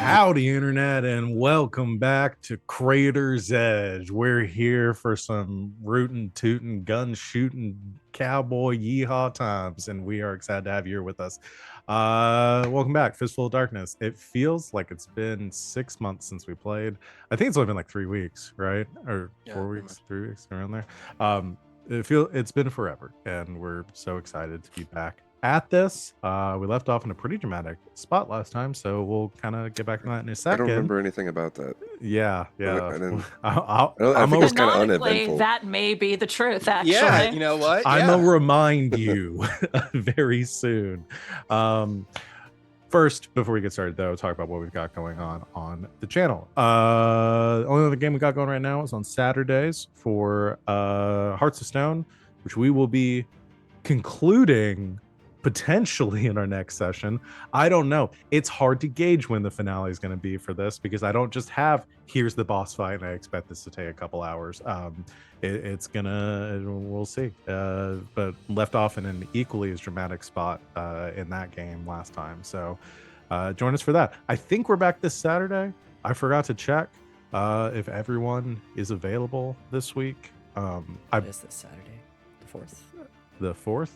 Howdy, Internet, and welcome back to Crater's Edge. We're here for some rootin', tootin', gun shooting, cowboy yeehaw times, and we are excited to have you here with us. Welcome back, Fistful of Darkness. It feels like it's been 6 months since we played. I think it's only been like 3 weeks, right? Or 4 weeks, 3 weeks, around there. It's been forever, and we're so excited to be back at this. We left off in a pretty dramatic spot last time, so we'll kind of get back to that in a I second. don't remember anything about that. Yeah. I think it's kind of uneventful. That may be the truth, actually. Yeah, you know what? I'm gonna remind you very soon. First, before we get started, though, talk about what we've got going on the channel. Only other game we got going right now is on Saturdays for Hearts of Stone, which we will be concluding potentially in our next session. I don't know. It's hard to gauge when the finale is going to be for this because I don't just have here's the boss fight and I expect this to take a couple hours. We'll see. But left off in an equally as dramatic spot in that game last time. So join us for that. I think we're back this Saturday. I forgot to check if everyone is available this week. What is this Saturday? The 4th? The 4th?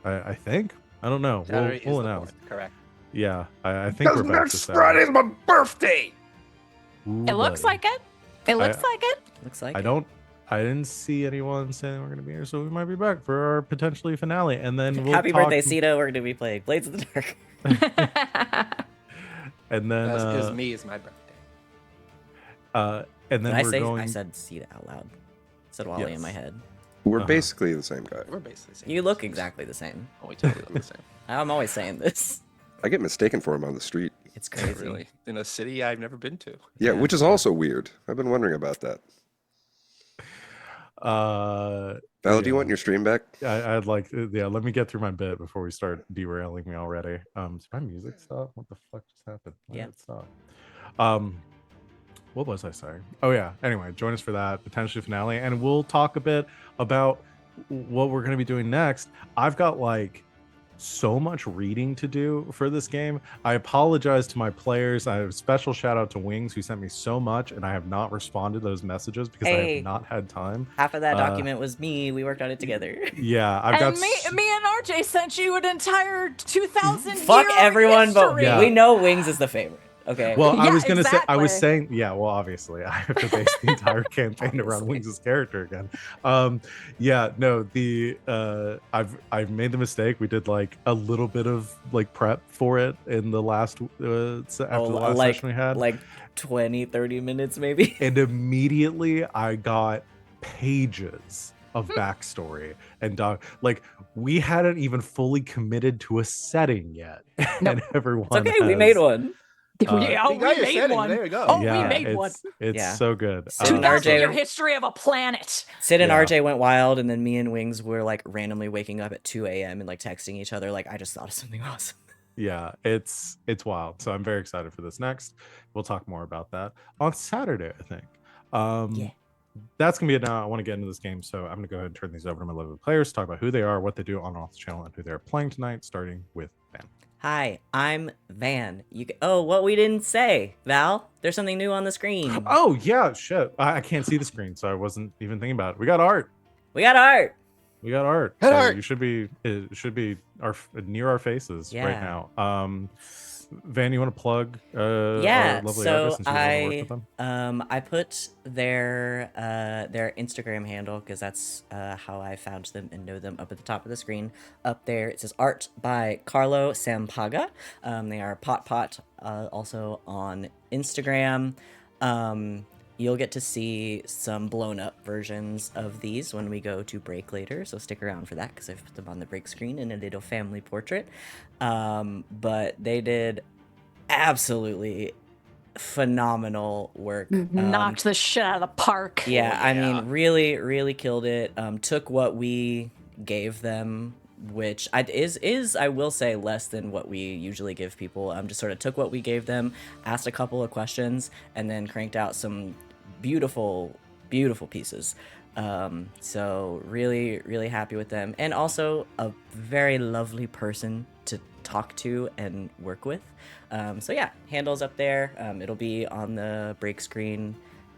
I think. I don't know. We'll announce. Correct. Yeah, I think we're back next Friday's my birthday. Ooh, It looks like it. It looks like it. Looks like I didn't see anyone saying we're gonna be here, so we might be back for our potentially finale, and then we'll Happy birthday, Cito. We're gonna be playing Blades of the Dark. And then Because me is my birthday. and then I said Cito out loud. Said Wally in my head. We're basically the same guy. We're basically the same. You look exactly the same. Oh, we totally look the same. I'm always saying this. I get mistaken for him on the street. It's crazy. Really, in a city I've never been to. Yeah, which is also weird. I've been wondering about that. Val, do you want your stream back? I'd like, let me get through my bit before we start derailing me already. Did my music stop? What the fuck just happened? Why did it stop? What was I saying? Oh yeah. Anyway, join us for that potentially finale, and we'll talk a bit about what we're going to be doing next. I've got like so much reading to do for this game. I apologize to my players. I have a special shout out to Wings, who sent me so much, and I have not responded to those messages because I have not had time. Half of that document was me. We worked on it together. Yeah, me and RJ sent you an entire 2,000 Fuck year everyone, history. but we know Wings is the favorite. Okay. Well, Yeah, I was saying, yeah, well, obviously I have to base the entire campaign around Wings' character again. I've made the mistake. We did like a little bit of like prep for it in the last, after the last session we had. Like 20, 30 minutes maybe. And immediately I got pages of backstory and like we hadn't even fully committed to a setting yet. And everyone It's okay, we made one. We made one. There we go. Oh, yeah, we made one. It's so good. Sid and 2,000 RJ year history of a planet. Sid and RJ went wild, and then me and Wings were like randomly waking up at 2 a.m. and like texting each other like, I just thought of something awesome. Yeah, it's wild. So I'm very excited for this next. We'll talk more about that on Saturday, I think. Yeah. That's gonna be it now. I want to get into this game, so I'm gonna go ahead and turn these over to my lovely players, talk about who they are, what they do on and off the channel, and who they're playing tonight, starting with Van. Hi, I'm Van. What we didn't say, Val. There's something new on the screen. Oh yeah, shit. I can't see the screen, so I wasn't even thinking about it. We got art. We got art. So it should be near our faces right now. Van, you want to plug our lovely artists since you haven't worked with them? I put their Instagram handle because that's how I found them and know them up at the top of the screen. Up there it says art by Carlo Sampaga. They are Pot also on Instagram. You'll get to see some blown up versions of these when we go to break later, so stick around for that because I've put them on the break screen in a little family portrait. But they did absolutely phenomenal work. Knocked the shit out of the park. Yeah, I mean, really, really killed it. Took what we gave them, which is I will say less than what we usually give people. Just sort of took what we gave them, asked a couple of questions, and then cranked out some beautiful pieces. So really, really happy with them, and also a very lovely person to talk to and work with. So yeah, handles up there. It'll be on the break screen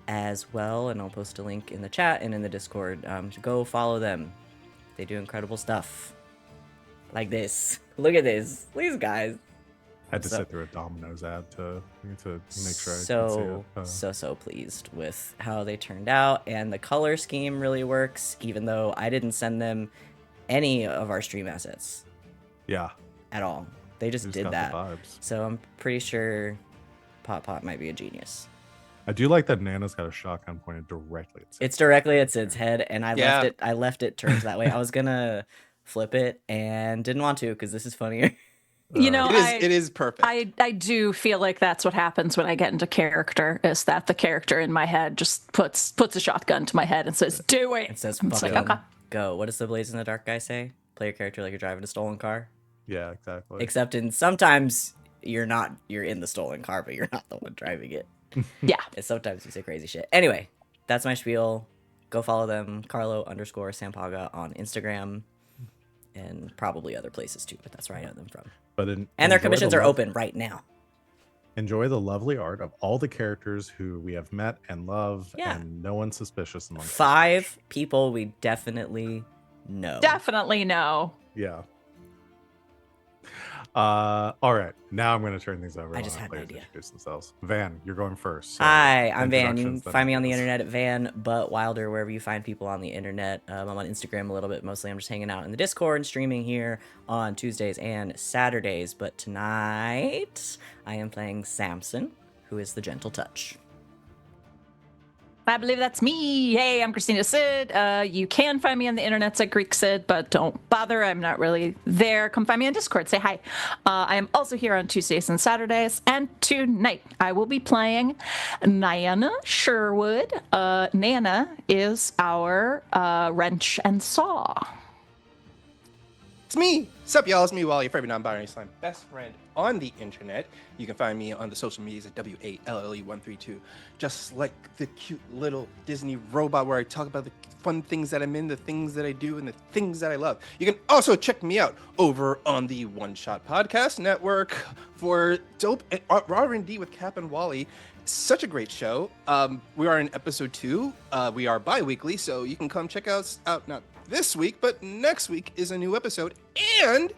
as well, and I'll post a link in the chat and in the Discord. So go follow them. They do incredible stuff. Like this. Look at this. These guys. I had to So- sit through a Domino's ad to make sure I could see so it. so pleased with how they turned out, and the color scheme really works, even though I didn't send them any of our stream assets Yeah, at all. They just just did got that. the vibes. So I'm pretty sure Pot might be a genius. I do like that Nana's got a shotgun pointed directly at Sid. It's directly at Sid's head, and I Yeah. left it turned that way. I was gonna flip it and didn't want to because this is funnier. You know, It is perfect. I do feel like that's what happens when I get into character, is that the character in my head just puts a shotgun to my head and says, do it. It says It's like, fucking okay. go. What does the Blaze in the Dark guy say? Play your character like you're driving a stolen car. Yeah, exactly. Except in sometimes you're in the stolen car, but you're not the one driving it. Yeah. And sometimes you say crazy shit. Anyway, that's my spiel. Go follow them, Carlo_Sampaga on Instagram, and probably other places too, but that's where I know them from. But And their commissions are open right now. Enjoy the lovely art of all the characters who we have met and love, Yeah. and no one suspicious among 5 people we definitely know. Definitely no. Yeah. All right. Now I'm going to turn things over. I and just let had an players idea. Introduce themselves. Van, you're going first. so Hi, I'm Van. You can introductions, then find me on the ideas. internet at Van But Wilder, wherever you find people on the internet. I'm on Instagram a little bit. Mostly I'm just hanging out in the Discord and streaming here on Tuesdays and Saturdays. But tonight, I am playing Samson, who is the Gentle Touch. I believe that's me. Hey, I'm Christina Sid. You can find me on the internets at Greek Sid, but don't bother. I'm not really there. Come find me on Discord. Say hi. I am also here on Tuesdays and Saturdays. And tonight I will be playing Nana Sherwood. Nana is our wrench and saw. It's me. Sup, y'all? It's me, Wally, your favorite non-binary slime best friend on the internet. You can find me on the social medias at WALLE132. Just like the cute little Disney robot where I talk about the fun things that I'm in, the things that I do, and the things that I love. You can also check me out over on the One Shot Podcast Network for dope R&D with Cap and Wally. Such a great show. We are in episode 2. We are bi-weekly, so you can come check us out not this week, but next week is a new episode. And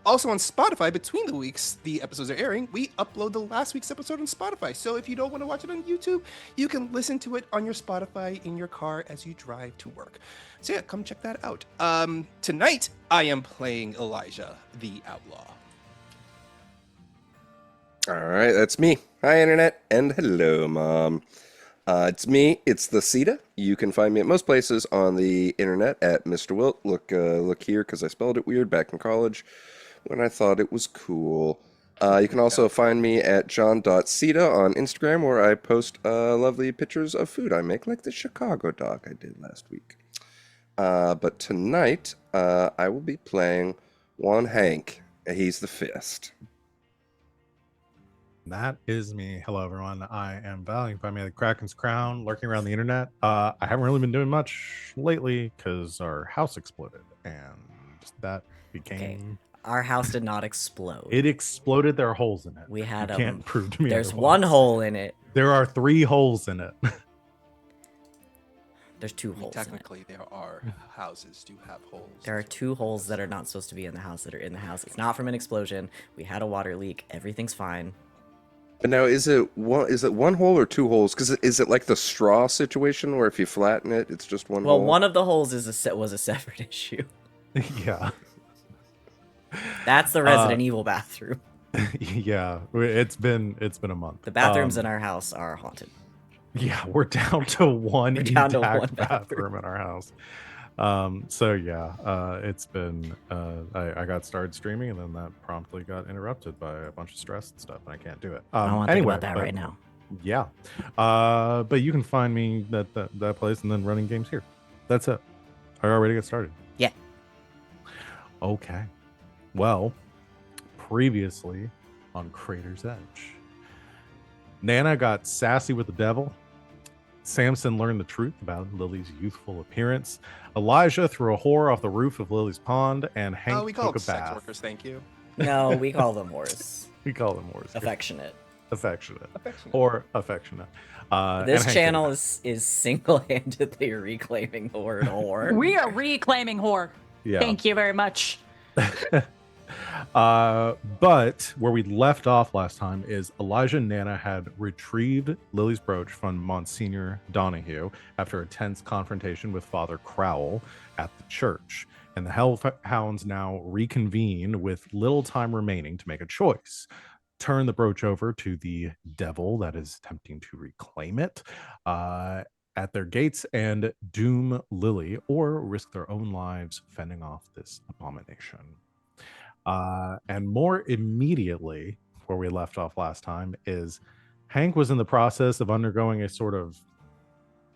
also on Spotify, between the weeks the episodes are airing, we upload the last week's episode on Spotify. So if you don't want to watch it on YouTube, you can listen to it on your Spotify in your car as you drive to work. So yeah, come check that out. Tonight, I am playing Elijah, the Outlaw. All right, that's me. Hi, Internet, and hello, Mom. It's me. It's the Sita. You can find me at most places on the internet at Mr. Wilt. Look here, because I spelled it weird back in college when I thought it was cool. You can also find me at john.sita on Instagram, where I post lovely pictures of food I make, like the Chicago dog I did last week. But tonight, I will be playing one Hank. He's the Fist. That is me. Hello, everyone. I am Val. You can find me at the Kraken's Crown, lurking around the internet. I haven't really been doing much lately because our house exploded, and that became. Our house did not explode. It exploded. There are holes in it. We had You can't prove to me. There's otherwise. one hole in it. There are 3 holes in it. There's 2 holes in it. Technically, there are houses do have holes. There are 2 holes that are not supposed to be in the house that are in the house. It's not from an explosion. We had a water leak. Everything's fine. But now, is it one hole or 2 holes? Because is it like the straw situation where if you flatten it, it's just one Well, hole? one of the holes was a separate issue. Yeah. That's the Resident Evil bathroom. Yeah. It's been a month. The bathrooms in our house are haunted. Yeah, we're down to one We're down to intact one bathroom in our house. So yeah, it's been I got started streaming, and then that promptly got interrupted by a bunch of stress and stuff, and I can't do it. I don't want to Anyway, think about that but right now. Yeah. But you can find me that place and then running games here. That's it. Are you all ready to get started? Yeah. Okay. Well, previously on Crater's Edge, Nana got sassy with the devil. Samson learned the truth about Lily's youthful appearance. Elijah threw a whore off the roof of Lily's pond, and Hank we call took them a sex bath. workers, thank you. No, we call them whores. We call them whores. Affectionate. Affectionate. Affectionate. Or affectionate. This and Hank channel did is single-handedly reclaiming the word whore. We are reclaiming whore. Yeah. Thank you very much. But where we left off last time is Elijah and Nana had retrieved Lily's brooch from Monsignor Donahue after a tense confrontation with Father Crowell at the church. And the Hellhounds now reconvene with little time remaining to make a choice. Turn the brooch over to the devil that is attempting to reclaim it at their gates and doom Lily, or risk their own lives fending off this abomination. And more immediately, where we left off last time, is Hank was in the process of undergoing a sort of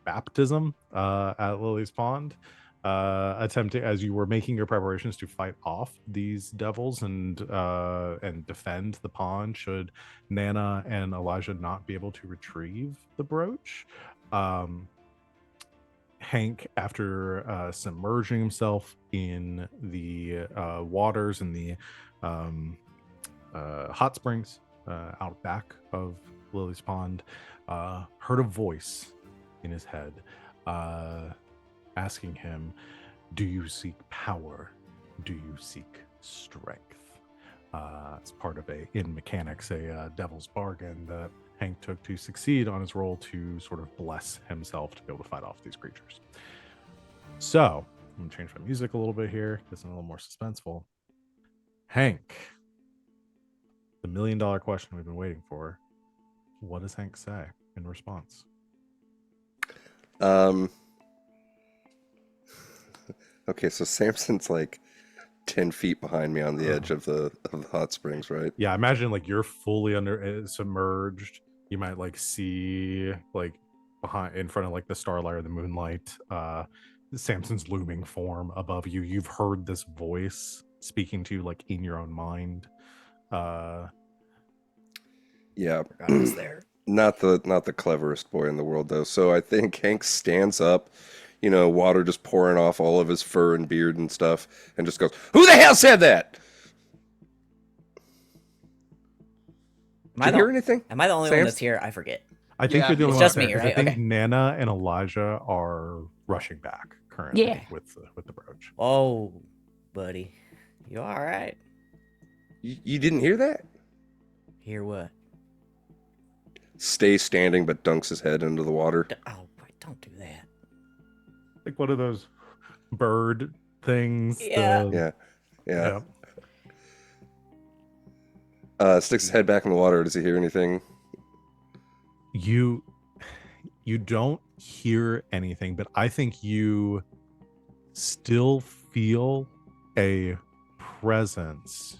baptism at Lily's Pond, attempting, as you were making your preparations to fight off these devils and defend the pond should Nana and Elijah not be able to retrieve the brooch. Hank, after submerging himself in the waters and the hot springs out back of Lily's Pond, heard a voice in his head asking him, "Do you seek power? Do you seek strength?" It's part of in mechanics, a devil's bargain that Hank took to succeed on his role to sort of bless himself to be able to fight off these creatures. So I'm gonna change my music a little bit here because I'm a little more suspenseful. Hank, the $1 million question we've been waiting for. What does Hank say in response? Okay, so Samson's like 10 feet behind me on the edge of the hot springs, right? Yeah, imagine like you're fully submerged. You might like see like behind in front of like the starlight or the moonlight, Samson's looming form above you. You've heard this voice speaking to you like in your own mind. Yeah. I was there. Not the cleverest boy in the world though. So I think Hank stands up, you know, water just pouring off all of his fur and beard and stuff, and just goes, "Who the hell said that?" Did you hear anything? Am I the only one Sam's- that's here? I forget. I think Yeah, you're the only it's one just out there, me, 'cause right? I think Okay. Nana and Elijah are rushing back currently Yeah. with the brooch. Oh, buddy. You all right? You didn't hear that? Hear what? Stays standing but dunks his head into the water. Oh, wait, don't do that. Like one of those bird things. Yeah. Yeah. Sticks his head back in the water. Does he hear anything? You don't hear anything, but I think you still feel a presence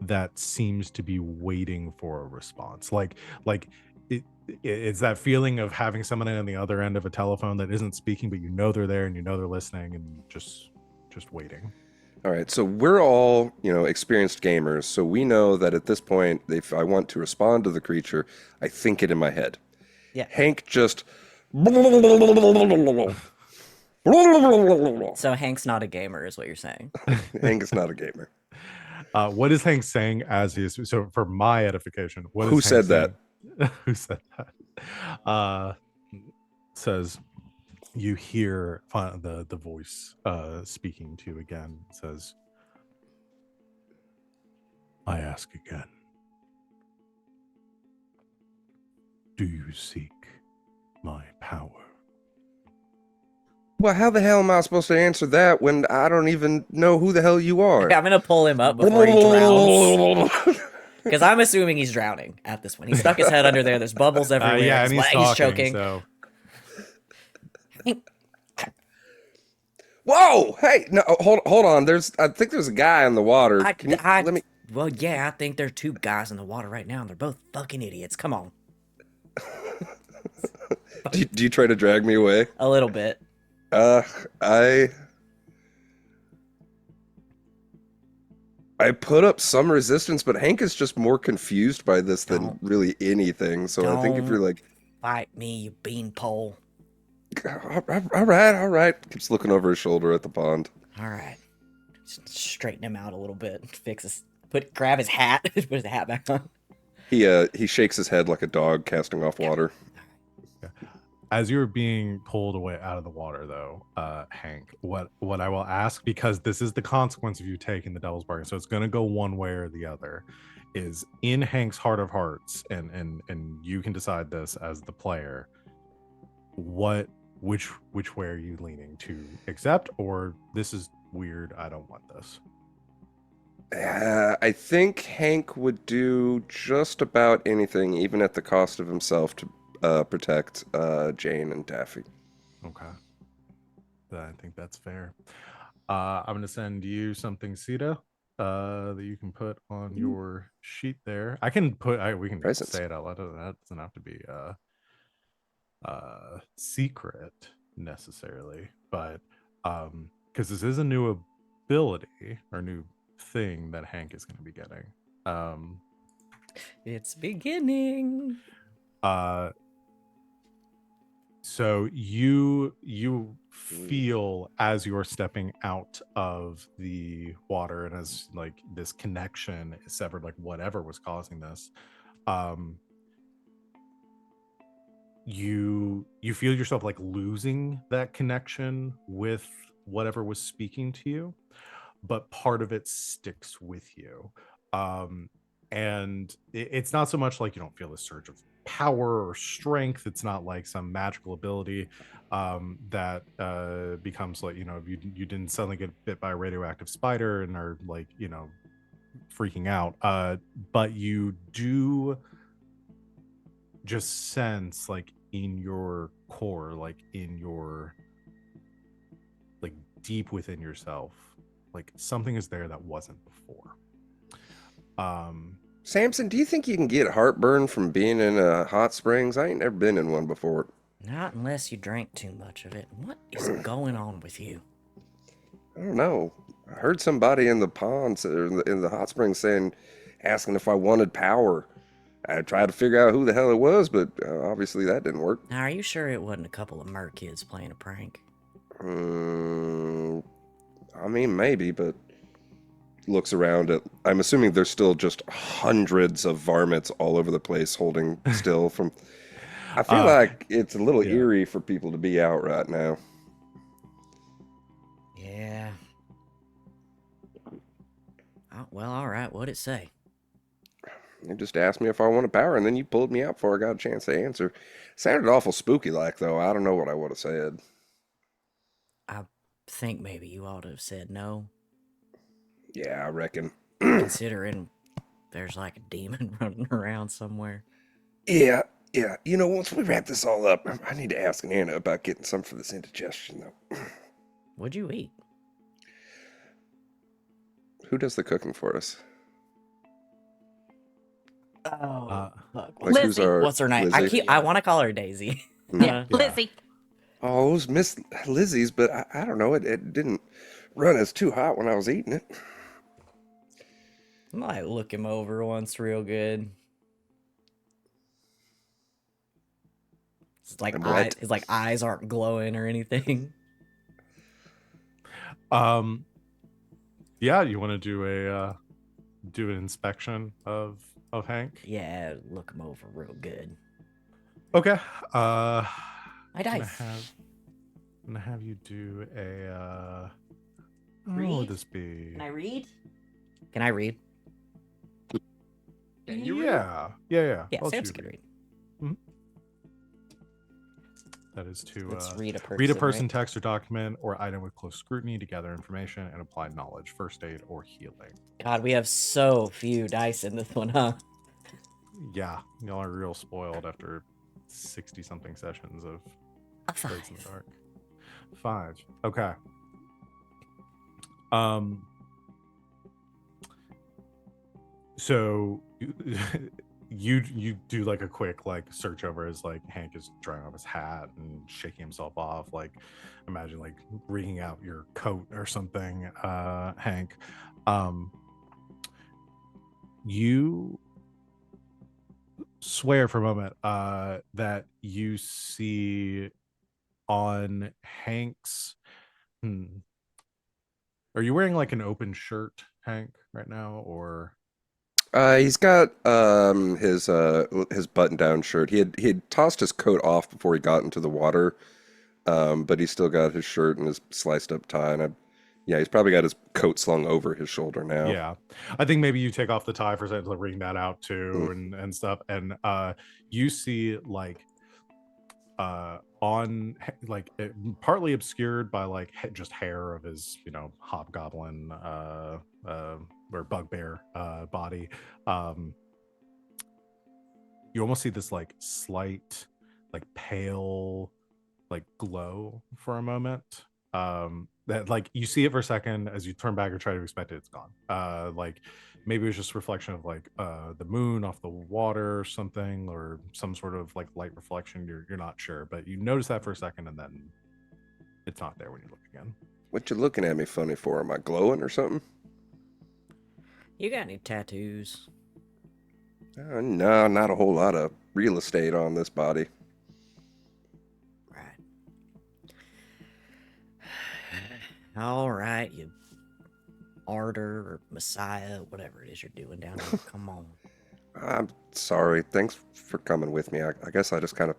that seems to be waiting for a response. Like it's that feeling of having someone on the other end of a telephone that isn't speaking, but you know they're there and you know they're listening and just waiting. All right, so we're all, you know, experienced gamers, so we know that at this point, if I want to respond to the creature, I think it in my head. Yeah. Hank just... So Hank's not a gamer, is what you're saying. Hank is not a gamer. What is Hank saying as he is? So for my edification, what is Who Hank said that? saying? Who said that? Says you hear the voice speaking to you again. Says, "I ask again, do you seek my power?" Well, how the hell am I supposed to answer that when I don't even know who the hell you are? Okay, I'm gonna pull him up before he drowns. Because I'm assuming he's drowning at this point. He stuck his head under there. There's bubbles everywhere. Yeah, and he's talking, choking. So Whoa! Hey, no, hold on. I think there's a guy in the water. Let me. Well, yeah, I think there are two guys in the water right now, and they're both fucking idiots. Come on. Do you try to drag me away? A little bit. I put up some resistance, but Hank is just more confused by this than really anything. So I think if you're like, fight me, you beanpole. all right. Keeps looking over his shoulder at the pond. All right. Just straighten him out a little bit. Fix his grab his hat, put his hat back on. He shakes his head like a dog casting off water. As you're being pulled away out of the water, though, Hank, what I will ask, because this is the consequence of you taking the devil's bargain, so it's going to go one way or the other, is in Hank's heart of hearts, and you can decide this as the player. Which way are you leaning to accept, or this is weird, I don't want this? I think Hank would do just about anything, even at the cost of himself, to protect Jane and Daffy. Okay. I think that's fair. I'm going to send you something, Sita, that you can put on your sheet there. I can put, we can Presents. say it out loud. That doesn't have to be secret necessarily, but because this is a new ability or new thing that Hank is going to be getting. It's beginning. So you feel as you're stepping out of the water and as like this connection is severed, like whatever was causing this, you feel yourself like losing that connection with whatever was speaking to you, but part of it sticks with you. And it's not so much like you don't feel a surge of power or strength. It's not like some magical ability that becomes like, you didn't suddenly get bit by a radioactive spider and are like, freaking out. But you do just sense like in your core, like in your, like deep within yourself, like something is there that wasn't before. Samson, do you think you can get heartburn from being in hot springs? I ain't never been in one before. Not unless you drank too much of it. What is going on with you? I don't know. I heard somebody in the ponds or in the hot springs asking if I wanted power. I tried to figure out who the hell it was, but obviously that didn't work. Now, are you sure it wasn't a couple of mer kids playing a prank? I mean, maybe, but looks around at. I'm assuming there's still just hundreds of varmints all over the place holding still from. I feel like it's a little eerie for people to be out right now. Yeah. Oh, well, all right. What'd it say? You just asked me if I wanted power, and then you pulled me out before I got a chance to answer. Sounded awful spooky-like, though. I don't know what I would have said. I think maybe you ought to have said no, Yeah, I reckon. considering there's like a demon running around somewhere. Yeah. Once we wrap this all up, I need to ask Nana about getting some for this indigestion, though. What'd you eat? Who does the cooking for us? Oh, fuck. Like, who's Lizzie. our What's her name? Lizzie? I want to call her Daisy. Yeah, Lizzie. Oh, it was Miss Lizzie's, but I don't know. It didn't run as too hot when I was eating it. I might look him over once real good. It's like I'm wet. his like eyes aren't glowing or anything. Yeah, you want to do an inspection of Hank? Yeah, look him over real good. Okay. My I'm dice. gonna have you do a what Read? would this be? Can I read? Can I read? Can you read? Yeah. Yeah, I'll let Samson you can read. That is to Let's read a person. read a person, right? text, or document or item with close scrutiny to gather information and apply knowledge, first aid, or healing. God, we have so few dice in this one, huh? Yeah, y'all are real spoiled after 60-something sessions of A 5. Blades in the Dark. 5. Okay. So you do like a quick like search over as like Hank is drying off his hat and shaking himself off, like imagine like wringing out your coat or something, Hank. You swear for a moment that you see on Hank's are you wearing like an open shirt, Hank, right now, or He's got his button-down shirt. He had tossed his coat off before he got into the water, but he's still got his shirt and his sliced up tie. And yeah, he's probably got his coat slung over his shoulder now. Yeah, I think maybe you take off the tie for a second to wring that out Mm. too, and stuff. And you see like on like partly obscured by like just hair of his hobgoblin or bugbear body. You almost see this like slight like pale like glow for a moment, that like you see it for a second. As you turn back or try to expect it, it's gone. Like maybe it was just a reflection of like the moon off the water or something, or some sort of like light reflection. You're not sure, but you notice that for a second and then it's not there when you look again. What you looking at me funny for? Am I glowing or something? You got any tattoos? No, not a whole lot of real estate on this body. Right. All right, you martyr or messiah, whatever it is you're doing down here. Come on. I'm sorry. Thanks for coming with me. I guess I just kind of...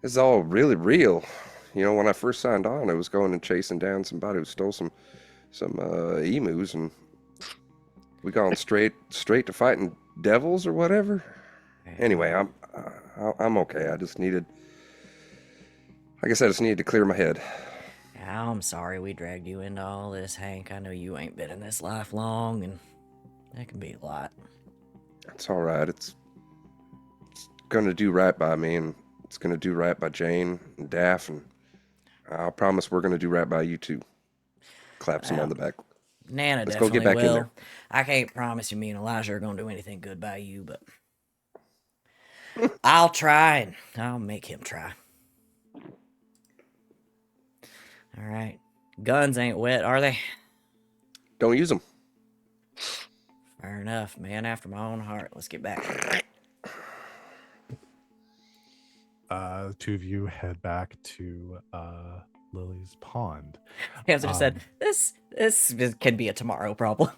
It's all really real. You know, when I first signed on, I was going and chasing down somebody who stole some emus, and we gone straight to fighting devils or whatever. Anyway, I'm okay. I guess I just needed to clear my head. I'm sorry we dragged you into all this, Hank. I know you ain't been in this life long, and that can be a lot. It's all right. It's gonna do right by me, and it's gonna do right by Jane and Daff, and I'll promise we're gonna do right by you too. Claps him on the back. Nana Let's go definitely get back in will. there. I can't promise you me and Elijah are gonna do anything good by you, but I'll try, and I'll make him try. All right. Guns ain't wet, are they? Don't use them. Fair enough. Man after my own heart. Let's get back. The two of you head back to Lily's pond. Hamza just said, this can be a tomorrow problem.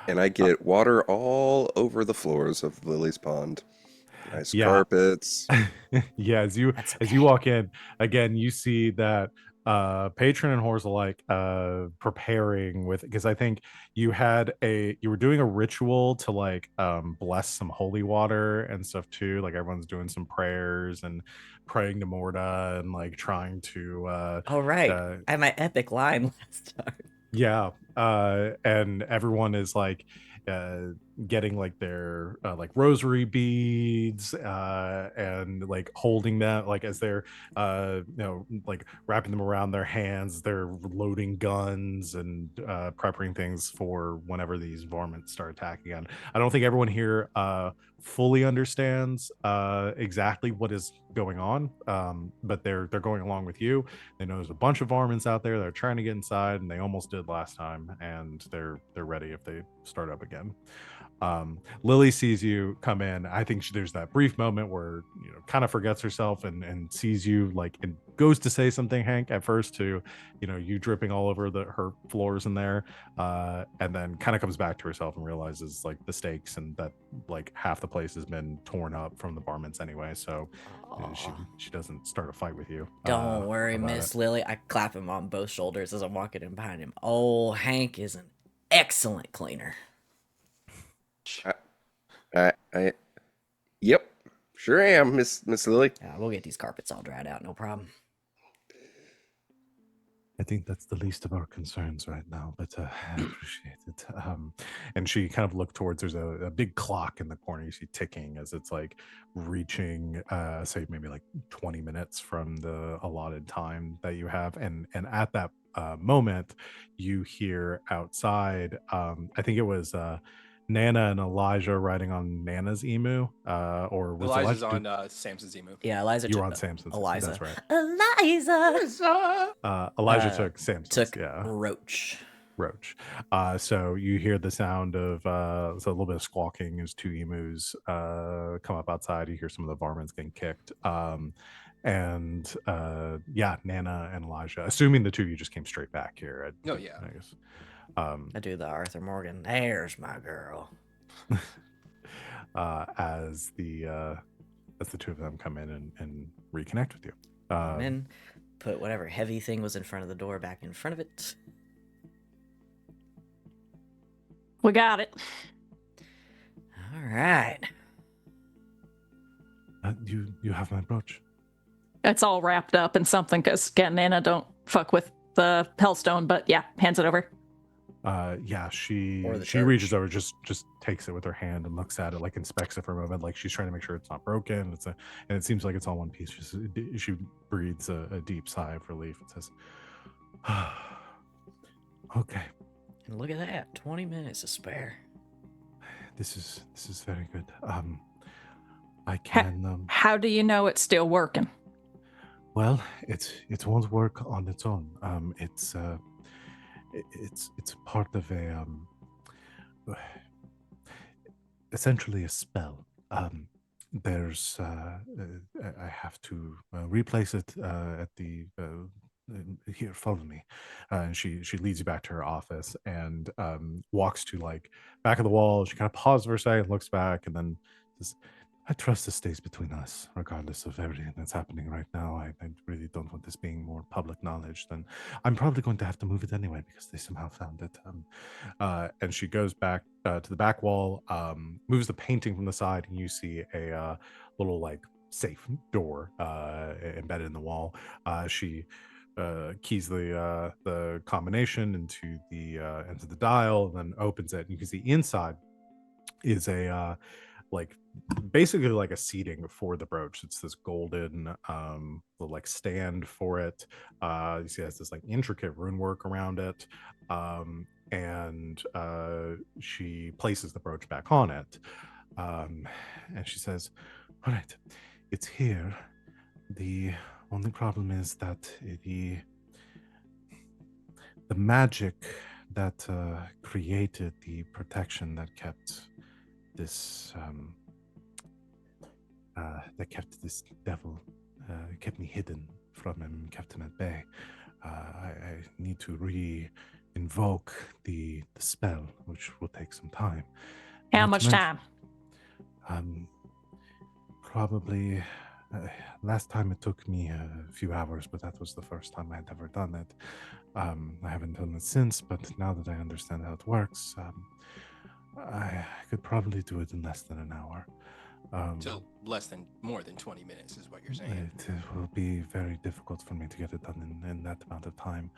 And I get water all over the floors of Lily's pond. Nice Yeah. carpets. Yeah, as you okay. walk in again, you see that Patron and Horse alike preparing with, because I think you were doing a ritual to like bless some holy water and stuff too. Like everyone's doing some prayers and praying to Morda and like trying to All right. I had my epic line last time. yeah, and everyone is like getting like their like rosary beads and like holding that like as they're like wrapping them around their hands. They're loading guns and prepping things for whenever these varmints start attacking again. I don't think everyone here fully understands exactly what is going on, but they're going along with you. They know there's a bunch of varmints out there that are trying to get inside, and they almost did last time, and they're ready if they start up again. Lily sees you come in. I think there's that brief moment where kind of forgets herself and sees you like and goes to say something, Hank, at first to you dripping all over her floors in there, and then kind of comes back to herself and realizes like the stakes and that like half the place has been torn up from the varmints anyway, so she doesn't start a fight with you. Don't worry, about Miss it. Lily. I clap him on both shoulders as I'm walking in behind him. Oh, Hank is an excellent cleaner. Yep, sure am, Miss Lily. We'll get these carpets all dried out, no problem. I think that's the least of our concerns right now, but I appreciate it. And she kind of looked towards, there's a big clock in the corner you see ticking as it's like reaching, say maybe like 20 minutes from the allotted time that you have. And at that moment, you hear outside, I think it was Nana and Elijah riding on Nana's emu, or was Elijah's Elijah on Samson's emu. Yeah, Eliza you were took on Samson's. Eliza. That's right. Eliza Elijah took Samson's. took Yeah. Roach. So you hear the sound of so a little bit of squawking as two emus come up outside. You hear some of the varmints getting kicked. Yeah, Nana and Elijah, assuming the two of you just came straight back here. No, yeah. I guess. I do the Arthur Morgan. There's my girl. As the two of them come in and reconnect with you. And then put whatever heavy thing was in front of the door back in front of it. We got it. All right. You have my brooch. It's all wrapped up in something because, again, Nana don't fuck with the Hellstone, but yeah, hands it over. Yeah, she Or the reaches church. over, just takes it with her hand and looks at it, like inspects it for a moment, like she's trying to make sure it's not broken. And it seems like it's all one piece. She breathes a deep sigh of relief and says, "Okay, And look at that, 20 minutes to spare. this is very good. I can How do you know it's still working? well, it won't work on its own. It's part of a essentially a spell. There's I have to replace it at the here. Follow me, and she leads you back to her office and walks to like back of the wall. She kind of pauses for a second, looks back, and then says, "I trust this stays between us, regardless of everything that's happening right now. I really don't want this being more public knowledge. Then I'm probably going to have to move it anyway because they somehow found it." And she goes back to the back wall, moves the painting from the side, and you see a little like safe door embedded in the wall. She keys the combination into the dial, and then opens it. And you can see inside is a like basically like a seating for the brooch. It's this golden little like stand for it. You see it has this like intricate rune work around it. And she places the brooch back on it. And she says, "All right, it's here. The only problem is that the magic that created the protection that kept this devil, kept me hidden from him, kept him at bay. I need to re-invoke the spell, which will take some time. How Not to much mention- time? Probably. Last time it took me a few hours, but that was the first time I'd ever done it. I haven't done it since, but now that I understand how it works, I could probably do it in less than an hour. So more than 20 minutes is what you're saying. It will be very difficult for me to get it done in that amount of time.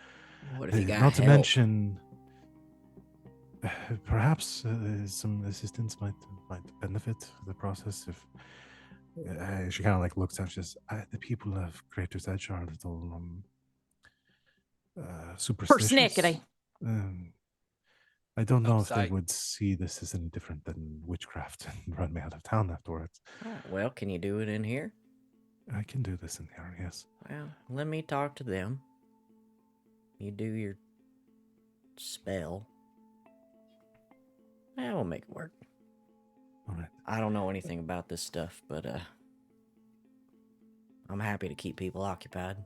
What if you got Not to help? mention, perhaps some assistance might benefit the process. If she kind of like looks at just the people of Crater's Edge are a little superstitious. Persnickety. I don't know if Upside. they would see this as any different than witchcraft and run me out of town afterwards. Well, can you do it in here? I can do this in here, yes. Well, let me talk to them. You do your spell. We'll make it work. All right. I don't know anything about this stuff, but I'm happy to keep people occupied.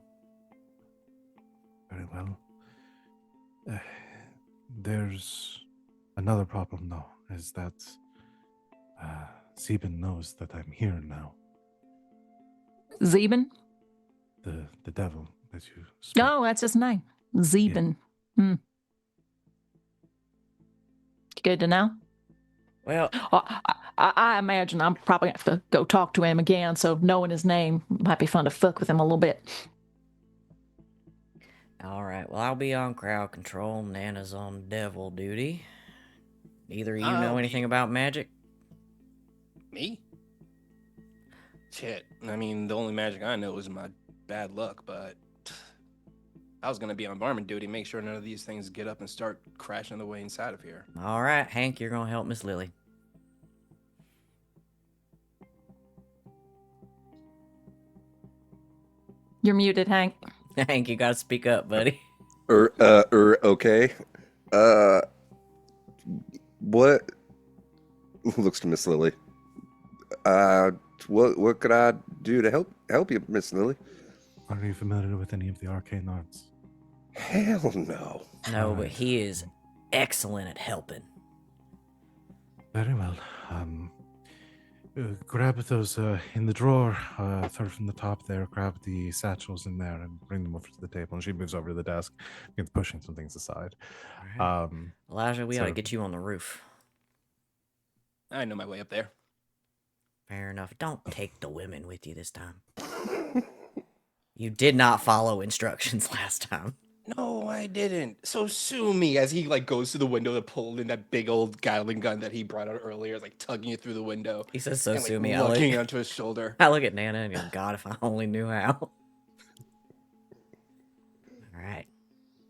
Very well. There's another problem, though, is that Sieben knows that I'm here now. Zeben? The devil that you spoke. Oh, that's his name. Zeben. Good to know. Well, I imagine I'm probably going to have to go talk to him again, so knowing his name might be fun to fuck with him a little bit. all right. Well, I'll be on crowd control. Nana's on devil duty. Either of you know anything about magic? Me? Shit. I mean, the only magic I know is my bad luck, but I was gonna be on barman duty, make sure none of these things get up and start crashing the way inside of here. All right, Hank, you're gonna help Miss Lily. You're muted, Hank. Hank, you gotta speak up, buddy. Okay. What? Looks to Miss Lily. What could I do to help you, Miss Lily? Are you familiar with any of the arcane arts? Hell no. No, but he is excellent at helping. Very well. Grab those in the drawer. Third from the top there. Grab the satchels in there and bring them over to the table. And she moves over to the desk, begins pushing some things aside. All right. Elijah, we ought to so- get you on the roof. I know my way up there. Fair enough. Don't take the women with you this time. You did not follow instructions last time. No, I didn't. So sue me as he like goes to the window to pull in that big old Gatling gun that he brought out earlier, like tugging it through the window. He says, so and, sue like, me. looking onto his shoulder. I look at Nana and go, God, if I only knew how. All right.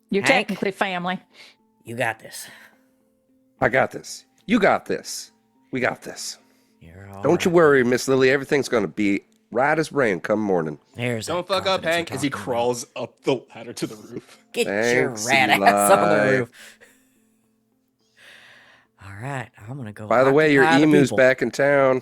You're Hank? technically family. You got this. I got this. You got this. We got this. You're all Don't you right. worry, Miss Lily. Everything's gonna be right as rain come morning. There's Don't that fuck up, confidence Hank, we're as he talking crawls up the ladder to the roof. about. Get Thanks, your rat ass on the Eli. roof. All right, I'm gonna go. By the way, your occupy the emu's people. back in town.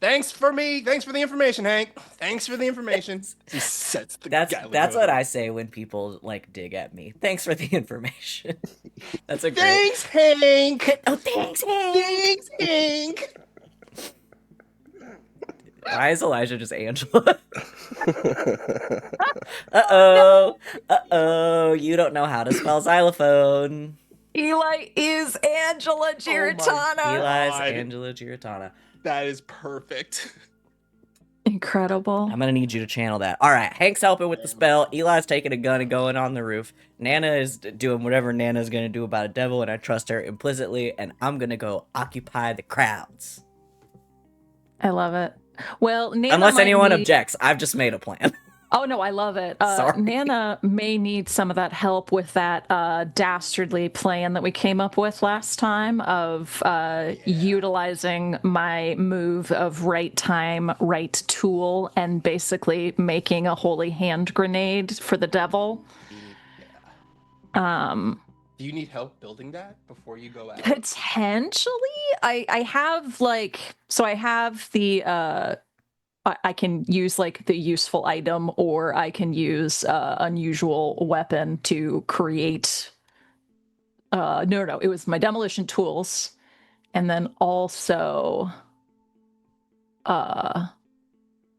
Thanks for me. Thanks for the information, Hank. Thanks for the information. He sets the That's Gatling what gun. I say when people like dig at me. Thanks for the information. That's a great. Thanks, Hank. Oh, thanks, Hank. Thanks, Hank. Why is Elijah just Angela? Uh-oh. You don't know how to spell xylophone. Eli is Angela Giratana. Eli's God. Angela Giratana. That is perfect. Incredible. I'm gonna need you to channel that. All right, Hank's helping with the spell. Eli's taking a gun and going on the roof. Nana is doing whatever Nana's gonna do about a devil, and I trust her implicitly. And I'm gonna go occupy the crowds. I love it. Well, Nana Unless might anyone need- objects, I've just made a plan. Oh no, I love it. Sorry. Nana may need some of that help with that dastardly plan that we came up with last time of utilizing my move of right time, right tool, and basically making a holy hand grenade for the devil. Do you need help building that before you go out? Potentially, I have like, so I have the I can use like the useful item, or I can use unusual weapon to create. No, it was my demolition tools, and then also, I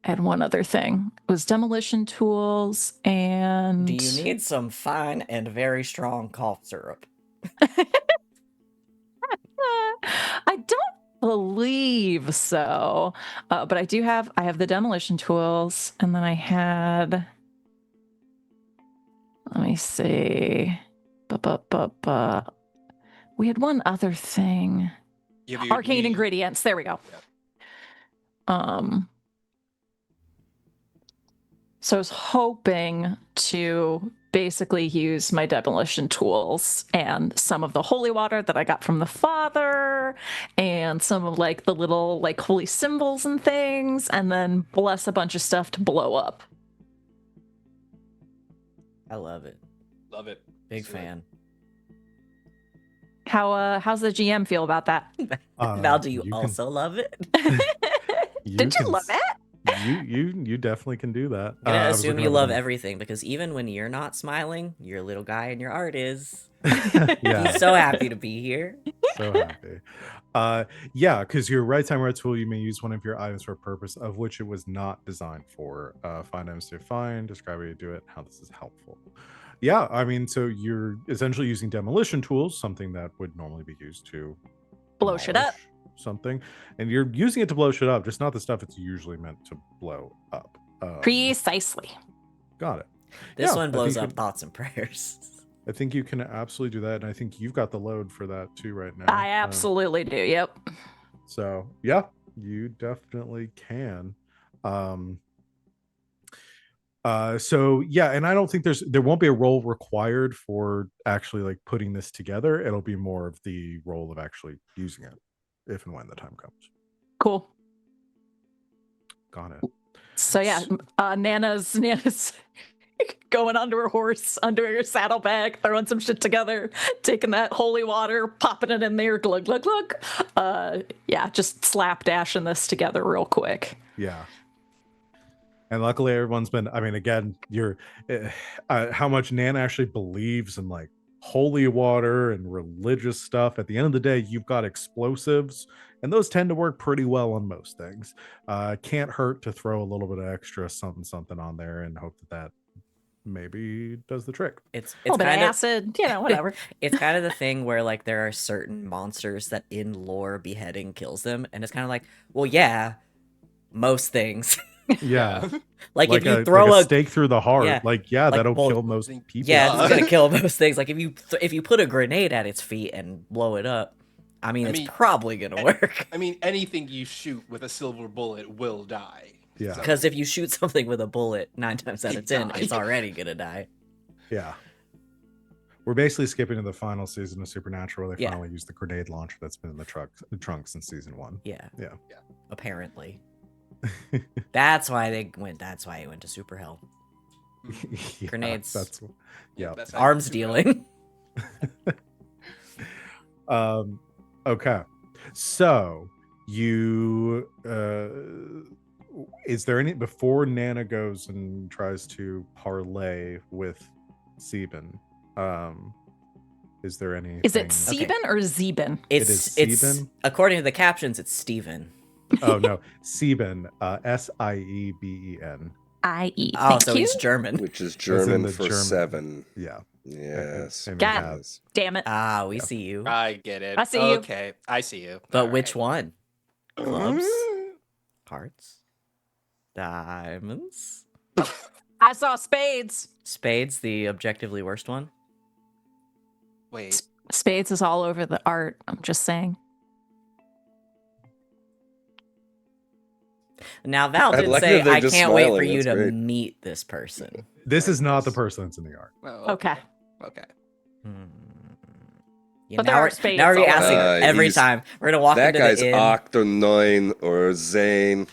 had one other thing. It was demolition tools and. Do you need some fine and very strong cough syrup? I don't believe so, but I have the demolition tools, and then I had, let me see, we had one other thing. You have your Arcane knee- ingredients, there we go. So I was hoping to basically use my demolition tools and some of the holy water that I got from the father and some of like the little like holy symbols and things, and then bless a bunch of stuff to blow up. I love it. Love it. Big So, fan. How's the GM feel about that? Val, do you can- also love it? Did you can love it? You definitely can do that. I'm gonna I was assume looking you over love the- everything, because even when you're not smiling, your little guy in your art is. Yeah, He's so happy to be here. so happy. Yeah, because your right time, right tool, you may use one of your items for a purpose of which it was not designed for. Find items to find, describe how you do it, how this is helpful. Yeah, I mean, so you're essentially using demolition tools, something that would normally be used to Blow shit up. demolish something, and you're using it to blow shit up, just not the stuff it's usually meant to blow up. Precisely. Got it. This Yeah, one I blows think up thoughts and prayers. I think you can absolutely do that, and I think you've got the load for that too right now. I absolutely do. Yep. So yeah, you definitely can. So yeah, and I don't think there won't be a role required for actually like putting this together. It'll be more of the role of actually using it if and when the time comes. Cool. Got it. So yeah, Nana's going onto her horse, under her saddlebag, throwing some shit together, taking that holy water, popping it in there, glug glug glug. Yeah, just slapdashing this together real quick. Yeah. And luckily everyone's been, I mean, again, you're how much Nana actually believes in like holy water and religious stuff. At the end of the day, you've got explosives, and those tend to work pretty well on most things. Can't hurt to throw a little bit of extra something something on there and hope that maybe does the trick. It's A little bit of kind of acid, whatever. it's kind of the thing where like there are certain monsters that in lore beheading kills them, and it's kind of like, well, yeah, most things. Yeah. Like if you like throw a a stake through the heart, yeah, like that'll kill most people. yeah, Yeah. it's gonna kill most things. Like if you put a grenade at its feet and blow it up, I mean, it's probably gonna work. I mean, anything you shoot with a silver bullet will die. Yeah. So- Because if you shoot something with a bullet, 9 times out of It 10, dies. it's already gonna die. Yeah. We're basically skipping to the final season of Supernatural where they Yeah. finally use the grenade launcher that's been in the trunk since season 1. Yeah. Yeah. Apparently. That's why it went to Super Hell. Yeah, Grenades. That's yeah. that's how Arms you do dealing. Okay. So you is there any before Nana goes and tries to parlay with Sieben? Is there any? Is it Sieben or Zeben? It's Sieben? according to the captions, it's Steven. Oh no, Sieben, Sieben. I.E. Oh, Thank so you. he's German. Which is German the for German. 7. Yeah. Yes. And God. yes. Damn it. Ah, we see you. I get it. I see you. Okay, I see you. But All which right. one? Clubs? Hearts? Diamonds? I saw spades. Spades, the objectively worst one? Wait. Spades is all over the art. I'm just saying. Now, Val I did like say, that they're I just can't wait for smiling, you that's to great. meet this person. This is not the person that's in the art. Oh, Okay. Okay. Hmm. Yeah, But there now are we're, spades now we're gonna be all asking over. every He's- time. We're gonna walk That into guy's the inn. Octonine or Zane.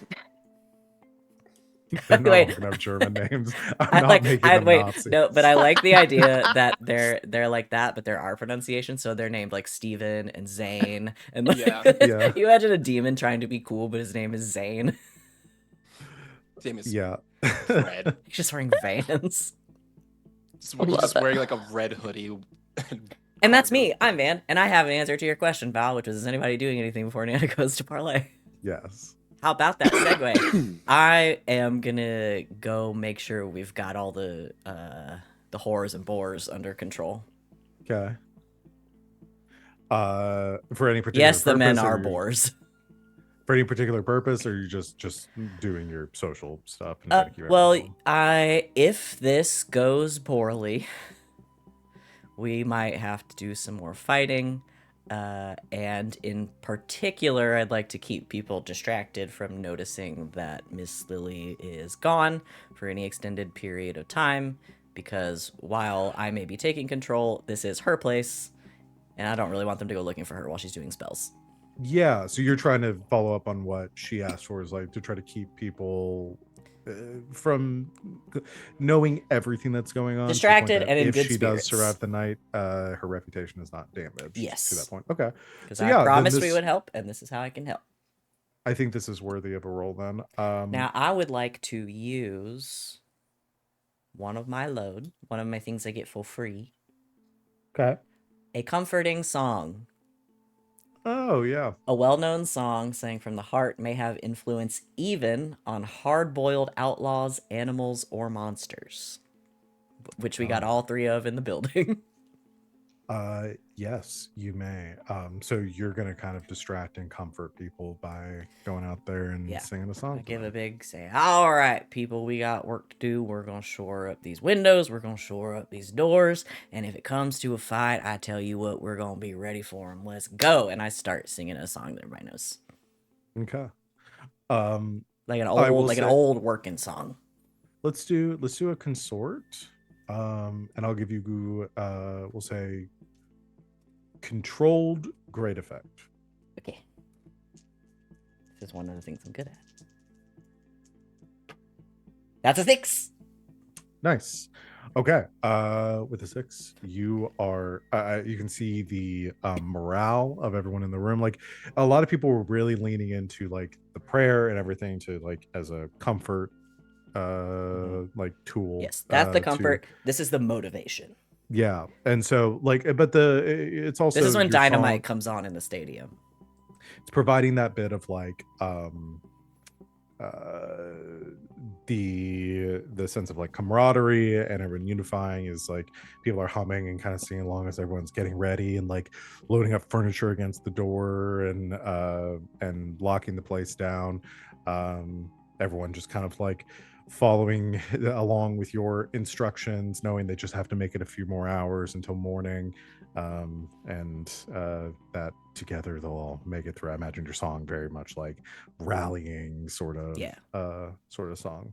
They're not Wait. all gonna have German names. I'm I not like, making I them wait, Nazis. no, but I like the idea that they're like that, but there are pronunciations, so they're named like Steven and Zane. And like, Yeah. Yeah. you imagine a demon trying to be cool, but his name is Zane. Same as Yeah. Fred. He's just wearing Vans. He's Love just it. wearing like a red hoodie. And that's me. I'm Van, and I have an answer to your question, Val, which was, is anybody doing anything before Nana goes to parlay? Yes. How about that segue? I am gonna go make sure we've got all the whores and bores under control. Okay. For any particular Yes, the men purpose, are or bores. for any particular purpose, or are you just doing your social stuff and trying to keep Well, everything going? if this goes poorly, we might have to do some more fighting. And in particular, I'd like to keep people distracted from noticing that Miss Lily is gone for any extended period of time, because while I may be taking control, this is her place, and I don't really want them to go looking for her while she's doing spells. Yeah, so you're trying to follow up on what she asked for, is like to try to keep people from knowing everything that's going on, to the point Distracted that and in if good she spirits. does survive the night, her reputation is not damaged. Yes. To that point. Okay. Because So I yeah, then promised we this- would help, and this is how I can help. I think this is worthy of a roll then. Now, I would like to use one of my things I get for free, okay. a comforting song. Oh yeah. A well-known song sang from the heart may have influence even on hard-boiled outlaws, animals, or monsters, which we got all three of in the building. Yes, you may. So you're gonna kind of distract and comfort people by going out there and Yeah. singing a song. I give to a them. big say, all right, people, we got work to do. We're going to shore up these windows. We're going to shore up these doors. And if it comes to a fight, I tell you what, we're going to be ready for them. Let's go. And I start singing a song that everybody knows. Okay. Like an I will old, like an say- old working song. Let's do a consort. And I'll give you we'll say controlled great effect. Okay. This is one of the things I'm good at. That's a 6. Nice. Okay. With a 6, you are you can see the morale of everyone in the room. Like a lot of people were really leaning into like the prayer and everything to like as a comfort like tool. Yes, that's the to- comfort. This is the motivation. Yeah, and so like, but it's This is also when your Dynamite song. comes on in the stadium. It's providing that bit of like uh the sense of like camaraderie and everyone unifying is like people are humming and kind of singing along as everyone's getting ready and like loading up furniture against the door and locking the place down. Everyone just kind of like following along with your instructions, knowing they just have to make it a few more hours until morning. And that together they'll all make it through. I imagine your song very much like rallying Yeah. sort of song.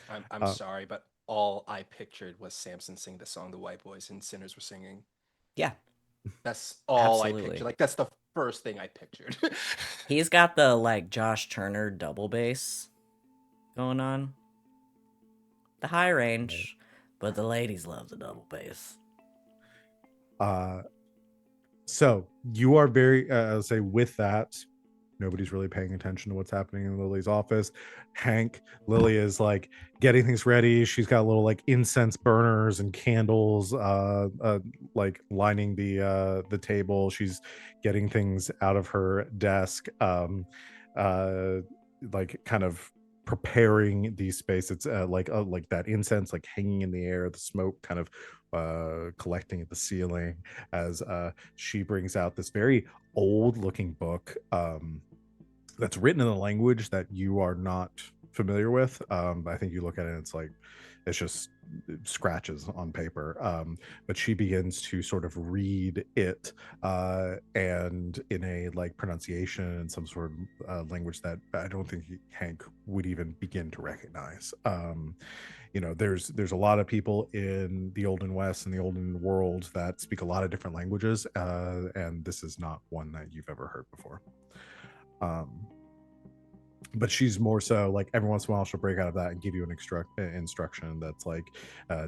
I'm Uh, sorry, but all I pictured was Samson singing the song the White Boys and Sinners were singing. Yeah. That's all I Absolutely. pictured. Like that's the first thing I pictured. He's got the like Josh Turner double bass going on. The high range, but the ladies love the double bass. uh, so you are very, I'll say with that, nobody's really paying attention to what's happening in Lily's office. Lily is like getting things ready. She's got little like incense burners and candles, like lining the table. She's getting things out of her desk, uh, like kind of preparing the space. It's like that incense like hanging in the air, the smoke kind of collecting at the ceiling as she brings out this very old looking book that's written in a language that you are not familiar with. I think you look at it and it's like it's just scratches on paper. But she begins to sort of read it and in a like pronunciation and some sort of language that I don't think Hank would even begin to recognize. There's a lot of people in the olden west and the olden world that speak a lot of different languages, and this is not one that you've ever heard before. But she's more so like every once in a while she'll break out of that and give you an instruction that's like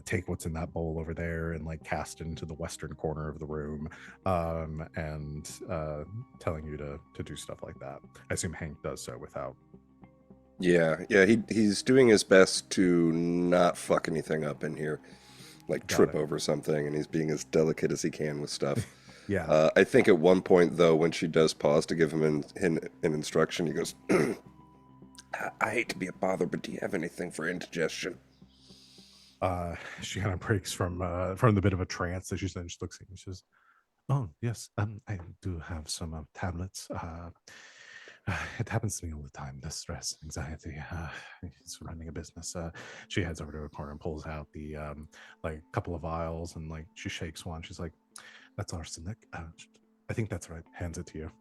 take what's in that bowl over there and like cast it into the western corner of the room, and telling you to do stuff like that. I assume Hank does so without. Yeah, he's doing his best to not fuck anything up in here, like Got trip it. over something, and he's being as delicate as he can with stuff. Yeah. I think at one point though, when she does pause to give him an instruction, he goes, "I hate to be a bother, but do you have anything for indigestion?" She kind of breaks from the bit of a trance that she's in. She looks at you. She says, "Oh yes, I do have some tablets. It happens to me all the time. The stress, anxiety. It's running a business." She heads over to a corner and pulls out the like couple of vials and like she shakes one. She's like, "That's arsenic. I think that's right." Hands it to you.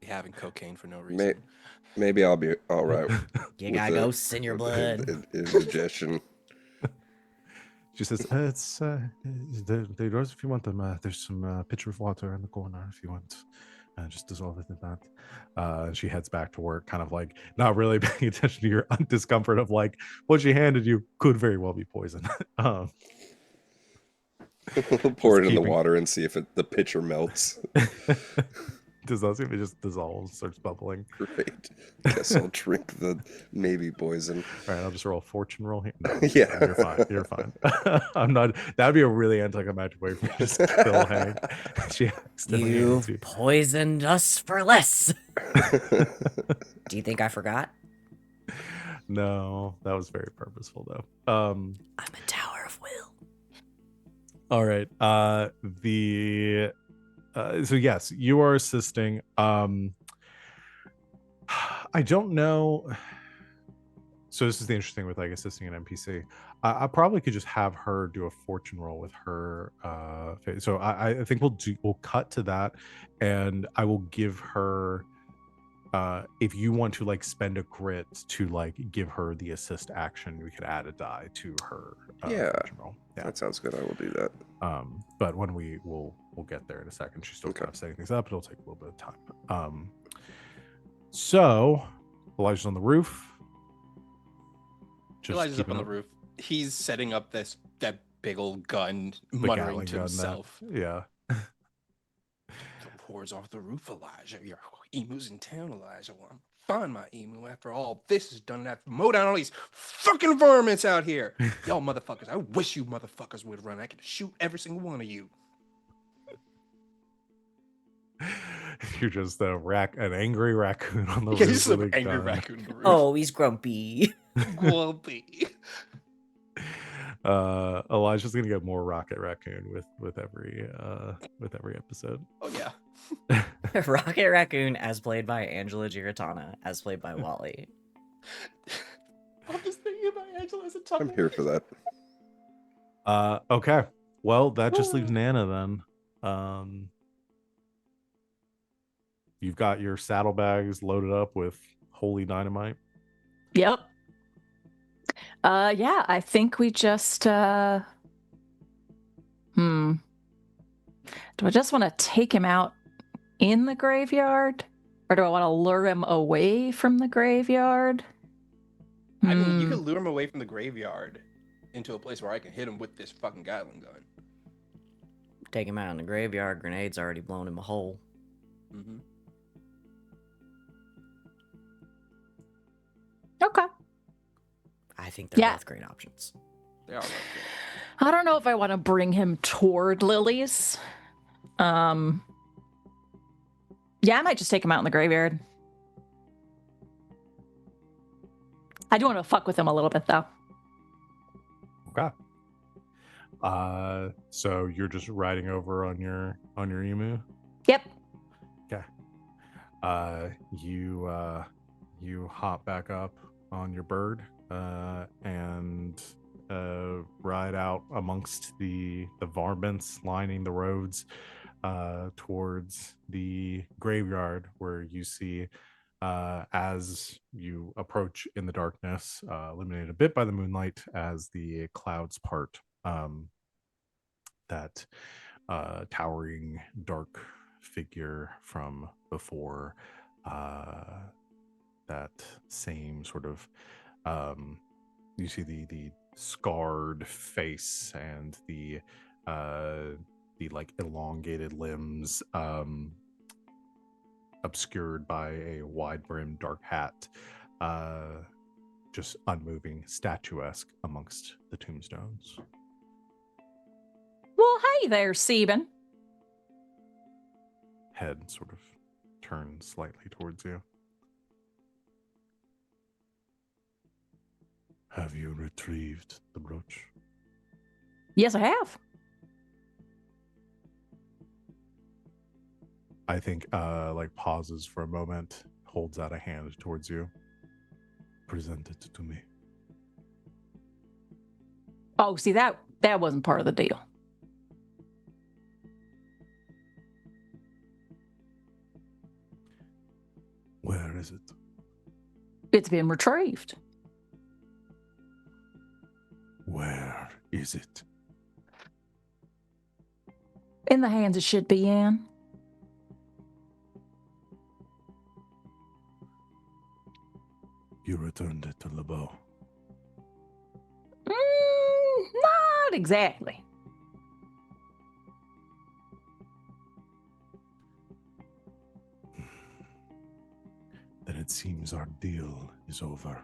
Having cocaine for no May, reason. maybe I'll be all right You with got the ghosts in your blood. indigestion. She says, "It's the rose if you want them. There's some pitcher of water in the corner if you want. Just dissolve it in that." And she heads back to work, kind of like not really paying attention to your discomfort of like what she handed you could very well be poison. Pour Just it in the keeping. water and see if the pitcher melts. Does that seem it just dissolves, starts bubbling? Great. Guess I'll drink the maybe poison. All right, I'll just roll a fortune roll here. No, Yeah. you're fine. You're fine. I'm not. That'd be a really anticlimactic way for you to just kill Hank. She accidentally You hands you. poisoned us for less. Do you think I forgot? No, that was very purposeful though. I'm a Tower of Will. All right. So yes, you are assisting. I don't know. So this is the interesting with like assisting an NPC. I probably could just have her do a fortune roll with her. So I think we'll cut to that, and I will give her. If you want to like spend a grit to like give her the assist action, we could add a die to her Yeah. fortune roll. Yeah. That sounds good. I will do that. But when we'll get there in a second. She's still kind of setting things up. It'll take a little bit of time. So Elijah's on the roof. Elijah's up keeping on the roof. He's setting up that big old gun, muttering Gatling to gun, himself. Yeah. The whores off the roof, Elijah. Your emus in town, Elijah. find my emu after all this is done and I have to mow down all these fucking varmints out here. Y'all motherfuckers, I wish you motherfuckers would run. I could shoot every single one of you. You're just an angry raccoon on the Yeah, roof just with some a angry gun. raccoon. The roof. Oh, he's grumpy. Grumpy. Elijah's gonna get more Rocket Raccoon with every episode. Oh yeah. Rocket Raccoon, as played by Angela Giratana, as played by Wally. I'm just thinking about Angela as a top. I'm here for that. Okay. Well, that just leaves Nana then. You've got your saddlebags loaded up with holy dynamite. Yep. Yeah, I think we just do I just want to take him out in the graveyard? Or do I want to lure him away from the graveyard? I mean, you could lure him away from the graveyard into a place where I can hit him with this fucking Gatling gun. Take him out in the graveyard. Grenade's already blown him a hole. Mm-hmm. Okay. I think they're Yeah. both great options. They are. Right. I don't know if I want to bring him toward Lily's. Yeah, I might just take him out in the graveyard. I do want to fuck with him a little bit, though. Okay. So you're just riding over on your emu? Yep. Okay. You hop back up on your bird and ride out amongst the varmints lining the roads towards the graveyard, where you see as you approach in the darkness, illuminated a bit by the moonlight as the clouds part, that towering dark figure from before, that same sort of you see the scarred face and the like elongated limbs, obscured by a wide-brimmed dark hat, just unmoving, statuesque amongst the tombstones. Well, hey there, Sebin. Head sort of turns slightly towards you. Have you retrieved the brooch? Yes, I have. I think like pauses for a moment, holds out a hand towards you. Present it to me. Oh, see, that wasn't part of the deal. Where is it? It's been retrieved. Where is it? In the hands it should be in. You returned it to LeBeau. Not exactly. Then it seems our deal is over.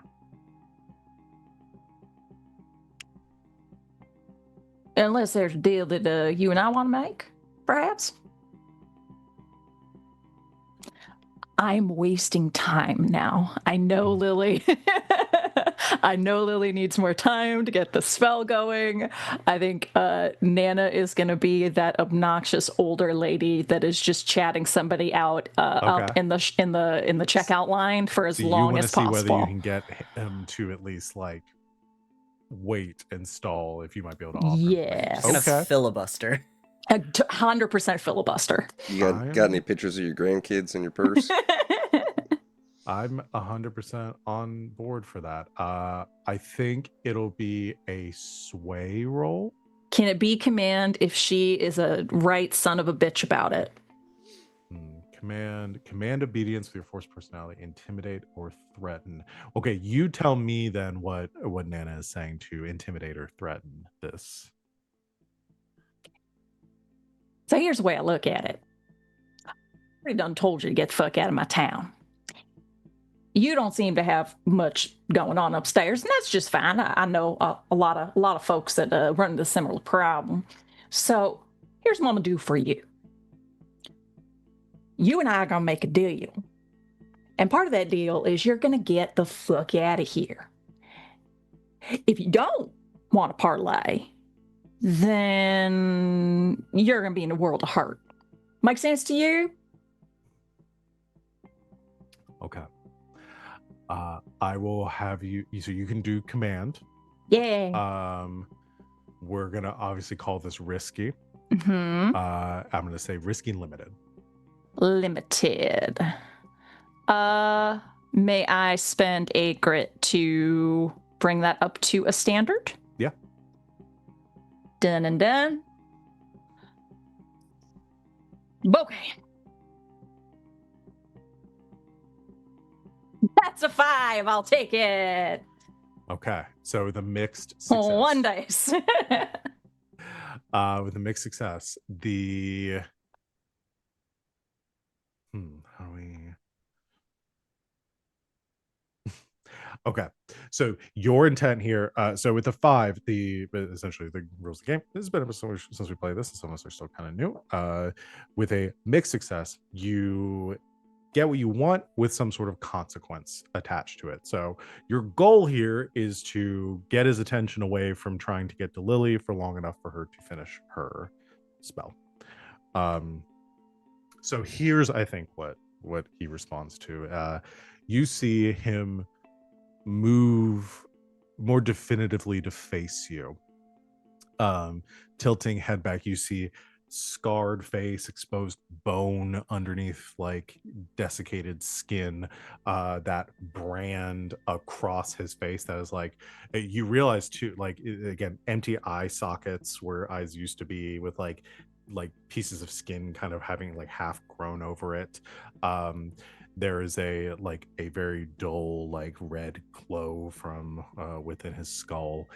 Unless there's a deal that you and I want to make, perhaps. I'm wasting time now. I know Lily. I know Lily needs more time to get the spell going. I think Nana is going to be that obnoxious older lady that is just chatting somebody out up in the checkout line for as long as possible. See whether you can get him to at least like wait and stall, if you might be able to offer. Yes. He's gonna filibuster. 100% filibuster. You got any pictures of your grandkids in your purse? I'm 100% on board for that. I think it'll be a sway roll. Can it be command if she is a right son of a bitch about it? Command obedience with your force personality, intimidate or threaten. Okay, you tell me then what Nana is saying to intimidate or threaten this. So here's the way I look at it. I already done told you to get the fuck out of my town. you don't seem to have much going on upstairs, and that's just fine. I know a lot of folks that run into a similar problem. So here's what I'm gonna do for you. You and I are gonna make a deal, and part of that deal is you're gonna get the fuck out of here. If you don't want to parlay, then you're gonna be in a world of hurt. Make sense to you? Okay. I will have you. So you can do command. Yeah. We're gonna obviously call this risky. Mm-hmm. I'm gonna say risky limited. Limited. May I spend a grit to bring that up to a standard? Yeah. Done and done. Okay. That's a 5. I'll take it. Okay. So with a mixed success. One dice. With a mixed success, the how do we okay, so your intent here, so with the 5, essentially the rules of the game, this has been since we played this, and some of us are still kind of new. With a mixed success, you get what you want with some sort of consequence attached to it. So your goal here is to get his attention away from trying to get to Lily for long enough for her to finish her spell. So here's, I think, what he responds to. You see him move more definitively to face you. Tilting head back, you see scarred face, exposed bone underneath like desiccated skin, that brand across his face that is like, you realize too, like, again, empty eye sockets where eyes used to be, with like pieces of skin kind of having like half grown over it. There is a very dull like red glow from within his skull.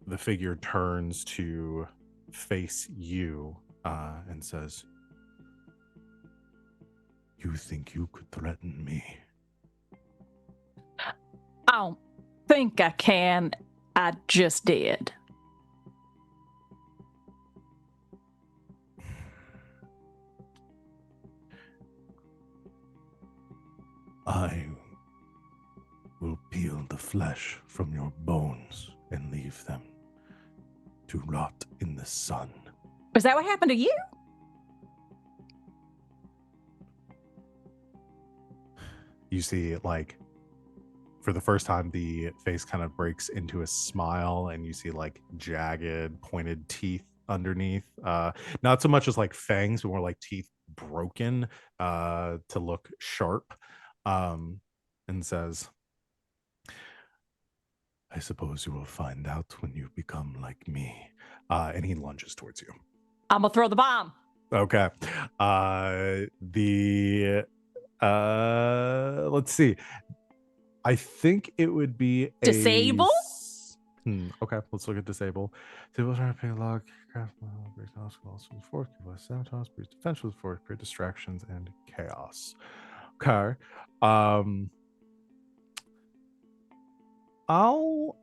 The figure turns to face you and says, "You think you could threaten me?" I don't think I can. I just did. I will peel the flesh from your bones and leave them to rot in the sun. Is that what happened to you? You see, like, for the first time, the face kind of breaks into a smile, and you see like jagged, pointed teeth underneath. Not so much as like fangs, but more like teeth broken to look sharp. And says, "I suppose you will find out when you become like me." And he lunges towards you. I'm gonna throw the bomb. Okay. Let's see. I think it would be Disable? Okay, let's look at disable. Disable trying to pay log, craft, break obstacles with force, give us sabotage, breach defense with force, create distractions and chaos. Okay. I'll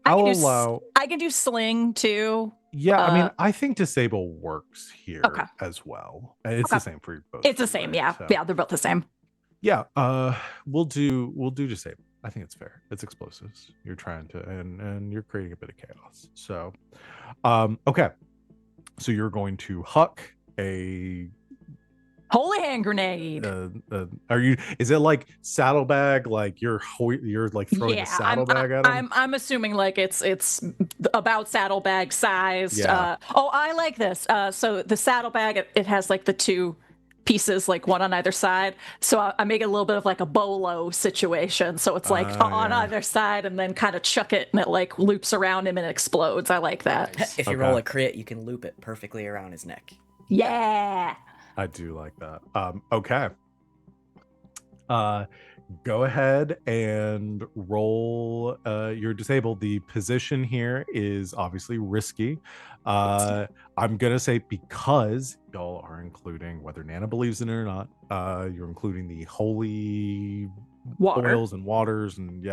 allow. I can do sling too. Yeah, I mean, I think disable works here Okay. as well. It's Okay. the same for both. It's the same, yeah. So. Yeah, they're both the same. Yeah, we'll do disable. I think it's fair. It's explosives. You're trying to, and you're creating a bit of chaos. So, okay. So you're going to huck a holy hand grenade. Are you? Is it like saddlebag? Like you're like throwing a saddlebag at him? I'm assuming like it's about saddlebag sized. Yeah. I like this. So the saddlebag, it has like the two pieces, like one on either side. So I make it a little bit of like a bolo situation. So it's like on either side, and then kind of chuck it, and it like loops around him and it explodes. I like that. If you roll a crit, you can loop it perfectly around his neck. Yeah. I do like that. Okay. Go ahead and roll. You're disabled. The position here is obviously risky. I'm gonna say because y'all are including, whether Nana believes in it or not, you're including the holy Water. oils and waters and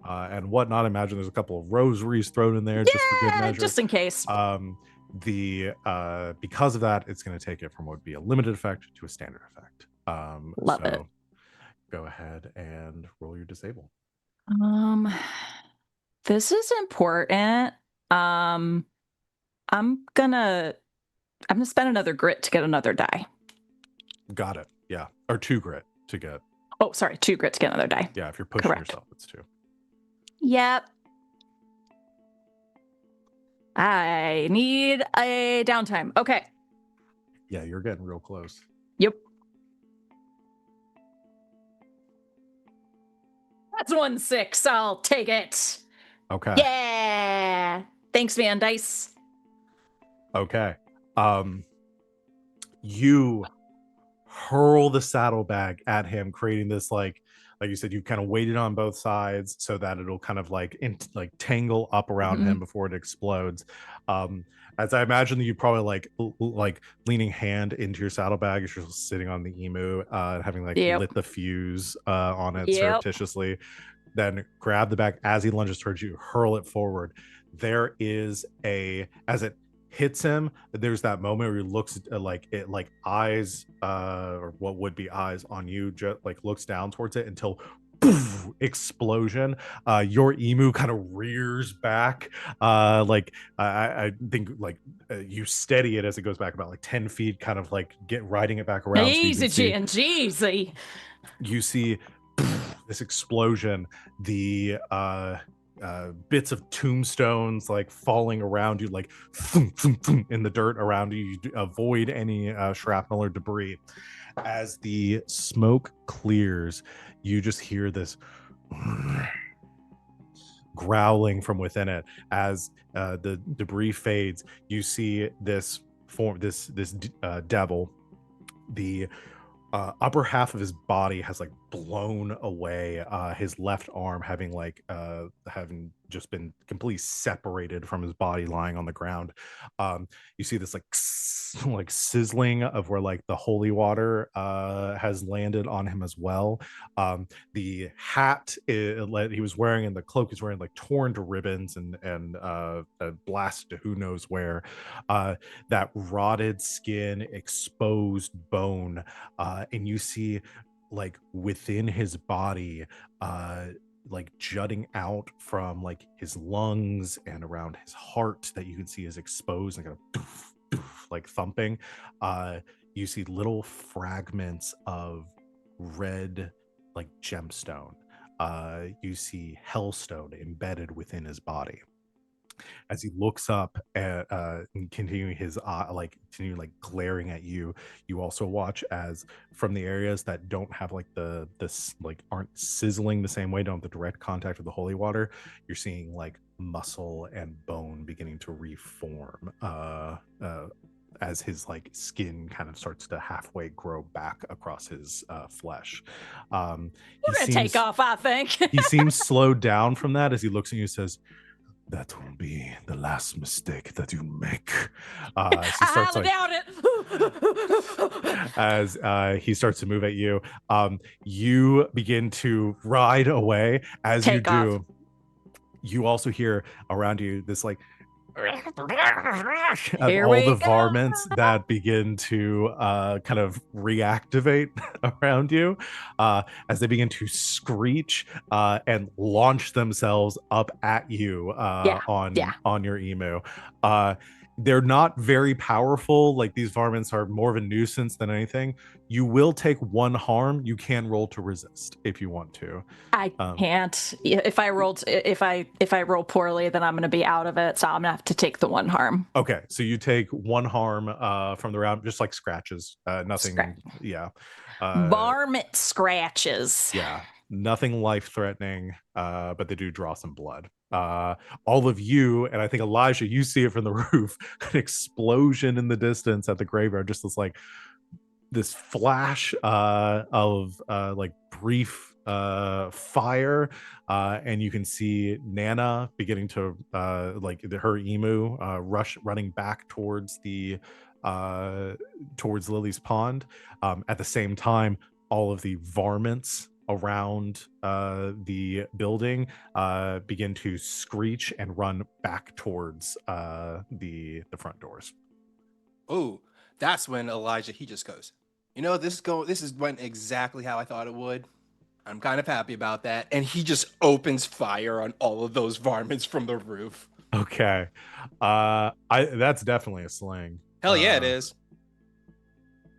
and whatnot. Imagine there's a couple of rosaries thrown in there just for good measure. Just in case. Because of that, it's going to take it from what would be a limited effect to a standard effect. Love it. Go ahead and roll your disable. This is important. I'm gonna spend another grit to get another die. Got it. Yeah, or 2 grit to get. Oh, sorry, 2 grit to get another die. Yeah, if you're pushing Correct. yourself, it's 2. Yep. I need a downtime. Okay. Yeah, you're getting real close. Yep. That's 1-6. I'll take it. Okay. Yeah. Thanks, Van Dice. Okay. You hurl the saddlebag at him, creating this like you said, you kind of weighted on both sides so that it'll kind of like tangle up around him before it explodes. As I imagine that you probably like leaning hand into your saddlebag as you're sitting on the emu, having like lit the fuse on it surreptitiously, then grab the bag as he lunges towards you, hurl it forward. There is as it hits him, there's that moment where he looks like eyes or what would be eyes on you, just like looks down towards it until poof, explosion. Your emu kind of rears back, I think you steady it as it goes back about like 10 feet, kind of like riding it back around. Easy, Jan, easy. You see this explosion, the bits of tombstones like falling around you, like thump, thump, thump, in the dirt around you. You avoid any shrapnel or debris. As the smoke clears, you just hear this growling from within it. As the debris fades, you see this form, this devil. The upper half of his body has like blown away, his left arm having just been completely separated from his body, lying on the ground. You see this like sizzling of where like the holy water has landed on him as well. The hat he was wearing and the cloak he's wearing like torn to ribbons and blasted to who knows where. That rotted skin, exposed bone, and you see like within his body, like jutting out from like his lungs and around his heart, that you can see is exposed and kind of doof, doof, like thumping. You see little fragments of red like gemstone. You see hellstone embedded within his body. As he looks up at and continuing his continue like glaring at you, you also watch as from the areas that don't have like this like aren't sizzling the same way, don't have the direct contact with the holy water, you're seeing like muscle and bone beginning to reform as his like skin kind of starts to halfway grow back across his flesh. We're gonna take off, I think. He seems slowed down from that as he looks at you and says, "That will be the last mistake that you make." As he starts, I doubt it. As he starts to move at you, you begin to ride away. As you do, you also hear around you this like all the varmints that begin to kind of reactivate around you as they begin to screech and launch themselves up at you on your emu. They're not very powerful. Like, these varmints are more of a nuisance than anything. You will take 1 harm. You can roll to resist if you want to. I can't. If I roll poorly, then I'm going to be out of it. So I'm going to have to take the 1 harm. Okay, so you take 1 harm from the round, just like scratches. Nothing. Yeah. Varmint scratches. Yeah. Nothing life-threatening, but they do draw some blood. All of you, and I think Elijah, you see it from the roof, an explosion in the distance at the graveyard, just this flash of like brief fire, and you can see Nana beginning to her emu running back towards the towards Lily's pond. At the same time, all of the varmints around the building begin to screech and run back towards the front doors. Oh, that's when Elijah, he just goes, this is went exactly how I thought it would. I'm kind of happy about that. And he just opens fire on all of those varmints from the roof. Okay. That's definitely a sling. Hell yeah, it is.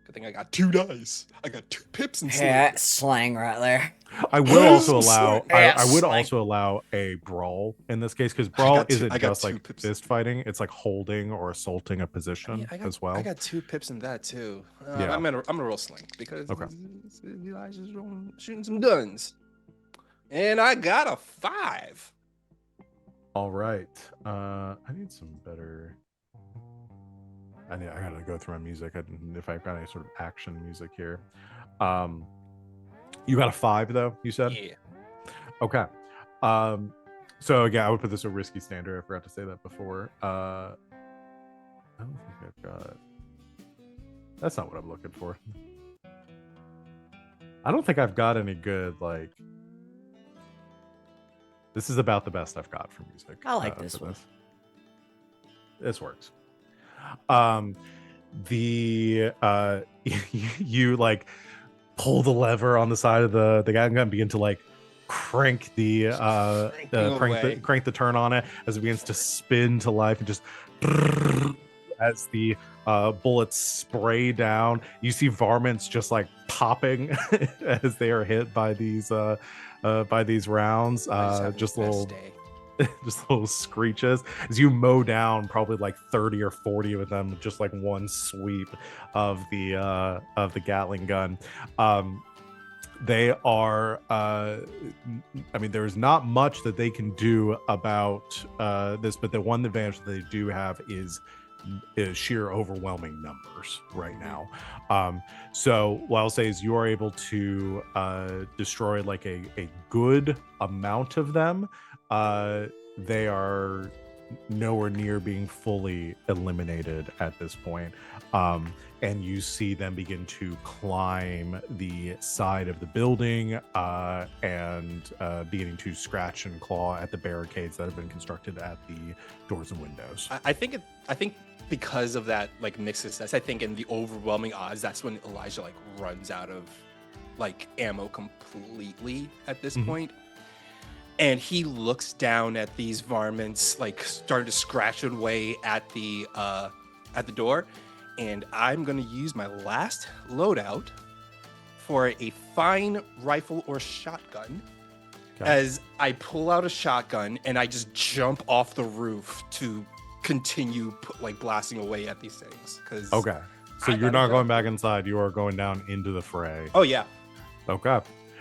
Good thing I got 2 dice. I got 2 pips and Yeah, slang right there. I will also allow Yeah, I would slang. also allow a brawl in this case, because brawl got two- isn't I got just 2 like pips. fist fighting, it's like holding or assaulting a position as well. I got 2 pips in that too. Yeah. I'm gonna roll sling because Okay. Elijah's shooting some guns, and I got a 5. All right. I need some better. I gotta go through my music. If I've got any sort of action music here. You got a 5 though, you said? Yeah. Okay. So yeah, I would put this a risky standard. I forgot to say that before. I don't think I've got. That's not what I'm looking for. I don't think I've got any good like. This is about the best I've got for music. I like this one. This works. You like pull the lever on the side of the gun and begin to like crank the crank the turn on it as it begins to spin to life, and just as the bullets spray down, you see varmints just like popping as they are hit by these rounds. Just little just little screeches as you mow down probably like 30 or 40 of them, just like one sweep of the Gatling gun. They are I mean, there's not much that they can do about this, but the one advantage that they do have is sheer overwhelming numbers right now. So what I'll say is you are able to destroy like a good amount of them. They are nowhere near being fully eliminated at this point. And you see them begin to climb the side of the building and beginning to scratch and claw at the barricades that have been constructed at the doors and windows. I think because of that like mixed success, I think in the overwhelming odds, that's when Elijah like runs out of like ammo completely at this point. And he looks down at these varmints like starting to scratch away at the door. And I'm going to use my last loadout for a fine rifle or shotgun. Okay. As I pull out a shotgun and I just jump off the roof to continue like blasting away at these things. Okay. So you're not going back inside. You are going down into the fray. Oh, yeah. Okay.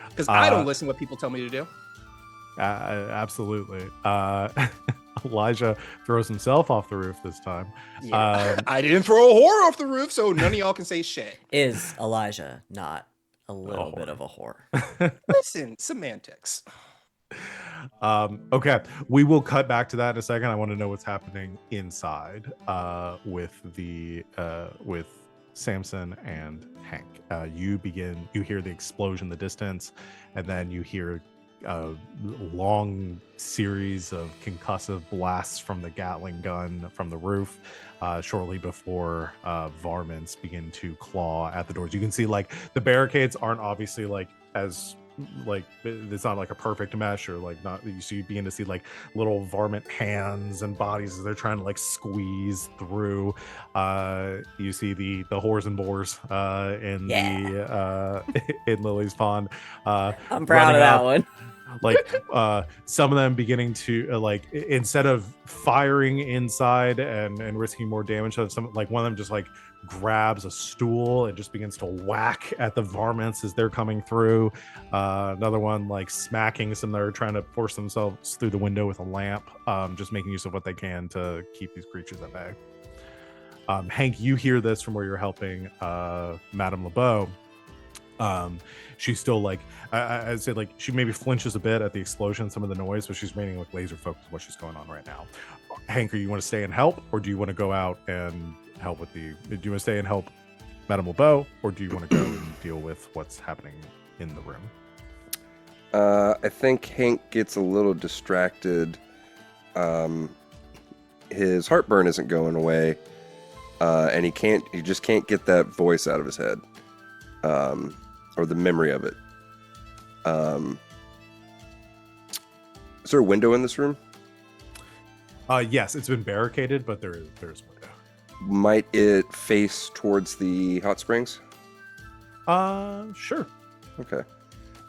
Because I don't listen to what people tell me to do. Absolutely. Elijah throws himself off the roof this time. Yeah. I didn't throw a whore off the roof, so none of y'all can say shit. Is Elijah not a little bit of a whore? Listen, semantics. Okay, we will cut back to that in a second. I want to know what's happening inside with Samson and Hank. You hear the explosion in the distance, and then you hear a long series of concussive blasts from the Gatling gun from the roof shortly before varmints begin to claw at the doors. You can see like the barricades aren't obviously like as like it's not like a perfect mesh, or like not, so you begin to see like little varmint hands and bodies as they're trying to like squeeze through. You see the whores and boars in Lily's pond. I'm proud of that one. Like some of them beginning to like instead of firing inside and risking more damage, some like one of them just like grabs a stool and just begins to whack at the varmints as they're coming through. Another one like smacking some that are trying to force themselves through the window with a lamp, just making use of what they can to keep these creatures at bay. Hank, you hear this from where you're helping Madame LeBeau. She's still like, I'd say like she maybe flinches a bit at the explosion, some of the noise, but she's remaining like laser focused on what she's going on right now. Hank, you want to stay and help, or do you want to go out and help with the? Do you want to stay and help Madame LeBeau, or do you want to go and deal with what's happening in the room? I think Hank gets a little distracted. His heartburn isn't going away, and he just can't get that voice out of his head, or the memory of it. Is there a window in this room? Yes, it's been barricaded, but there's a window. Might it face towards the hot springs? Sure. Okay.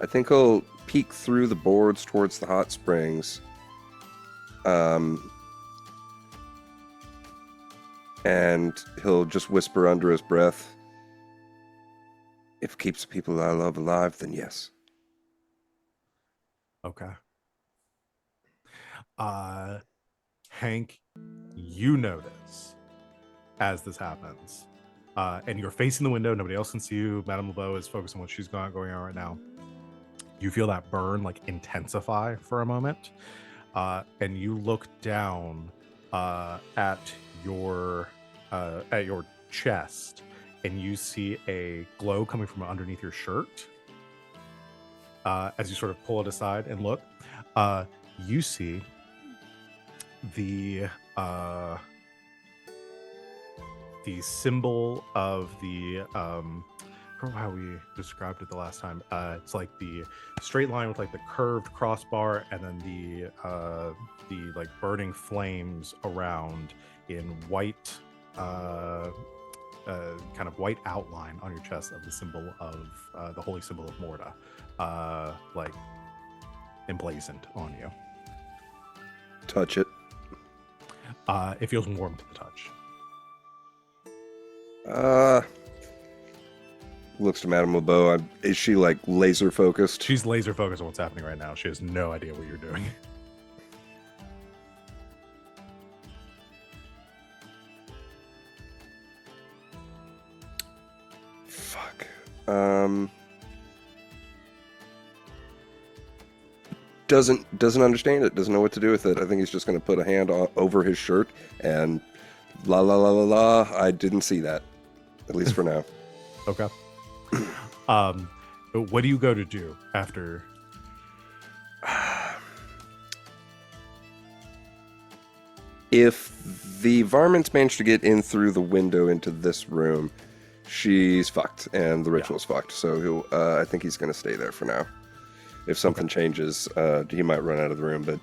I think he'll peek through the boards towards the hot springs. And he'll just whisper under his breath, if it keeps the people I love alive, then yes. Okay. Hank, you notice as this happens, and you're facing the window, nobody else can see you. Madame LeBeau is focused on what she's going on right now. You feel that burn like intensify for a moment, and you look down at your chest, and you see a glow coming from underneath your shirt. As you sort of pull it aside and look, you see the symbol of the I don't know how we described it the last time. It's like the straight line with like the curved crossbar, and then the like burning flames around in white, kind of white outline on your chest of the symbol of the holy symbol of Morta, like emblazoned on you. Touch it. It feels warm to the touch. Looks to Madame LeBeau. Is she like laser focused? She's laser focused on what's happening right now. She has no idea what you're doing. Fuck. Doesn't understand it. Doesn't know what to do with it. I think he's just going to put a hand over his shirt and la la la la la. I didn't see that, at least for now. Okay. What do you go to do after? If the varmints manage to get in through the window into this room, she's fucked, and the ritual's fucked. So I think he's going to stay there for now. If something changes, he might run out of the room, but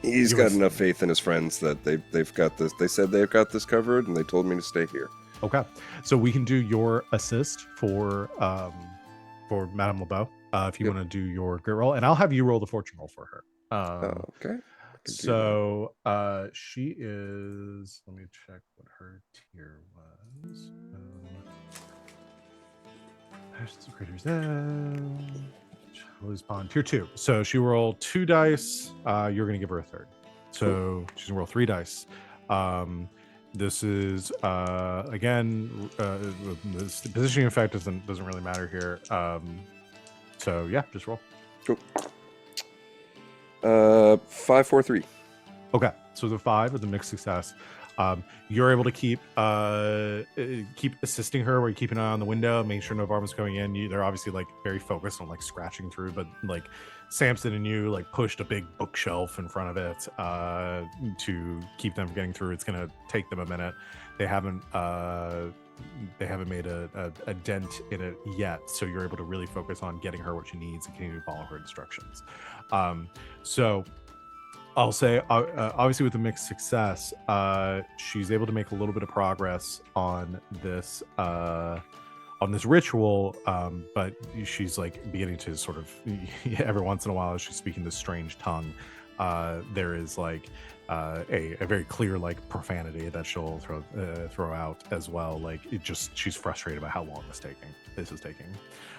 he's got enough faith in his friends that they've got this. They said they've got this covered, and they told me to stay here. Okay, so we can do your assist for Madame LeBeau if you want to do your grit roll, and I'll have you roll the fortune roll for her. Okay. So she is. Let me check what her tier was. There's the Crater's Edge. Lose Pond tier 2. So she rolled 2 dice. You're gonna give her a third. So she's gonna roll 3 dice. This is again the positioning effect doesn't really matter here. So yeah, just roll. Cool. 5, 4, 3. Okay, so the 5 with a mixed success. You're able to keep assisting her, where you keep an eye on the window, making sure no varmints coming in. They're obviously like very focused on like scratching through, but like Samson and you like pushed a big bookshelf in front of it to keep them from getting through. It's gonna take them a minute. They haven't made a dent in it yet, so you're able to really focus on getting her what she needs and continue to follow her instructions. So I'll say, obviously, with the mixed success, she's able to make a little bit of progress on this ritual, but she's like beginning to sort of every once in a while, as she's speaking this strange tongue, there is like a very clear like profanity that she'll throw out as well. Like she's frustrated about how long this is taking.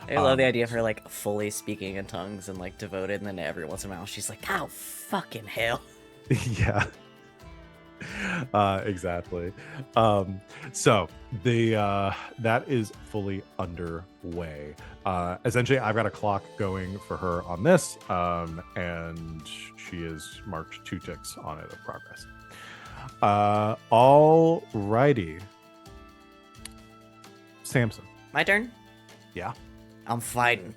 I love the idea of her like fully speaking in tongues and like devoted, and then every once in a while she's like, "Oh fucking hell!" Yeah. Exactly. So that is fully underway. Essentially, I've got a clock going for her on this, and she is marked 2 ticks on it of progress. All righty. Samson. My turn. Yeah. I'm fighting.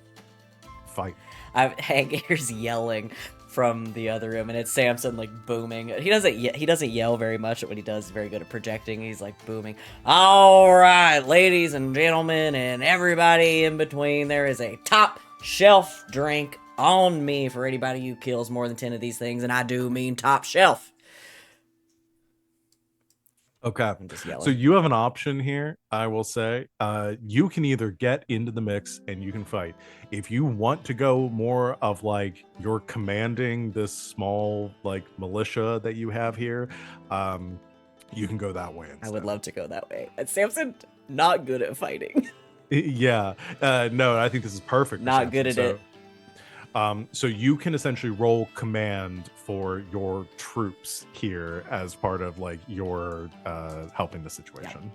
Fight. Hank hears yelling from the other room, and it's Samson like booming. He doesn't yell very much, but what he does is very good at projecting. He's like booming. All right, ladies and gentlemen, and everybody in between, there is a top shelf drink on me for anybody who kills more than 10 of these things, and I do mean top shelf. Okay. I'm just yelling. So you have an option here, I will say. You can either get into the mix and you can fight. If you want to go more of like you're commanding this small like militia that you have here, you can go that way instead. I would love to go that way. And Samson, not good at fighting. Yeah. No, I think this is perfect. for Not good Samson. at it. So you can essentially roll command for your troops here as part of like your helping the situation.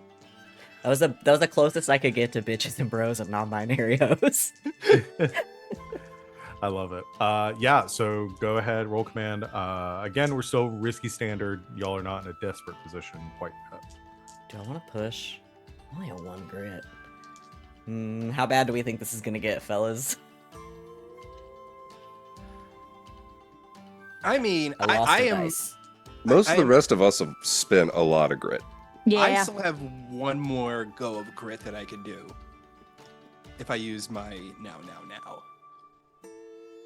That was the closest I could get to bitches and bros and non-binary hoes. I love it. Yeah, so go ahead, roll command. Again, we're still risky standard. Y'all are not in a desperate position quite yet. Do I want to push? Only a 1 grit. How bad do we think this is gonna get, fellas? I mean, I lost I a am. dice. Most of the I'm- rest of us have spent a lot of grit. I Yeah. still have one more go of grit that I could do if I use my now.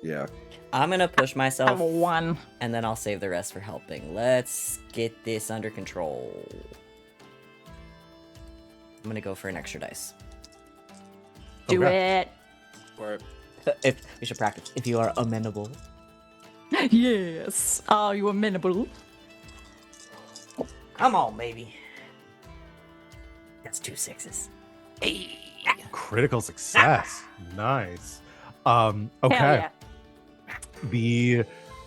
Yeah. I'm gonna push I myself, have a 1. and then I'll save the rest for helping. Let's get this under control. I'm gonna go for an extra dice. Do Okay. it. Or If we should practice, if you are amenable. Yes. Are you amenable? Come on, baby. That's 2 6s. Critical success. Nice. Okay. Hell yeah. The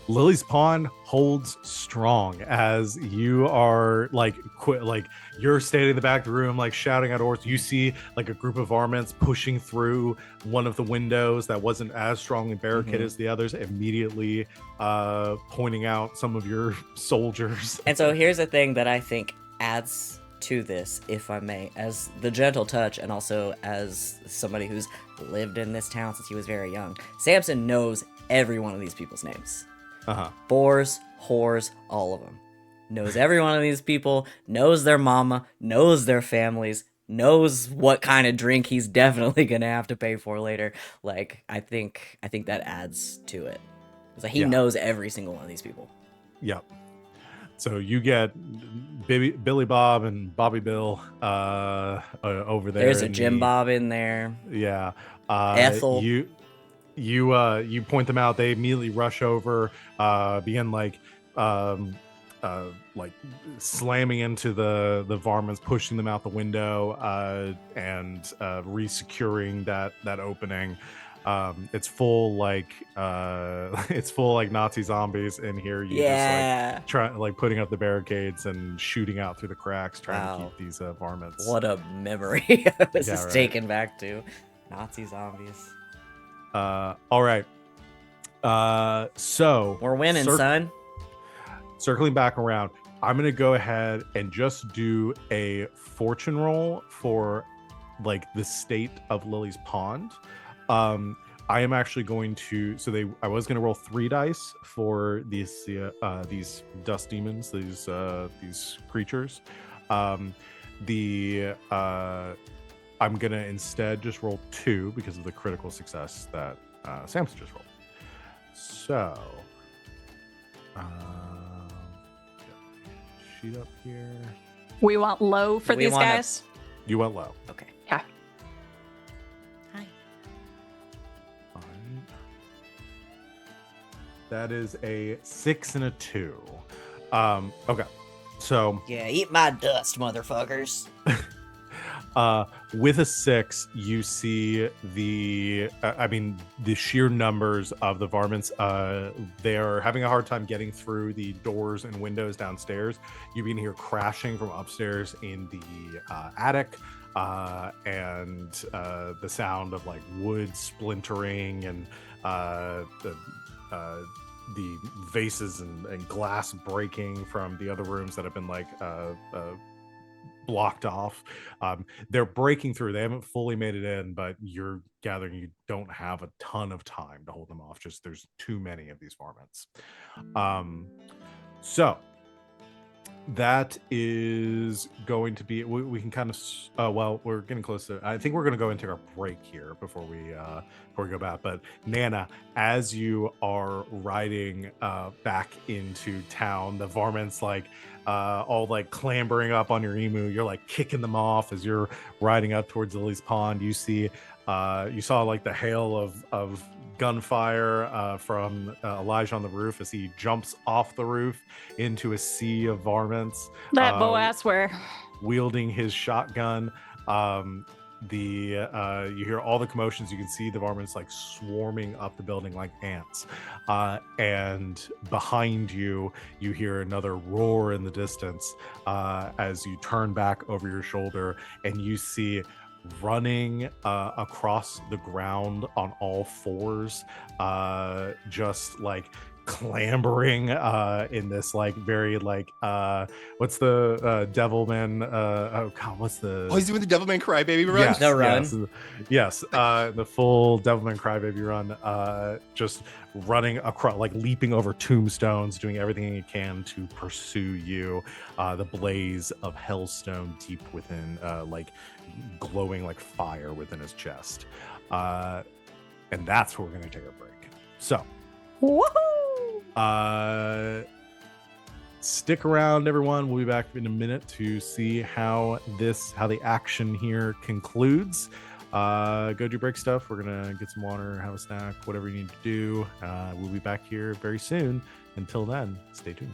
Lily's Pond holds strong as you are like you're standing in the back of the room like shouting out orders. You see like a group of varmints pushing through one of the windows that wasn't as strongly barricaded as the others, immediately pointing out some of your soldiers. And so here's the thing that I think adds to this, if I may, as the gentle touch and also as somebody who's lived in this town since he was very young. Samson knows every one of these people's names. Boars, whores, all of them. Knows every one of these people, knows their mama, knows their families, knows what kind of drink he's definitely gonna have to pay for later. Like, I think that adds to it. It's like he Yeah. knows every single one of these people. Yep. So you get Billy Bob and Bobby Bill over there. There's a in Jim the- Bob in there. Yeah. Ethel. You point them out. They immediately rush over, begin like slamming into the varmints, pushing them out the window, and re-securing that opening. It's full like Nazi zombies in here. You Yeah. just like try like putting up the barricades and shooting out through the cracks, trying to Wow. keep these varmints. What a memory I was Yeah, just right. taken back to. Nazi zombies. All right. So We're winning, Cir- son. circling back around, I'm gonna go ahead and just do a fortune roll for like the state of Lily's Pond. I am actually going to. I was gonna roll 3 dice for these dust demons, these creatures. I'm gonna instead just roll 2 because of the critical success that Samson just rolled. So, sheet up here. We want low for We these wanna- guys. You went low. Okay. Yeah. Hi. Fine. That is a 6 and a 2. Okay. So Yeah, eat my dust, motherfuckers. With a 6, you see the sheer numbers of the varmints. They're having a hard time getting through the doors and windows downstairs. You can hear crashing from upstairs in the attic, and the sound of like wood splintering and the vases and glass breaking from the other rooms that have been like blocked off. They're breaking through. They haven't fully made it in, but you're gathering you don't have a ton of time to hold them off. Just there's too many of these varmints. So that is going to be, we can kind of well, we're getting close to, I think we're going to go and take our break here before we go back. But Nana, as you are riding back into town, the varmints like all like clambering up on your emu, you're like kicking them off as you're riding up towards Lily's Pond. You see you saw like the hail of gunfire from Elijah on the roof as he jumps off the roof into a sea of varmints. That Boassware. Wielding his shotgun. You hear all the commotions. You can see the varmints like swarming up the building like ants. And behind you, you hear another roar in the distance as you turn back over your shoulder and you see running across the ground on all fours, just like clambering in this like very like what's the Devilman oh god what's the Oh, he's doing the Devilman Crybaby run? yes, The run. yes the full Devilman Crybaby run, just running across, like leaping over tombstones, doing everything he can to pursue you, the blaze of hellstone deep within, like glowing like fire within his chest, and that's where we're going to take a break. So Woohoo! Stick around, everyone. We'll be back in a minute to see how the action here concludes. Go do break stuff. We're gonna get some water, have a snack, whatever you need to do. We'll be back here very soon. Until then, stay tuned.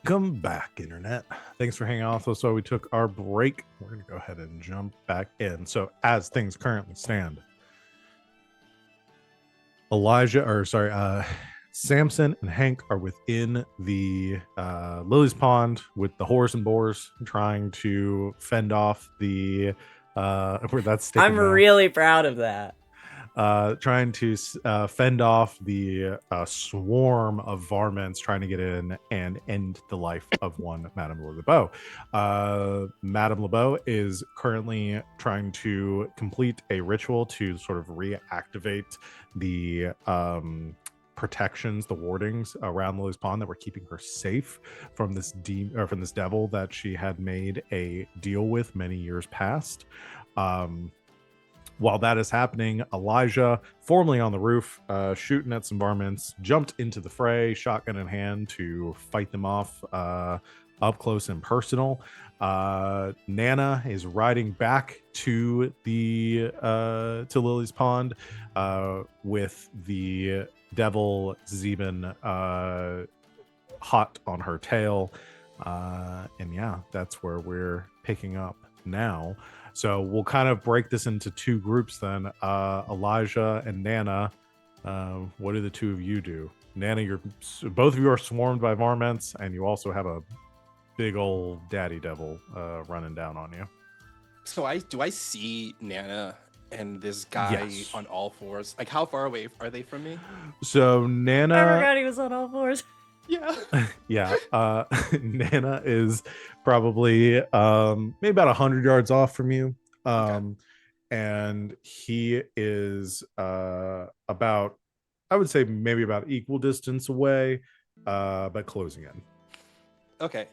Welcome back, Internet. Thanks for hanging out with us while we took our break. We're going to go ahead and jump back in. So, as things currently stand, Samson and Hank are within the Lily's Pond with the horse and boars, trying to fend off the where that's sticking I'm now. really proud of that. Trying to fend off the swarm of varmints trying to get in and end the life of one Madame LeBeau. Madame LeBeau is currently trying to complete a ritual to sort of reactivate the protections, the wardings around Lily's Pond that were keeping her safe from this from this devil that she had made a deal with many years past. While that is happening, Elijah, formerly on the roof, shooting at some varmints, jumped into the fray, shotgun in hand, to fight them off up close and personal. Nana is riding back to the to Lily's Pond with the devil Zeben hot on her tail, and yeah, that's where we're picking up now. So we'll kind of break this into two groups then. Elijah and Nana, what do the two of you do? Nana, both of you are swarmed by varmints, and you also have a big old daddy devil running down on you. So do I see Nana and this guy Yes. on all fours? Like, how far away are they from me? So I Nana, forgot he was on all fours. Yeah. yeah, Nana is probably maybe about 100 yards off from you. And he is about, I would say maybe about equal distance away, but closing in. Okay.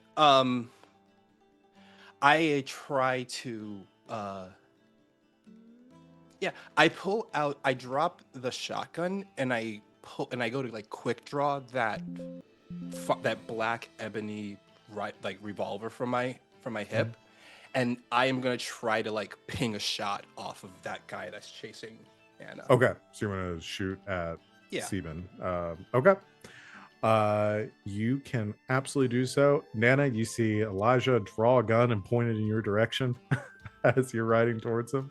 I try to I drop the shotgun and I go to like quick draw that black ebony revolver from my hip, and I am gonna try to like ping a shot off of that guy that's chasing Anna. Okay, so you're gonna shoot at Zeben. Okay. You can absolutely do so. Nana, you see Elijah draw a gun and point it in your direction as you're riding towards him.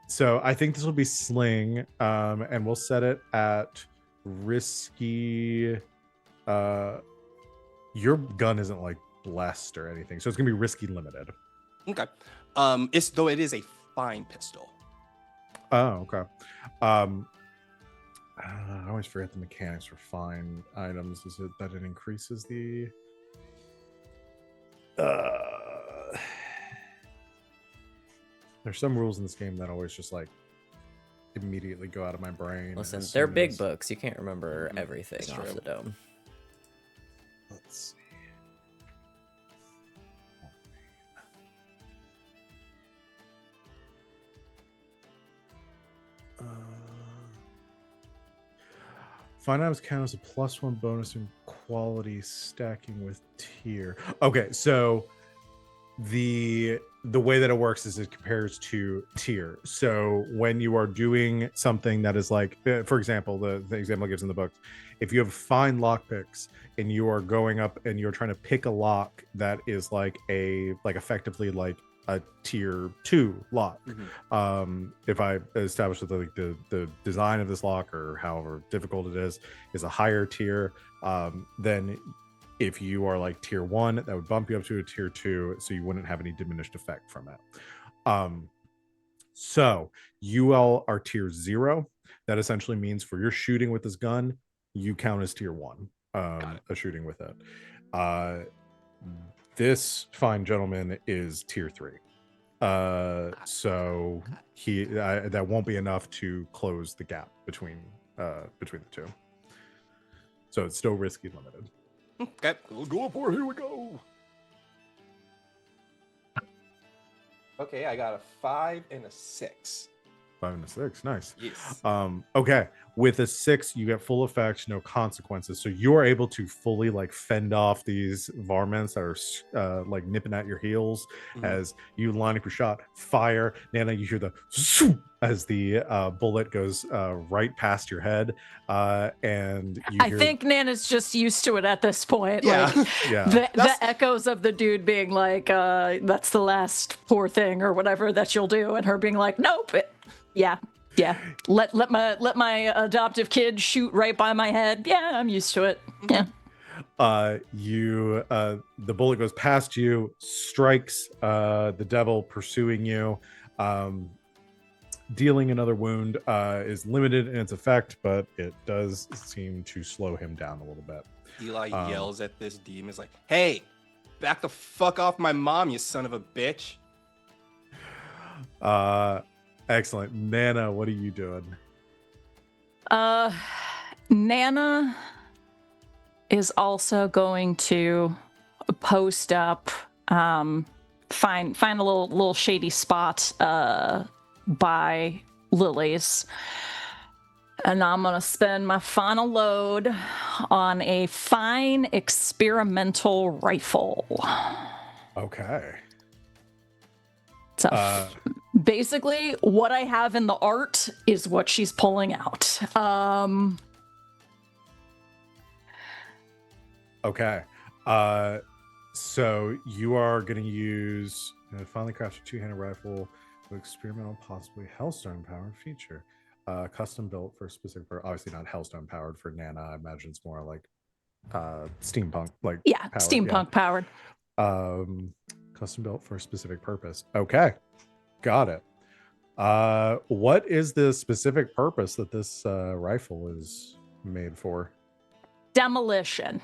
So I think this will be sling, and we'll set it at risky. Your gun isn't like blessed or anything, so it's gonna be risky limited. Okay. It is a fine pistol. Oh, okay. I always forget the mechanics for fine items. Is it that it increases the there's some rules in this game that always just like immediately go out of my brain. Listen, they're big books. You can't remember everything That's off true. the dome. Let's see. Fine items count as a +1 bonus in quality stacking with tier. Okay, so the way that it works is it compares to tier. So when you are doing something that is like, for example, the example it gives in the book, if you have fine lockpicks and you are going up and you're trying to pick a lock that is like effectively like a tier 2 lock. If I establish that the design of this lock, or however difficult it is a higher tier, then if you are like tier 1, that would bump you up to a tier 2, so you wouldn't have any diminished effect from it. So you all are tier 0. That essentially means for your shooting with this gun, you count as tier 1, a shooting with it. This fine gentleman is tier 3. So that won't be enough to close the gap between the two. So it's still risky limited. Okay, we'll go for it. Here we go. Okay, I got a 5 and a 6. 5 and a 6. Nice. Yes. Okay. With a 6, you get full effects, no consequences. So you're able to fully like fend off these varmints that are like nipping at your heels as you line up your shot, fire. Nana, you hear the zoom as the bullet goes right past your head. And you I hear, think Nana's just used to it at this point. Yeah. Like yeah. the echoes of the dude being like, that's the last poor thing or whatever that you'll do, and her being like, nope. Yeah. Let my adoptive kid shoot right by my head. Yeah, I'm used to it. Yeah. The bullet goes past you, strikes the devil pursuing you. Dealing another wound is limited in its effect, but it does seem to slow him down a little bit. Eli yells at this demon. Is like, "Hey, back the fuck off my mom, you son of a bitch!" Excellent. Nana, what are you doing? Nana is also going to post up, find a little shady spot by Lily's, and I'm gonna spend my final load on a fine experimental rifle. Okay. So basically, what I have in the art is what she's pulling out. Okay. So you are going to use finally crafted two-handed rifle with experimental, possibly Hellstone powered feature. Custom built for specific, obviously not Hellstone powered for Nana. I imagine it's more like steampunk, like Yeah, powered, steampunk powered. Custom built for a specific purpose. Okay, got it. What is the specific purpose that this rifle is made for? Demolition.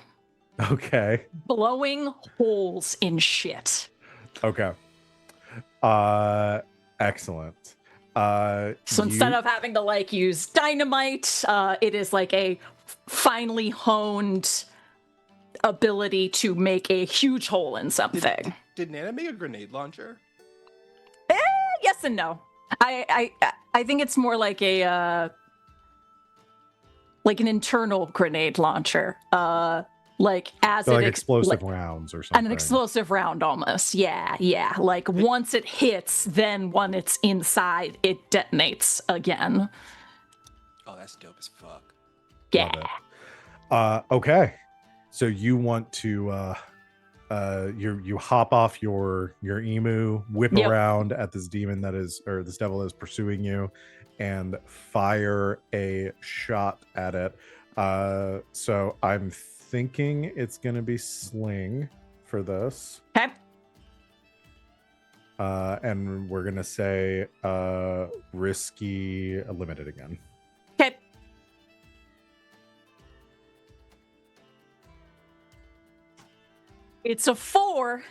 Okay. Blowing holes in shit. Okay. Excellent. So instead of having to like use dynamite, it is like a finely honed ability to make a huge hole in something. Did Nana make a grenade launcher? Yes and no. I think it's more like a like an internal grenade launcher. Like as so it like explosive rounds or something. And an explosive round almost. Yeah. Like once it hits, then when it's inside, it detonates again. Oh, that's dope as fuck. Yeah. Okay. So you want to you hop off your emu, whip around at this demon that is, or this devil is pursuing you, and fire a shot at it. So I'm thinking it's gonna be sling for this. Okay. And we're gonna say risky limited again. Okay. It's a 4.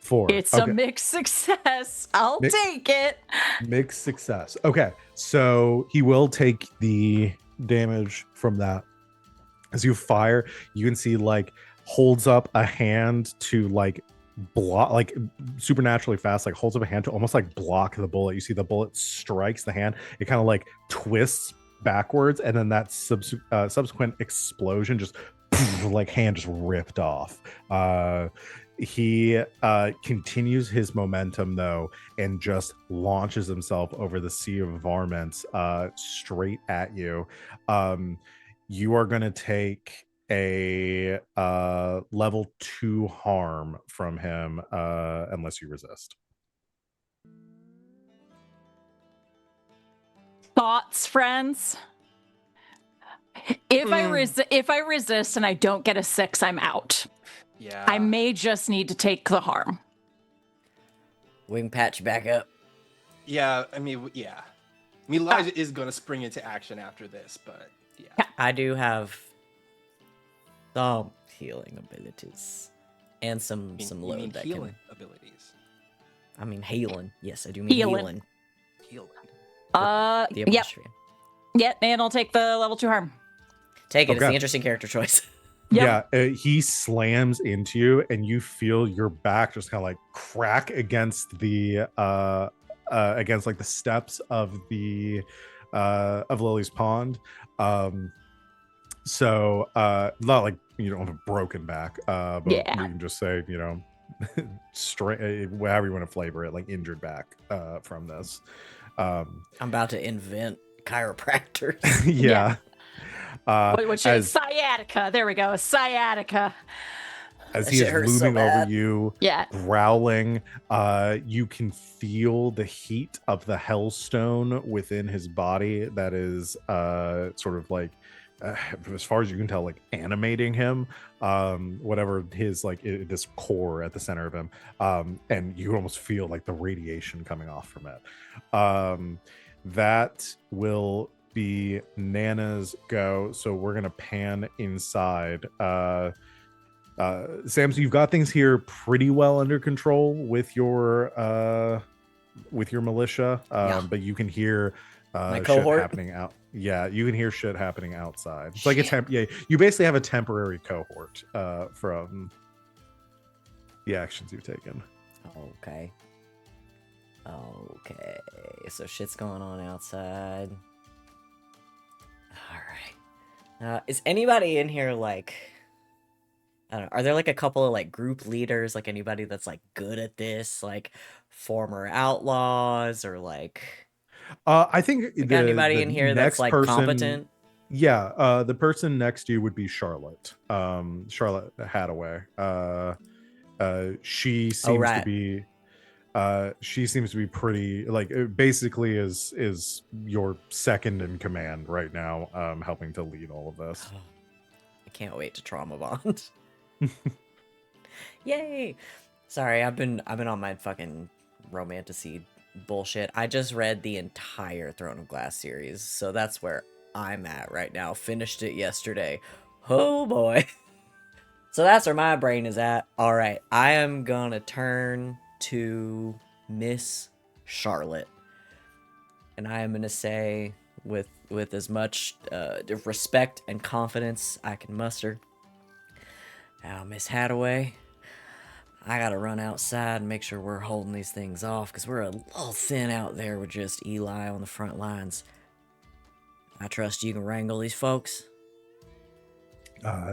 4. It's a mixed success. I'll take it. Mixed success. Okay. So he will take the damage from that. As you fire, you can see like holds up a hand to like block, like supernaturally fast, like holds up a hand to almost like block the bullet. You see the bullet strikes the hand. It kind of like twists backwards, and then that subsequent explosion just like hand just ripped off. He continues his momentum though and just launches himself over the sea of varmints straight at you. You are going to take a level 2 harm from him unless you resist. Thoughts, friends? If I resist and I don't get a 6, I'm out. Yeah. I may just need to take the harm. Wing patch back up. Yeah, I mean, Elijah is going to spring into action after this, but yeah. I do have some healing abilities and some load that healing can. abilities. I mean healing. Yes, I do mean healing. Healing. The Yep. apostrophe. Yep, and I'll take the level 2 harm. Take it. It's Okay. the interesting character choice. Yep. Yeah, he slams into you, and you feel your back just kind of like crack against the against like the steps of the of Lily's Pond. So not like you don't have a broken back, but Yeah. we can just say, you know, straight, however you want to flavor it, like injured back from this. I'm about to invent chiropractors. Yeah. What should As sciatica? There we go. Sciatica. as That he shit is hurts so looming over bad. you, Yeah. growling, you can feel the heat of the hellstone within his body that is sort of like as far as you can tell, like animating him, whatever his like this core at the center of him, and you almost feel like the radiation coming off from it. That will be Nana's go. So we're gonna pan inside. Sam, so you've got things here pretty well under control with your militia, Yeah. but you can hear My shit cohort? happening out. Yeah, you can hear shit happening outside. It's like a Shit. yeah, you basically have a temporary cohort from the actions you've taken. Okay. Okay. So shit's going on outside. Alright. Is anybody in here like, I don't know, are there like a couple of like group leaders, like anybody that's like good at this, like former outlaws or like I think got anybody the in here that's next like person, competent? yeah, the person next to you would be Charlotte. Charlotte Hadaway. She Oh, seems to right. be she seems to be pretty like basically is your second in command right now, helping to lead all of this. I can't wait to trauma bond. Yay! Sorry, I've been on my fucking romantasy bullshit. I just read the entire Throne of Glass series, so that's where I'm at right now. Finished it yesterday. Oh boy. So that's where my brain is at. All right, I am gonna turn to Miss Charlotte, and I am gonna say, with as much respect and confidence I can muster, now, Miss Hadaway, I gotta run outside and make sure we're holding these things off, because we're a little thin out there with just Eli on the front lines. I trust you can wrangle these folks.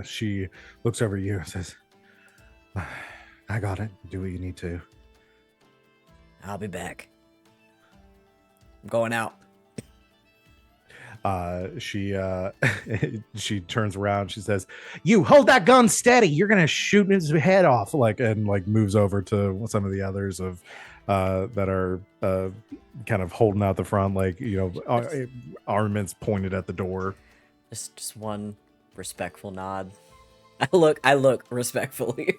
She looks over at you and says, I got it. Do what you need to. I'll be back. I'm going out. She she turns around, she says, you hold that gun steady, you're gonna shoot his head off, like, and like moves over to some of the others of that are kind of holding out the front, like, you know, armaments pointed at the door. Just one respectful nod. I look respectfully.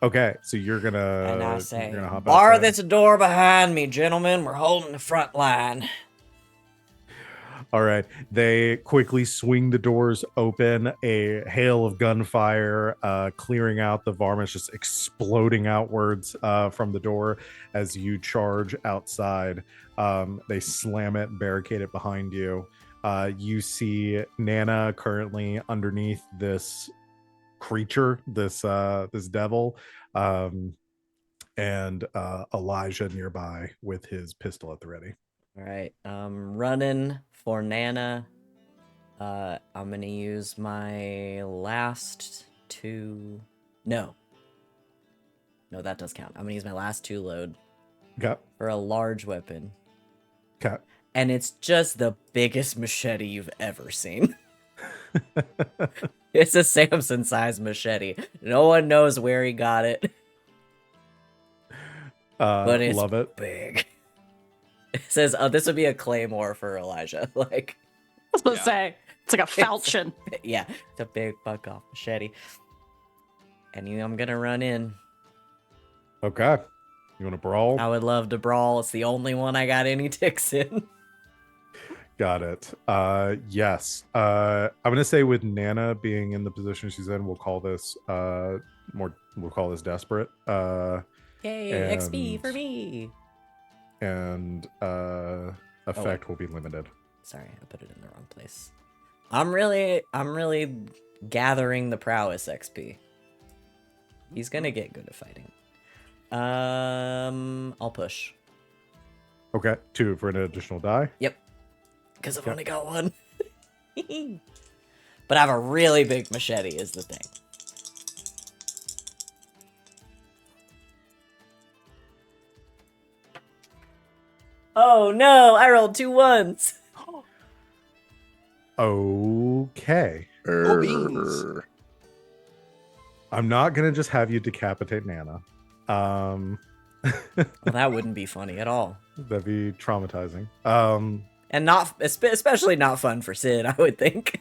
Okay, so you're gonna And I you're say, gonna hop bar outside? this door behind me, gentlemen. We're holding the front line. All right. They quickly swing the doors open. A hail of gunfire, clearing out the varmints, just exploding outwards from the door as you charge outside. They slam it, barricade it behind you. You see Nana currently underneath this creature, this devil, and Elijah nearby with his pistol at the ready. All right, running for Nana. I'm gonna use my last two. No, that does count. I'm gonna use my last two load Okay. for a large weapon, Okay. and it's just the biggest machete you've ever seen. It's a Samson-sized machete. No one knows where he got it, but it's Love it. big. It says, this would be a claymore for Elijah. Like, I was supposed to say it's like a falchion. yeah, it's a big fuck off machete. And I'm gonna run in. Okay. You want to brawl? I would love to brawl. It's the only one I got any ticks in. Got it. Yes. I'm gonna say with Nana being in the position she's in, we'll call this we'll call this desperate. Yay, And- XP for me. And effect will be limited. Sorry, I put it in the wrong place. I'm really gathering the prowess XP. He's gonna get good at fighting. I'll push. Okay, 2 for an additional die. Yep. Because I've only got one. But I have a really big machete is the thing. Oh no, I rolled 2 ones. Okay. Oh, beans. I'm not gonna just have you decapitate Nana. Well, that wouldn't be funny at all. That'd be traumatizing. And not, especially not fun for Sid, I would think.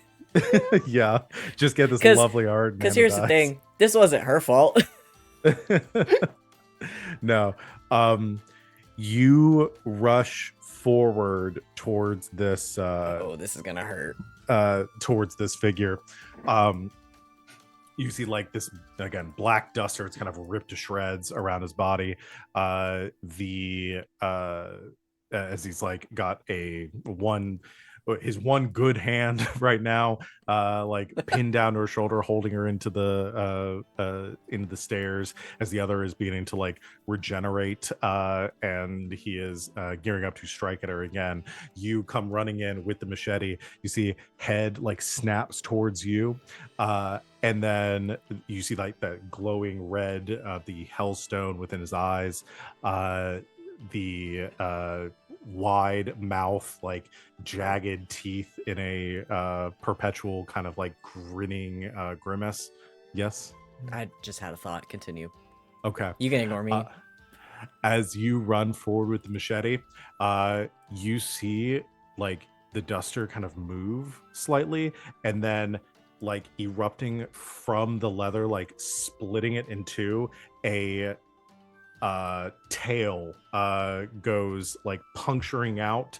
Yeah, just get this 'Cause- lovely art. Because here's the thing, this wasn't her fault. No. You rush forward towards this Oh, this is gonna hurt. towards this figure. You see like this again black duster. It's kind of ripped to shreds around his body. As he's like got his one good hand right now, like pinned down to her shoulder, holding her into the stairs, as the other is beginning to like regenerate, and he is gearing up to strike at her again. You come running in with the machete. You see head like snaps towards you, and then you see like that glowing red, the hellstone within his eyes, the wide mouth, like jagged teeth in a perpetual kind of like grinning grimace. Yes. I just had a thought. Continue. Okay. You can ignore me. As you run forward with the machete, you see like the duster kind of move slightly, and then like erupting from the leather, like splitting it in two, a tail goes like puncturing out,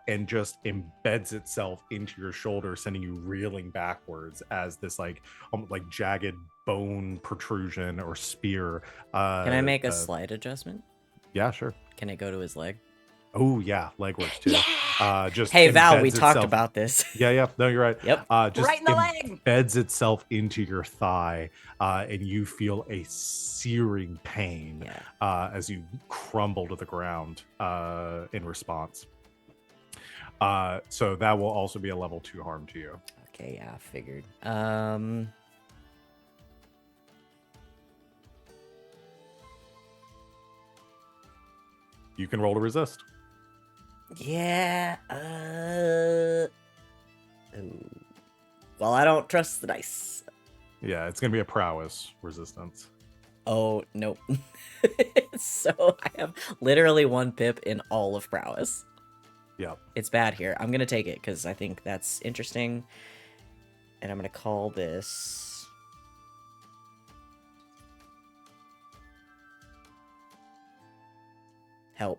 and just embeds itself into your shoulder, sending you reeling backwards as this like almost like jagged bone protrusion or spear. Can I make a slight adjustment? Yeah, sure. Can it go to his leg? Oh yeah, leg works too. Just Hey Val, embeds we talked itself- about this. Yeah, no, you're right. Yep. Just Right in the leg. embeds itself into your thigh, and you feel a searing pain Yeah. as you crumble to the ground in response. So that will also be a level 2 harm to you. Okay, yeah, I figured. You can roll to resist. Yeah. Well, I don't trust the dice. Yeah, it's gonna be a prowess resistance. Oh, nope. So I have literally 1 pip in all of prowess. Yep. It's bad here. I'm going to take it because I think that's interesting. And I'm going to call this... Help.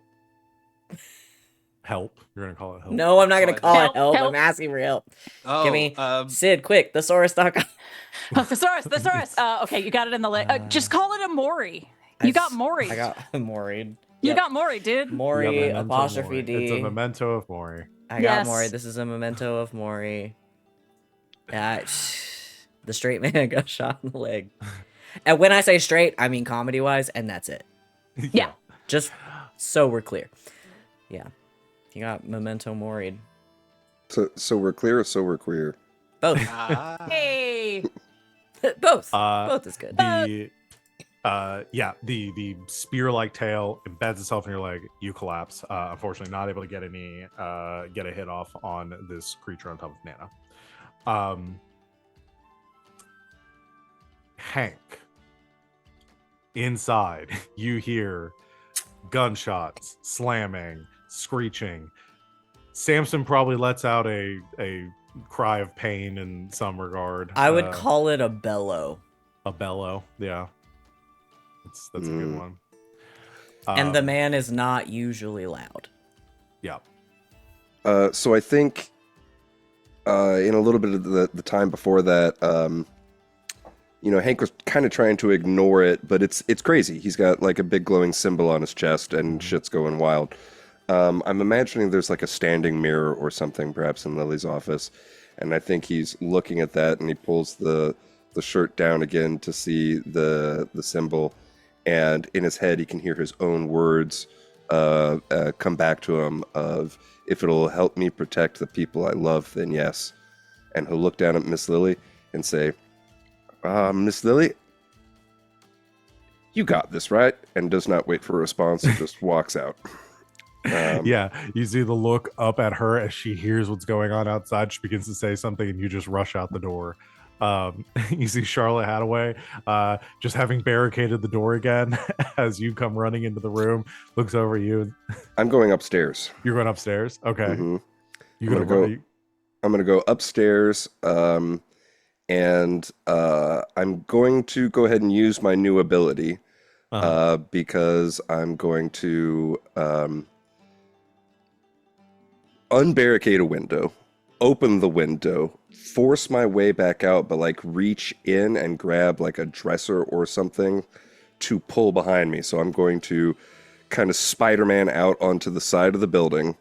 Help. You're gonna call it help. No, I'm not going to call Help, it help. help. I'm asking for help. Oh, Give me... Sid, quick, thesaurus.com. Thesaurus. Okay, you got it in the leg. Just call it a Mori. You got Mori. I got Mori. You got Mori, dude. Mori, Yeah, memento apostrophe mori. D. It's a memento of Mori. I got Yes. Mori. This is a memento of Mori. The straight man got shot in the leg. And when I say straight, I mean comedy-wise, and that's it. Yeah. Just so we're clear. Yeah. You got memento mori. So we're clear, or so we're queer. Both. Hey. Both. Uh, Both is good. The the spear-like tail embeds itself in your leg. You collapse. Unfortunately, not able to get a hit off on this creature on top of Nana. Hank, inside, you hear gunshots, slamming, screeching. Samson probably lets out a cry of pain in some regard. I would call it a bellow. a bellow. Yeah, that's a good one. And the man is not usually loud. Yeah. So I think in a little bit of the time before that, Hank was kind of trying to ignore it, but it's crazy. He's got like a big glowing symbol on his chest, and shit's going wild. I'm imagining there's like a standing mirror or something, perhaps in Lily's office, and I think he's looking at that, and he pulls the shirt down again to see the symbol, and in his head he can hear his own words come back to him of, if it'll help me protect the people I love, then yes. And he'll look down at Miss Lily and say, Miss Lily, you got this, right? And does not wait for a response and just walks out. Yeah, you see the look up at her as she hears what's going on outside. She begins to say something, and you just rush out the door. You see Charlotte Hadaway just having barricaded the door again as you come running into the room, looks over at you. I'm going upstairs. You're going upstairs? Okay. Mm-hmm. You're I'm going to go upstairs, and I'm going to go ahead and use my new ability because I'm going to unbarricade a window, open the window, force my way back out, but like reach in and grab like a dresser or something to pull behind me. So I'm going to kind of Spider-Man out onto the side of the building,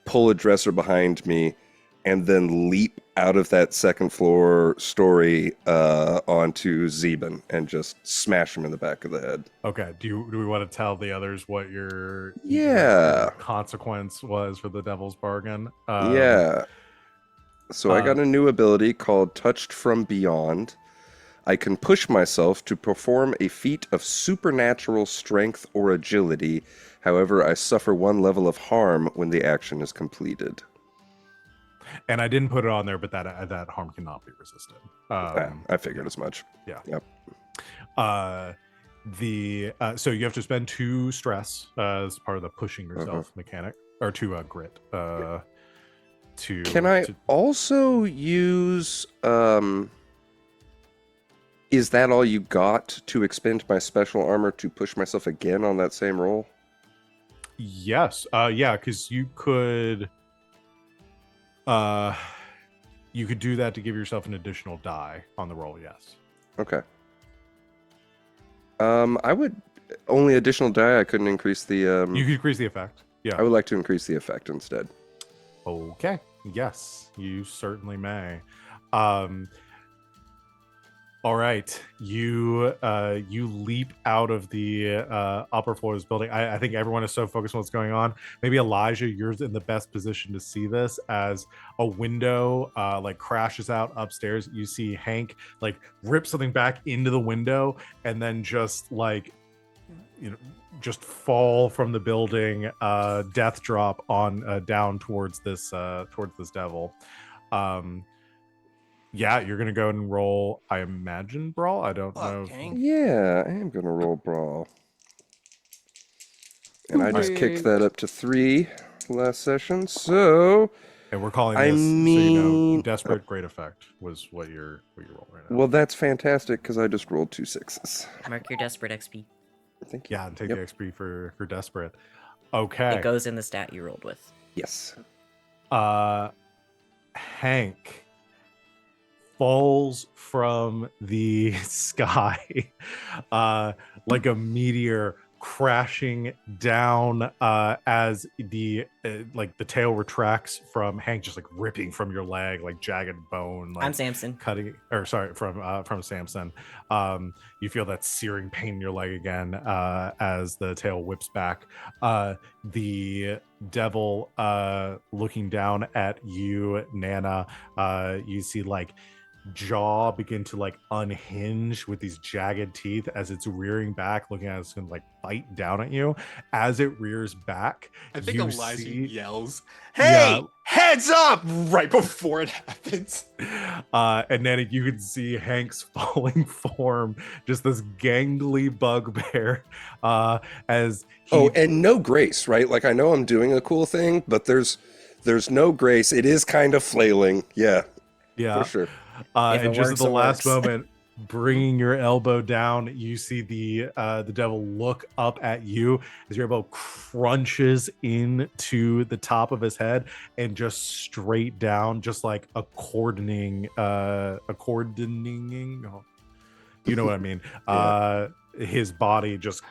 pull a dresser behind me, and then leap out of that second floor story onto Zeben and just smash him in the back of the head. Okay. Do we want to tell the others what your consequence was for the Devil's Bargain? Yeah. So I got a new ability called Touched from Beyond. I can push myself to perform a feat of supernatural strength or agility. However, I suffer one level of harm when the action is completed. And I didn't put it on there, but that harm cannot be resisted. I figured as much. Yeah. Yep. So you have to spend 2 stress as part of the pushing yourself mechanic, or 2 grit. Can I also use? Is that all you got to expend my special armor to push myself again on that same roll? Yes. Yeah, because you could do that to give yourself an additional die on the roll. Yes. Okay. I would only additional die. I couldn't increase the. You could increase the effect. Yeah. I would like to increase the effect instead. Okay. Yes, you certainly may. All right, you leap out of the upper floor of this building. I think everyone is so focused on what's going on. Maybe Elijah, you're in the best position to see this as a window like crashes out upstairs. You see Hank like rip something back into the window and then just like just fall from the building, death drop on down towards this devil. Yeah, you're gonna go and roll, I imagine, brawl. I don't know. Yeah, I am gonna roll brawl. And I just kicked that up to 3 last session, so. And we're calling this, so you know, desperate great effect was what you're rolling right now. Well, that's fantastic because I just rolled 2 6s. Mark your desperate XP. Thank you. Yeah, and take the XP for desperate. Okay. It goes in the stat you rolled with. Yes. Hank falls from the sky like a meteor, crashing down as the tail retracts from Hank, just like ripping from your leg, like jagged bone. Like I'm Samson. Cutting, or sorry, from Samson. You feel that searing pain in your leg again as the tail whips back. The devil looking down at you, Nana. You see like jaw begin to like unhinge with these jagged teeth as it's rearing back, looking at us and like bite down at you. As it rears back, I think Elijah yells, "Hey, heads up!" right before it happens. And then you can see Hank's falling form, just this gangly bugbear, as he... and no grace, right? Like, I know I'm doing a cool thing, but there's no grace. It is kind of flailing. Yeah, for sure. And just at the last moment, bringing your elbow down, you see the devil look up at you as your elbow crunches into the top of his head and just straight down, just like a cordoning. You know what I mean? His body just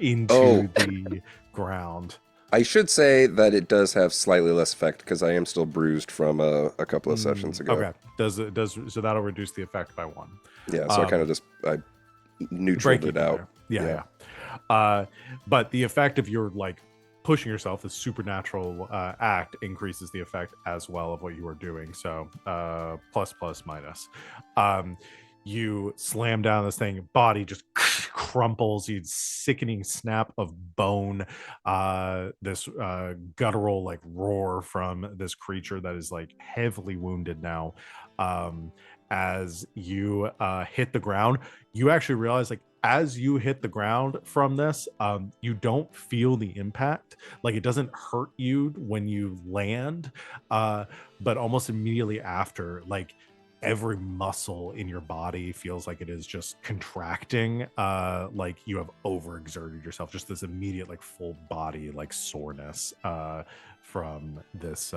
into the ground. I should say that it does have slightly less effect because I am still bruised from a couple of sessions ago. Okay. So that'll reduce the effect by 1. Yeah, so I kind of just neutraled it breakeven out. there. Yeah. But the effect of your like pushing yourself, the supernatural act, increases the effect as well of what you are doing. So plus plus minus. You slam down this thing, body just crumples, you sickening snap of bone, this guttural like roar from this creature that is like heavily wounded now. As you hit the ground, you actually realize like as you hit the ground from this, you don't feel the impact. Like it doesn't hurt you when you land, but almost immediately after, like every muscle in your body feels like it is just contracting, like you have overexerted yourself. Just this immediate like full body like soreness from this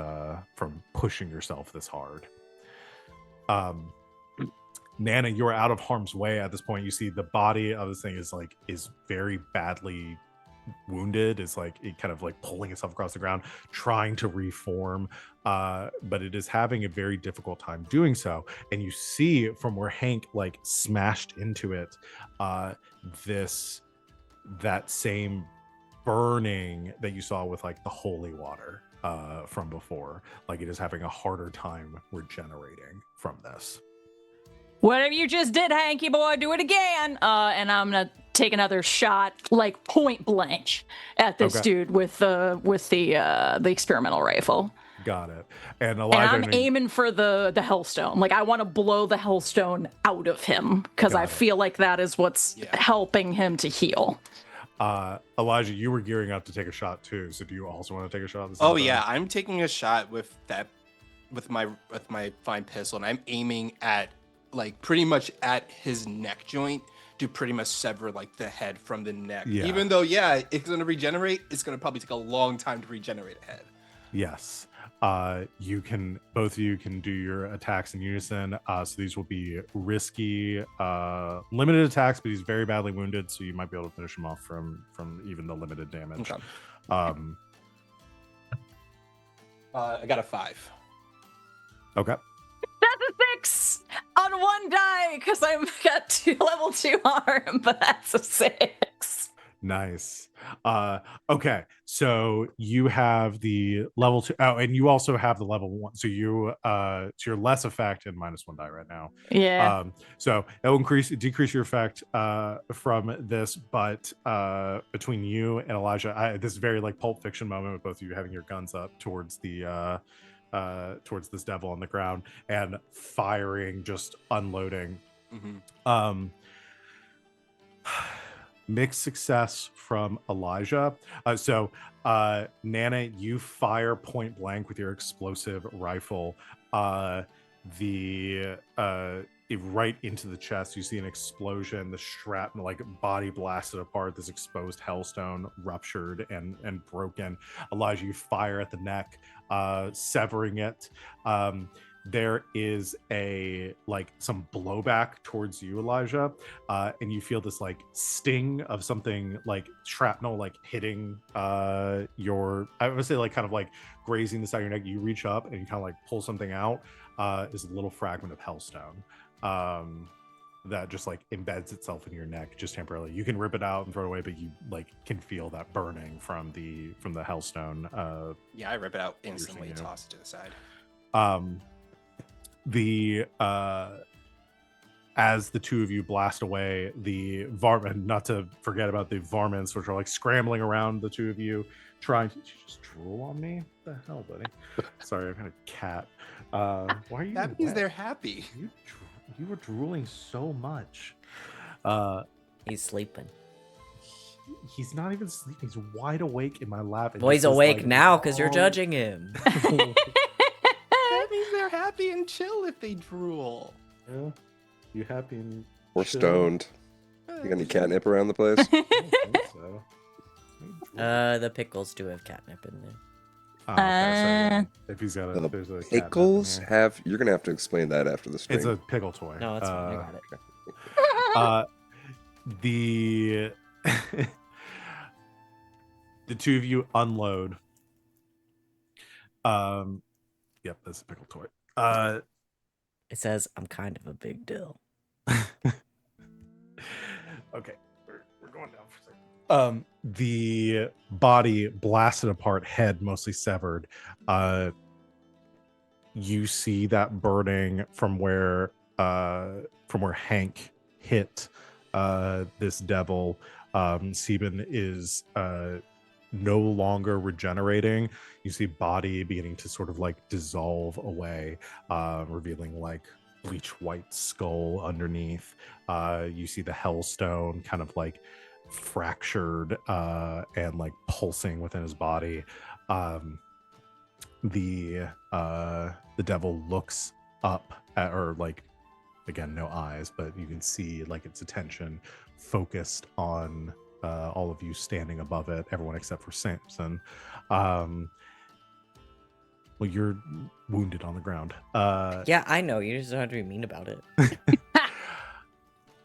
from pushing yourself this hard. Nana, you're out of harm's way at this point. You see the body of this thing is very badly wounded, is like it kind of like pulling itself across the ground, trying to reform, but it is having a very difficult time doing so. And you see from where Hank like smashed into it, that same burning that you saw with like the holy water from before. Like it is having a harder time regenerating from this. Whatever you just did, Hanky boy, do it again. And I'm gonna take another shot, like point blank, at this dude with the experimental rifle. Got it. And I'm aiming for the hellstone. Like I want to blow the hellstone out of him because I feel like that is what's helping him to heal. Elijah, you were gearing up to take a shot too. So do you also want to take a shot? Oh yeah, I'm taking a shot with my fine pistol, and I'm aiming at like pretty much at his neck joint to pretty much sever like the head from the neck. Yeah. Even though it's gonna regenerate, it's gonna probably take a long time to regenerate a head. Yes. You can, both of you can do your attacks in unison. So these will be risky, limited attacks, but he's very badly wounded, so you might be able to finish him off from even the limited damage. Okay. I got a 5. Okay. That's a 6 on one die because I've got level 2 arm, but that's a 6. Nice. Okay, so you have the level 2. Oh, and you also have the level 1. So so you're less effect and -1 die right now. Yeah. So it will decrease your effect from this, but between you and Elijah, this very like Pulp Fiction moment with both of you having your guns up towards the towards this devil on the ground and firing, just unloading. Mm-hmm. Mixed success from Elijah. So Nana, you fire point blank with your explosive rifle, right into the chest. You see an explosion, the shrapnel, like body blasted apart, this exposed hellstone ruptured and broken. Elijah, you fire at the neck, severing it. There is some blowback towards you, Elijah, and you feel this like sting of something like shrapnel like hitting I would say like kind of like grazing the side of your neck. You reach up and you kind of like pull something out. Is a little fragment of hellstone that just like embeds itself in your neck just temporarily. You can rip it out and throw it away, but you like can feel that burning from the hellstone. Yeah, I rip it out instantly, toss it to the side. As the two of you blast away, the varmint, not to forget about the varmints, which are like scrambling around the two of you, trying to. Did you just drool on me? What the hell, buddy? Sorry, I've got a cat. Why are you? That means they're happy. You were drooling so much. He's sleeping. He's not even sleeping. He's wide awake in my lap. Well, he's awake now because you're judging him. That means they're happy and chill if they drool. Yeah. You happy and Or chill? stoned. You got any catnip around the place? I don't think so. The pickles do have catnip in them. Oh, okay, so if he's got The there's a catnip in pickles there. have. You're gonna have to explain that after the stream. It's a pickle toy. No, it's fine. I got it. The the two of you unload. Yep, that's a pickle toy. It says, I'm kind of a big deal. Okay, we're going down for a second. The body blasted apart, head mostly severed. You see that burning from where Hank hit this devil. Seben is no longer regenerating. You see body beginning to sort of like dissolve away, revealing like bleach white skull underneath. You see the hellstone kind of like fractured and like pulsing within his body. The devil looks up at, or like, again, no eyes, but you can see like its attention focused on all of you standing above it, everyone except for Samson. Well, you're wounded on the ground. Yeah, I know. You just don't have to be mean about it.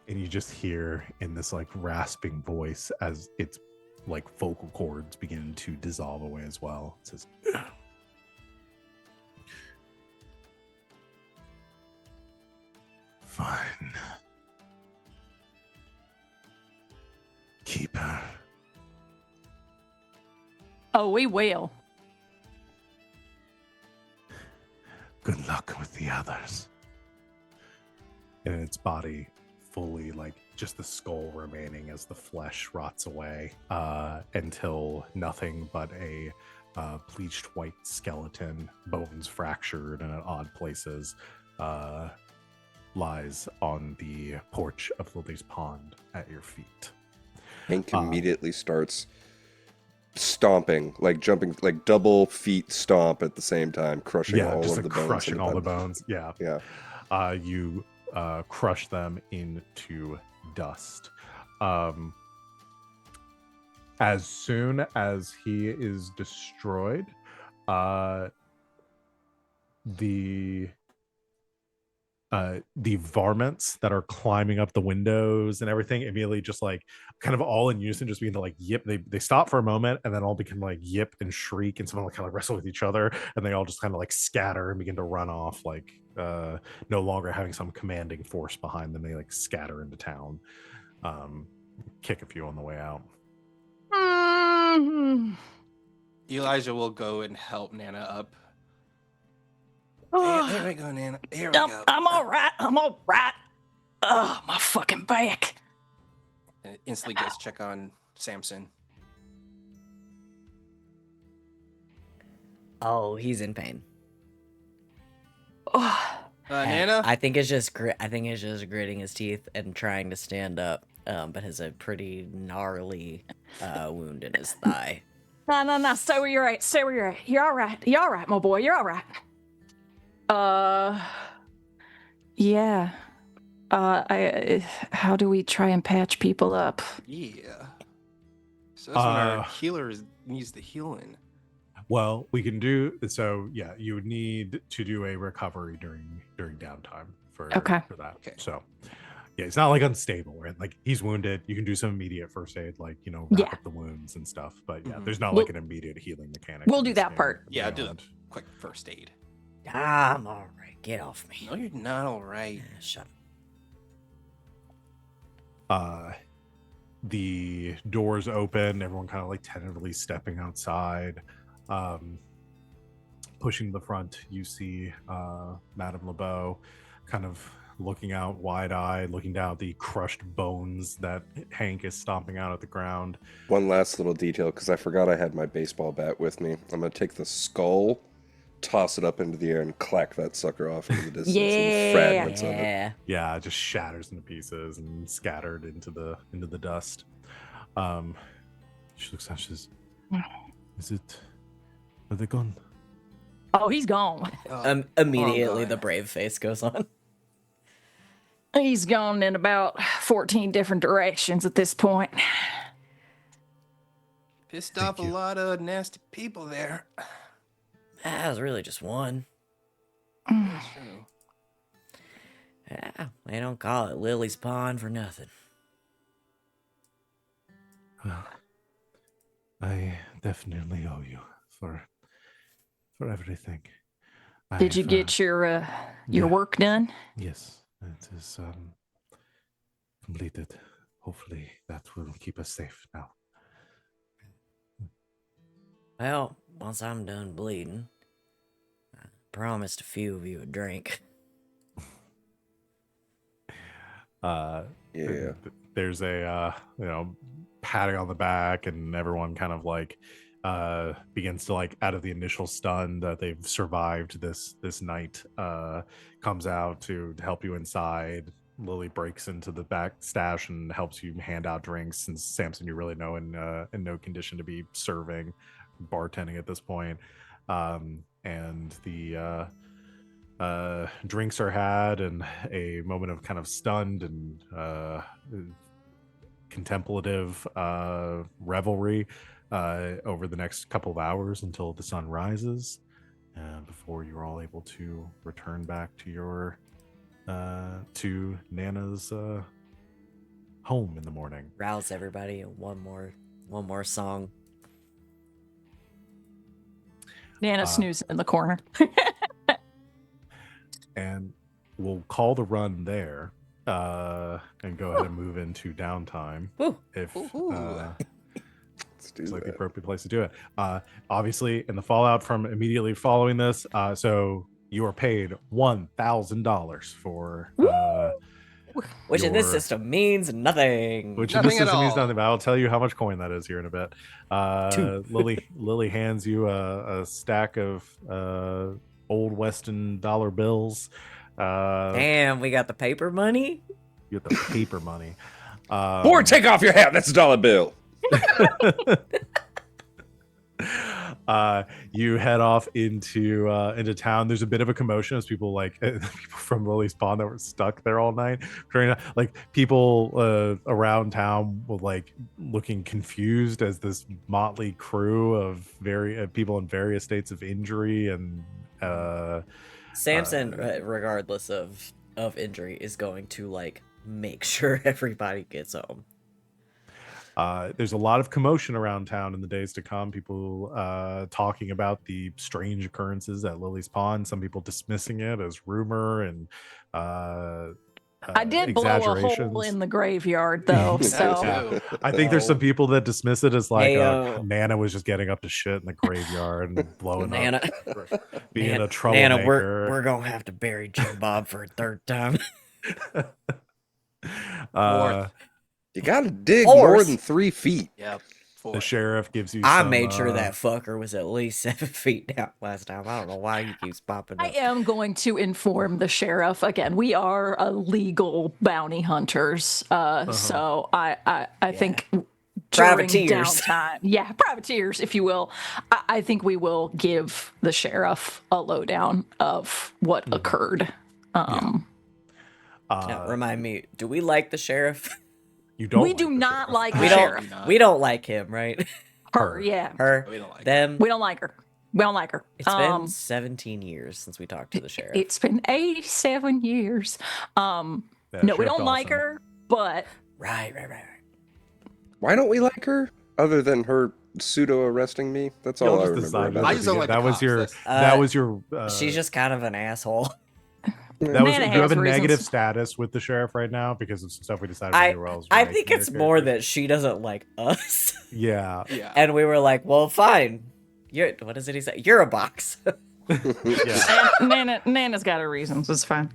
And you just hear in this like rasping voice as its like vocal cords begin to dissolve away as well. It says, "Fine. Keep her." Oh, we will. Good luck with the others. And its body fully, like just the skull remaining as the flesh rots away until nothing but a bleached white skeleton, bones fractured and at odd places, lies on the porch of Lily's Pond at your feet. Hank immediately starts stomping, like jumping, like double feet stomp at the same time, crushing all just of like the bones. crushing all the bones. Yeah. Yeah. You crush them into dust. As soon as he is destroyed, the varmints that are climbing up the windows and everything immediately just like kind of all in unison just begin to like yip. They stop for a moment and then all become like yip and shriek and some of them like kind of wrestle with each other, and they all just kind of like scatter and begin to run off, like no longer having some commanding force behind them. They like scatter into town, kick a few on the way out. Elijah will go and help Nana up. Oh, There we go, Nana. Here we go. I'm all right. I'm all right. Oh, my fucking back. And it instantly goes check on Samson. Oh, he's in pain. Oh, Nana? I think it's just gritting his teeth and trying to stand up, but has a pretty gnarly wound in his thigh. no. Stay where you're at. Stay where you're at. You're all right. You're all right, my boy. You're all right. Yeah. How do we try and patch people up? Yeah. So that's when our healer needs the healing. Well, we can do so. Yeah, you would need to do a recovery during downtime for that. Okay. So, yeah, it's not like unstable, right? Like he's wounded, you can do some immediate first aid, like wrap up the wounds and stuff. But yeah, there's not like an immediate healing mechanic. We'll do that part. Yeah, do the quick first aid. I'm all right. Get off me. No, you're not all right. Yeah, shut up. The doors open. Everyone kind of like tentatively stepping outside. Pushing to the front, you see Madame LeBeau kind of looking out wide-eyed, looking down at the crushed bones that Hank is stomping out at the ground. One last little detail, because I forgot I had my baseball bat with me. I'm going to take the skull, toss it up into the air, and clack that sucker off into the distance. And fragments of it. Yeah, it just shatters into pieces and scattered into the dust. She looks out, she says, are they gone? Oh, he's gone. Immediately, the brave face goes on. He's gone in about 14 different directions at this point. Pissed off a lot of nasty people there. That was really just one. That's true. Yeah, they don't call it Lily's Pond for nothing. Well, I definitely owe you for everything. Did you get your work done? Yes, it is completed. hopefully that will keep us safe now. Well, once I'm done bleeding, I promised a few of you a drink. Yeah. There's a patting on the back, and everyone kind of like begins to, like, out of the initial stun that they've survived this night, comes out to help you inside. Lily breaks into the back stash and helps you hand out drinks, since Samson, you really know in no condition to be serving bartending at this point. And the drinks are had, and a moment of kind of stunned and contemplative revelry over the next couple of hours until the sun rises, before you're all able to return back to your to Nana's home in the morning. Rouse everybody in one more song. Nana snoozing in the corner. And we'll call the run there, and go ahead and move into downtime. Woo. If Let's do it's like the that. appropriate place to do it. Obviously, in the fallout from immediately following this, so you are paid $1,000 for Which in this your- system means nothing. which in this Nothing at system means all. nothing, but I'll tell you how much coin that is here in a bit. Two. Lily hands you a stack of old Weston dollar bills. Damn, we got the paper money. You get the paper money. Or take off your hat. That's a dollar bill. You head off into town. There's a bit of a commotion as people people from Lily's Pond that were stuck there all night. Like people around town were like looking confused as this motley crew of people in various states of injury and Samson, regardless of injury, is going to like make sure everybody gets home. There's a lot of commotion around town in the days to come. People talking about the strange occurrences at Lily's Pond. Some people dismissing it as rumor and I did blow a hole exaggerations. in the graveyard, though. So Yeah. I think there's some people that dismiss it as like Heyo. Nana was just getting up to shit in the graveyard and blowing Nana, up, being a troublemaker. Nana, we're gonna have to bury Jim Bob for a third time. You gotta dig Fourth. more than 3 feet. Yep. The sheriff gives you. I some, made sure that fucker was at least 7 feet down last time. I don't know why he keeps popping I up. am going to inform the sheriff again. We are legal bounty hunters, so I think during Privateers. downtime, privateers, if you will, I think we will give the sheriff a lowdown of what occurred. Now, remind me, do we like the sheriff? You don't. We like do the not sheriff. like We the don't. sheriff. We don't like him, right? Her, yeah. Her, We don't like them. We don't like her. We don't like her. It's been 17 years since we talked to the sheriff. It's been 87 years. Yeah, No, we Sheriff don't like Dawson. her, but Right. Why don't we like her? Other than her pseudo arresting me? That's You'll all I just remember decide about at I the it. just don't beginning. like that the was cops. your. That's- That was your. She's just kind of an asshole. That was. Nana Do you have has a negative reasons. status with the sheriff right now because of some stuff we decided I to do? Else I think it's more that she doesn't like us, Yeah. Yeah. and we were like, well, fine. You're what is it he said? You're a box. Yeah. Nana's got her reasons. It's fine.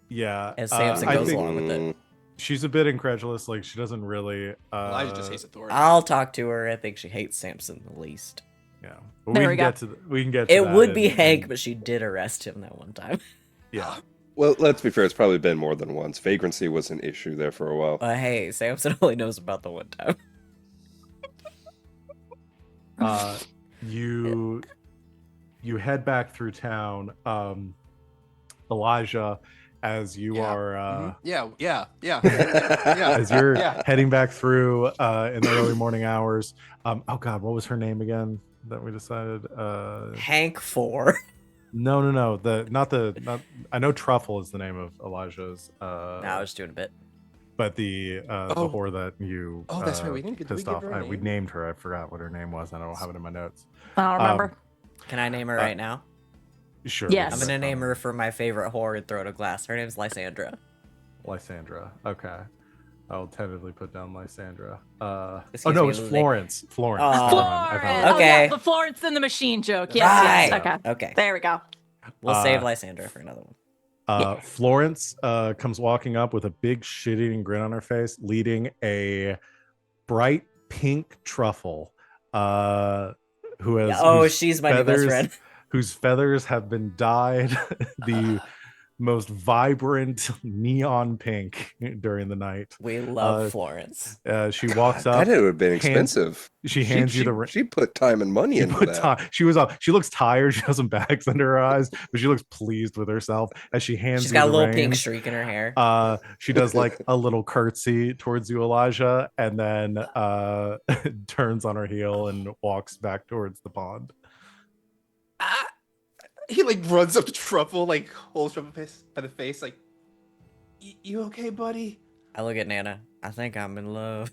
Yeah. As Samson I goes think along with it. she's a bit incredulous. Like she doesn't really. Elijah just hates authority. I'll talk to her. I think she hates Samson the least. Yeah. But There we we can go. get to. We can get. To It that would be and- Hank, but she did arrest him that one time. Yeah. Well, let's be fair. It's probably been more than once. Vagrancy was an issue there for a while. Hey, Samson only knows about the one time. You head back through town. Elijah, as you Yeah. are. Yeah. As you're Yeah. heading back through in the early morning hours. Oh God, what was her name again that we decided? Hank 4. No. Not. I know Truffle is the name of Elijah's. No, I was doing a bit. But the Oh. whore that you Oh, that's right, we didn't get- did we pissed give off. her a We name? named her. I forgot what her name was. I don't have it in my notes. I don't remember. Can I name her right now? Sure. Yes. I'm gonna name her for my favorite whore and throw it a glass. Her name's Lysandra. Lysandra. Okay. I'll tentatively put down Lysandra. Excuse No, me, it's Lily. Florence. Florence. Oh. Never mind. I found Florence. it. Oh, yeah, Okay. the Florence and the machine joke. Yes, Right. yes. Okay. Okay. There we go. We'll save Uh, Lysandra for another one. Florence comes walking up with a big shit-eating grin on her face, leading a bright pink truffle, who has whose she's my new best friend. whose feathers have been dyed the most vibrant neon pink during the night. We love Florence. She God, walks up. that it would have been hands- expensive. She hands you the ring. She put time and money into that. She was up. She looks tired. She has some bags under her eyes, but she looks pleased with herself as she hands She's you got a the little pink reins. streak in her hair. She does like a little curtsy towards you, Elijah, and then turns on her heel and walks back towards the pond. He like runs up to Truffle, like holds Truffle by the face, like, "You okay, buddy?" I look at Nana. I think I'm in love.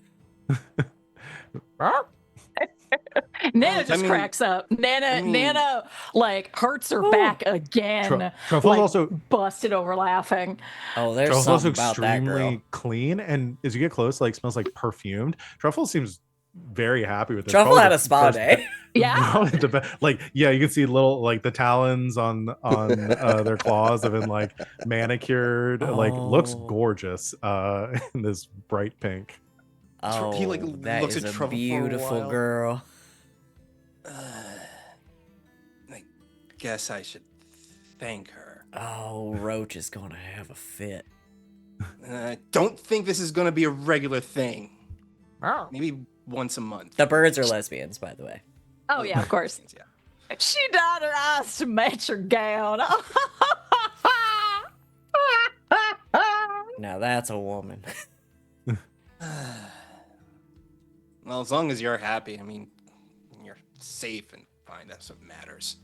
Nana just I mean- cracks up. Nana like hurts her back again. Truffle's like, also busted over laughing. Oh, there's Truffle's also something about that girl. extremely clean, and as you get close, like smells like perfumed. Truffle seems very happy with this. Truffle Probably had the a spa first- day. Yeah. probably the best. Like, yeah, you can see little like the talons on their claws have been like manicured. Like, looks Oh. gorgeous in this bright pink. Oh, He, like, that looks is at a Truffle for a beautiful while. girl. I guess I should thank her. Oh, Roach is gonna have a fit. I don't think this is gonna be a regular thing. Maybe once a month. The birds are lesbians, by the way. Oh yeah, of course. Yeah. She dyed her eyes to match her gown. Now that's a woman. Well, as long as you're happy, I mean, you're safe and fine. That's what matters.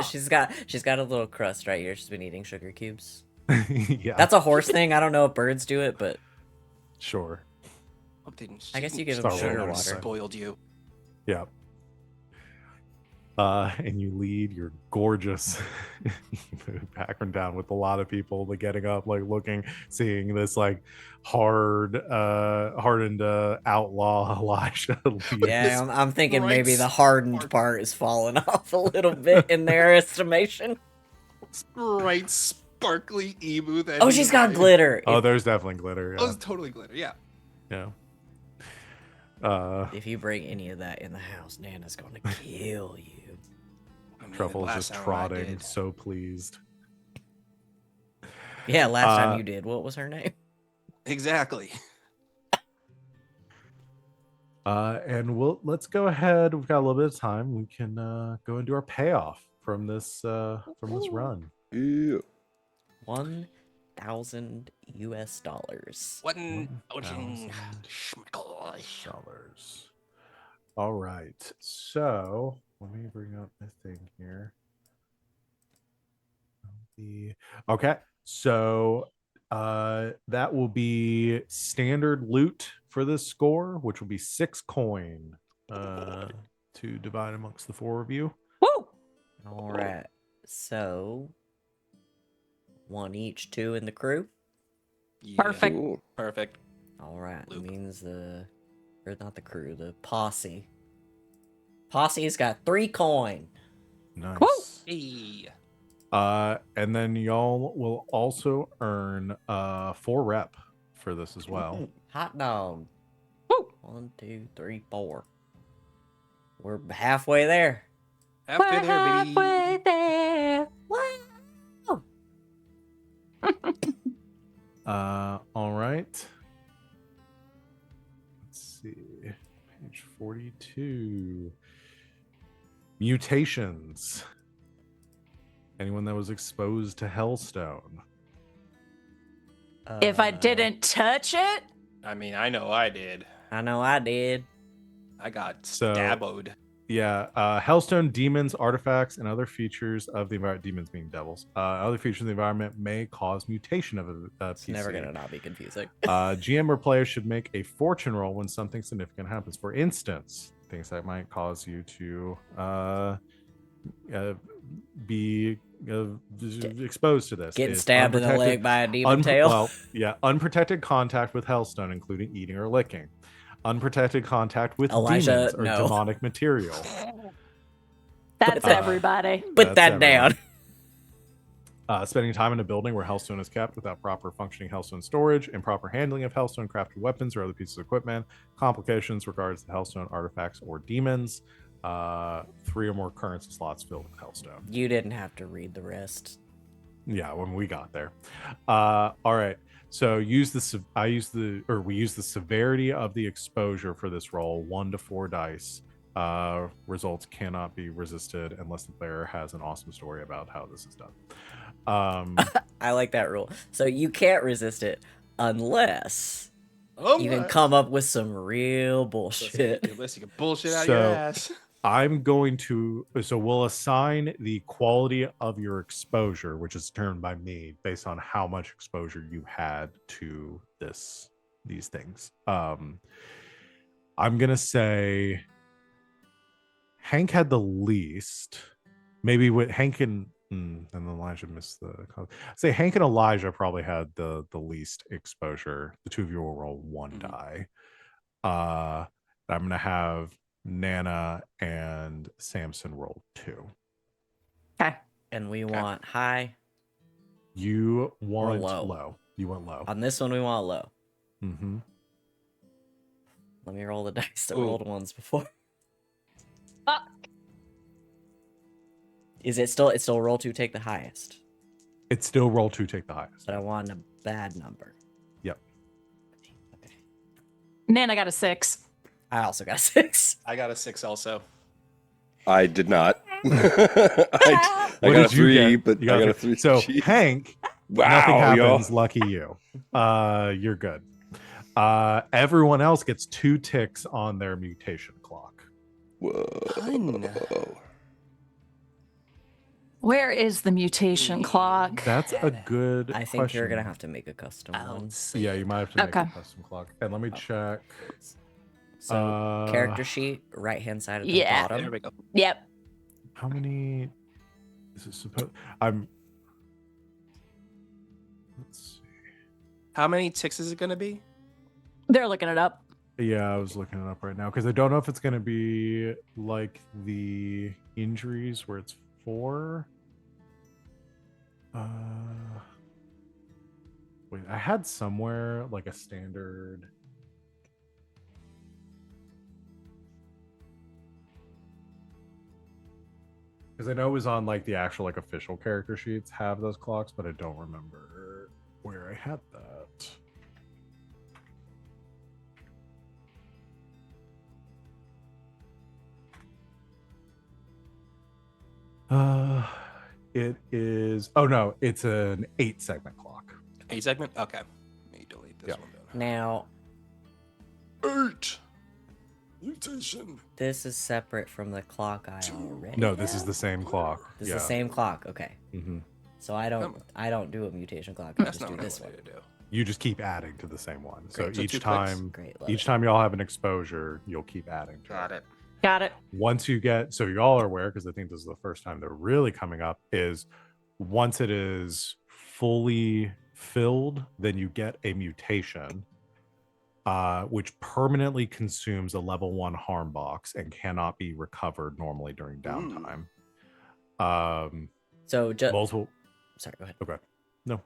she's got a little crust right here. She's been eating sugar cubes. Yeah, That's a horse thing. I don't know if birds do it, but sure. Hope they didn't. I guess you give Star them sugar Wars. water. Spoiled you. Yeah. And you lead your gorgeous back and down with a lot of people like getting up, like looking, seeing this like hardened outlaw Elijah. lead Yeah, this- I'm thinking bright maybe the hardened part is falling off a little bit in their estimation. Bright, sparkly emu. That Oh, she's got glitter. Oh, there's definitely glitter. Oh, Yeah. it's totally glitter. Yeah. Yeah. If you bring any of that in the house, Nana's gonna kill you. I mean, Truffle's last just time I trotting, did- so pleased. Yeah, last time you did. What was her name? Exactly. And let's go ahead. We've got a little bit of time. We can go and do our payoff from this run. Yeah. 1,000 US dollars. One $1,000. schmickle. All right. So let me bring up the thing here. Okay. So that will be standard loot for this score, which will be 6 coin to divide amongst the 4 of you. Woo! All right. So, 1 each, 2 in the crew. Yeah. Perfect. Cool. Perfect. All right. Loop. Means or not the crew, the posse. Posse's got 3 coin. Nice. Woo! Hey. And then y'all will also earn 4 rep for this as well. Hot dog. Woo! 1, 2, 3, 4. We're halfway there. Halfway We're there, baby. halfway there. All right. Let's see. Page 42. Mutations. Anyone that was exposed to Hellstone. If I didn't touch it, I mean, I know I did. I know I did. I got So- stabboed. Yeah, Hellstone demons, artifacts, and other features of the environment, demons being devils, other features of the environment may cause mutation of a It's PC. never gonna not be confusing. GM or player should make a fortune roll when something significant happens. For instance, things that might cause you to be exposed to this. Getting is stabbed in the unprotected- leg by a demon tail. Well, yeah, unprotected contact with Hellstone, including eating or licking. Unprotected contact with Elijah, demons or no. demonic material. That's that- everybody. Put That's that down. Spending time in a building where Hellstone is kept without proper functioning Hellstone storage, improper handling of Hellstone crafted weapons or other pieces of equipment, complications regards to Hellstone artifacts or demons, 3 or more currency slots filled with Hellstone. You didn't have to read the rest. Yeah, when we got there. All right. So we use the severity of the exposure for this roll, 1 to 4 dice. Results cannot be resisted unless the player has an awesome story about how this is done. I like that rule. So you can't resist it unless you can come up with some real bullshit. Unless you can bullshit out So- your ass. We'll assign the quality of your exposure, which is determined by me based on how much exposure you had to these things. I'm gonna say Hank had the least. Maybe with Hank and Elijah missed the. Say Hank and Elijah probably had the least exposure. The two of you will roll 1 die. I'm gonna have Nana and Samson roll 2. Okay. And we want high. You want low. low. You want low. On this one, we want low. Mm-hmm. Let me roll the dice that Ooh. rolled ones before. Fuck. Is it still? It's still roll 2, take the highest. It's still roll 2, take the highest. But I want a bad number. Yep. Okay. Nan, I got a 6. I also got a 6. I got a 6 also. I did not. I What got a did you 3, get? but You I got a three. 3. So Jeez. Hank, Wow, nothing yo. happens. Lucky you. You're good. Everyone else gets 2 ticks on their mutation clock. Fun. Where is the mutation clock? That's a good I think you're gonna question. have to make a custom one. Yeah, you might have to make Okay. a custom clock. And let me check. So character sheet, right hand side at the Yeah. There bottom. we go. Yep. How many is it supposed? I'm. Let's see. How many ticks is it going to be? They're looking it up. Yeah, I was looking it up right now because I don't know if it's going to be like the injuries where it's 4. Wait, I had somewhere like a standard. Because I know it was on like the actual like official character sheets have those clocks, but I don't remember where I had that. It is. Oh no, it's an 8 segment clock. 8 segment? Okay. Let me delete this Yeah. one then. Now 8. Mutation. this is separate from the clock I already. No, this is the same clock. This yeah. is the same clock. Okay. Hmm. So I don't do a mutation clock. I That's just not do what I this one. wanted to do. You just keep adding to the same one. So Great. So each 2 clicks. time, Great. Love each it. time y'all have an exposure, you'll keep adding. To Got it. Got it. Once you get, so y'all are aware, because I think this is the first time they're really coming up, is once it is fully filled, then you get a mutation, which permanently consumes a level 1 harm box and cannot be recovered normally during downtime. So just Multiple. sorry. Go ahead. Okay. No.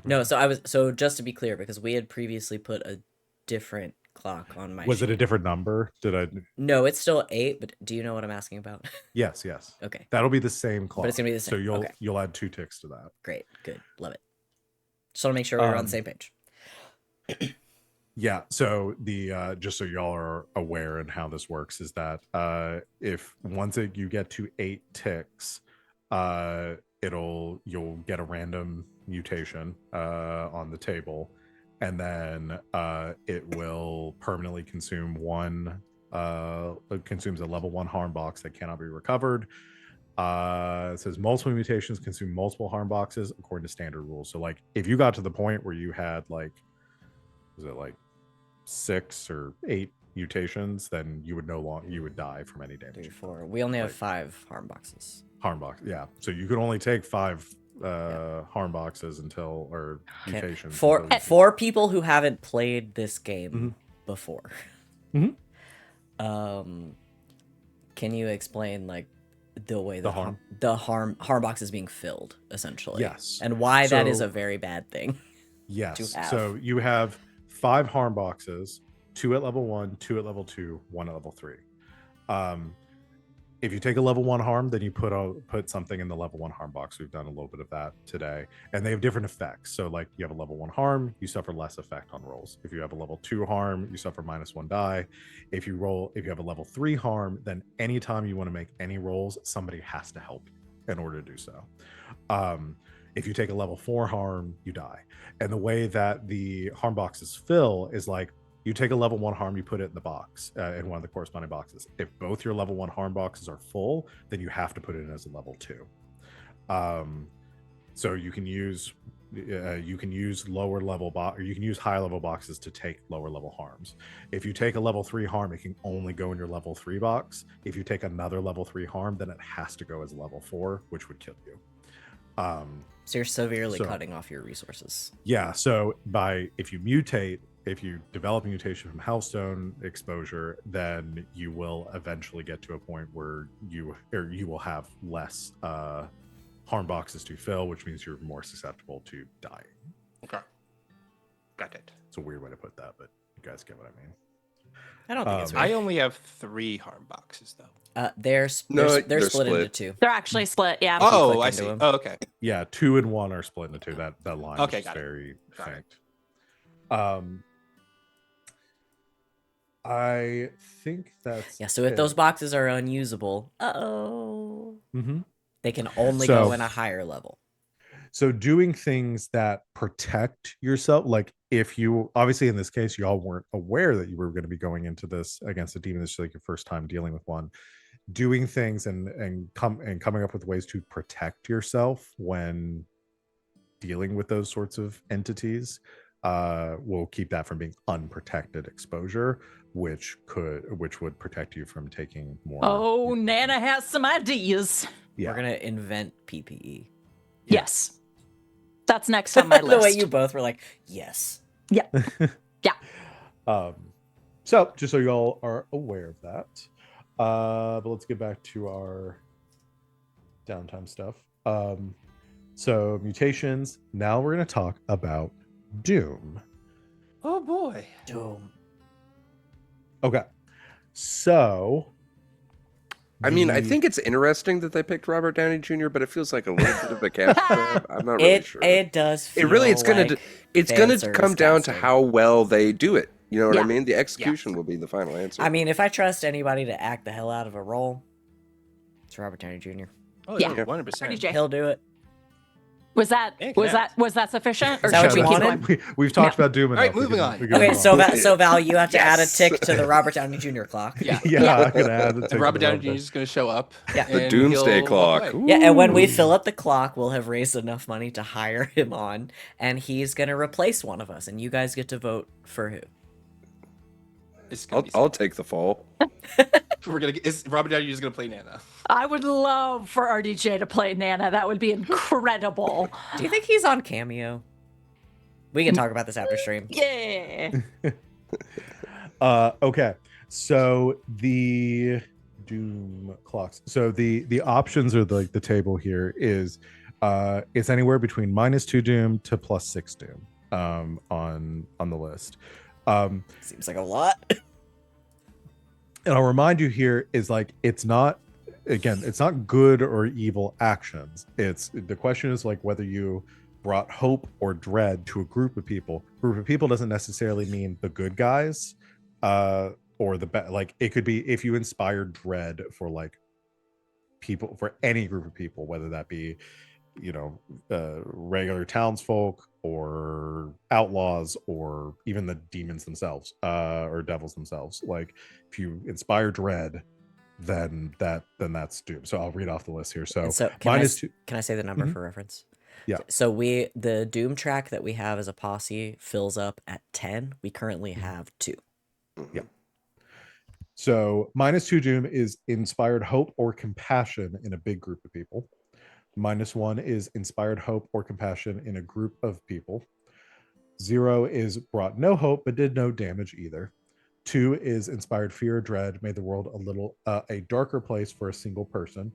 No. So just to be clear, because we had previously put a different clock on my. Was it a sheet. different number? Did I? No, it's still 8. But do you know what I'm asking about? Yes. Yes. Okay. That'll be the same clock. it's gonna be the So same, you'll okay. you'll add 2 ticks to that. Great. Good. Love it. Just want to make sure we're on Um, the same page. Yeah. So the just so y'all are aware and how this works is that if once you get to 8 ticks, you'll get a random mutation on the table, and then it will permanently consume it consumes a level 1 harm box that cannot be recovered. It says multiple mutations consume multiple harm boxes according to standard rules. So like if you got to the point where you had like, was it like 6 or 8 mutations, then you would you would die from any 3, damage. 4. We only have Right. 5 harm boxes. Harm box, yeah. So you can only take 5 harm boxes or Okay. mutations. For people who haven't played this game Mhm. before, Mhm. can you explain like the way The that harm? the harm box is being filled essentially? Yes. And why that is So- a very bad thing. Yes. have. So you have 5 harm boxes, 2 at level 1, 2 at level 2, 1 at level 3. If you take a level 1 harm, then you put something in the level 1 harm box. We've done a little bit of that today, and they have different effects. So like you have a level 1 harm, you suffer less effect on rolls. If you have a level 2 harm, you suffer -1 die. If you have a level 3 harm, then anytime you want to make any rolls, somebody has to help you in order to do so. If you take a level 4 harm, you die. And the way that the harm boxes fill is like you take a level 1 harm, you put it in the box, in one of the corresponding boxes. If both your level 1 harm boxes are full, then you have to put it in as a level 2. So you can use lower level or you can use high level boxes to take lower level harms. If you take a level 3 harm, it can only go in your level 3 box. If you take another level 3 harm, then it has to go as level 4, which would kill you. So you're severely cutting off your resources. Yeah. So if you develop a mutation from Hellstone exposure, then you will eventually get to a point where you will have less harm boxes to fill, which means you're more susceptible to dying. Okay. Got it. It's a weird way to put that, but you guys get what I mean. I don't think it's I weird. only have 3 harm boxes though. They're split into split. 2. They're actually split. Yeah. Oh, click I into see. them. Oh, okay. Yeah, 2 and 1 are split into 2. That line Okay, is just got it. very Got it. faint. I think that's Yeah, so if those boxes are unusable, they can only go in a higher level. So doing things that protect yourself, like if you obviously in this case y'all weren't aware that you were going to be going into this against a demon, this is like your first time dealing with one. Doing things and coming up with ways to protect yourself when dealing with those sorts of entities will keep that from being unprotected exposure, which would protect you from taking more. Oh, Nana has some ideas. Yeah. We're gonna invent PPE. Yes. That's next on my list. The way you both were like, yes. Yeah. So just so y'all are aware of that. But let's get back to our downtime stuff. So mutations. Now we're going to talk about Doom. Oh boy. Doom. Okay. So I mean, I think it's interesting that they picked Robert Downey Jr., but it feels like a little bit of a cash grab. I'm not really sure. It does feel It's gonna come down to casting. how well they do it. You know what I Yeah. mean? The execution will be the final answer. I mean, if I trust anybody to act the hell out of a role, it's Robert Downey Jr. Oh Yeah. yeah, 100%. RDJ. He'll do it. Was that And connect. sufficient? Is that what should you we keep wanted? going? We've talked No. about Doom enough. All right, moving on. we can Okay, move so on. Val, you have to add a Yes. tick to the Robert Downey Jr. clock. Yeah. yeah, I'm gonna add the And tick Robert to Downey the Jr. is going to show up. Yeah. The and doomsday he'll walk clock. away. Yeah, and when we Ooh. fill up the clock, we'll have raised enough money to hire him on, and he's gonna replace one of us, and you guys get to vote for who. It's gonna be I'll take the fall. Robert Downey Jr. is going to play Nana. I would love for RDJ to play Nana. That would be incredible. Do you think he's on Cameo? We can talk about this after stream. Yeah. Okay. So the Doom clocks. So the options are the table here is it's anywhere between -2 Doom to +6 Doom on the list. Seems like a lot. And I'll remind you here is like it's not good or evil actions. It's the question is like whether you brought hope or dread to a group of people. Group of people doesn't necessarily mean the good guys or the bad. Like it could be if you inspire dread for like people, for any group of people, whether that be regular townsfolk or outlaws or even the demons themselves or devils themselves. Like if you inspire dread, then that's Doom. So I'll read off the list here. So can -2. I say the number Mhm. for reference? Yeah. So the Doom track that we have as a posse fills up at 10. We currently have 2. Yeah. So -2 doom is inspired hope or compassion in a big group of people. -1 is inspired hope or compassion in a group of people. 0 is brought no hope but did no damage either. 2 is inspired fear or dread, made the world a darker place for a single person.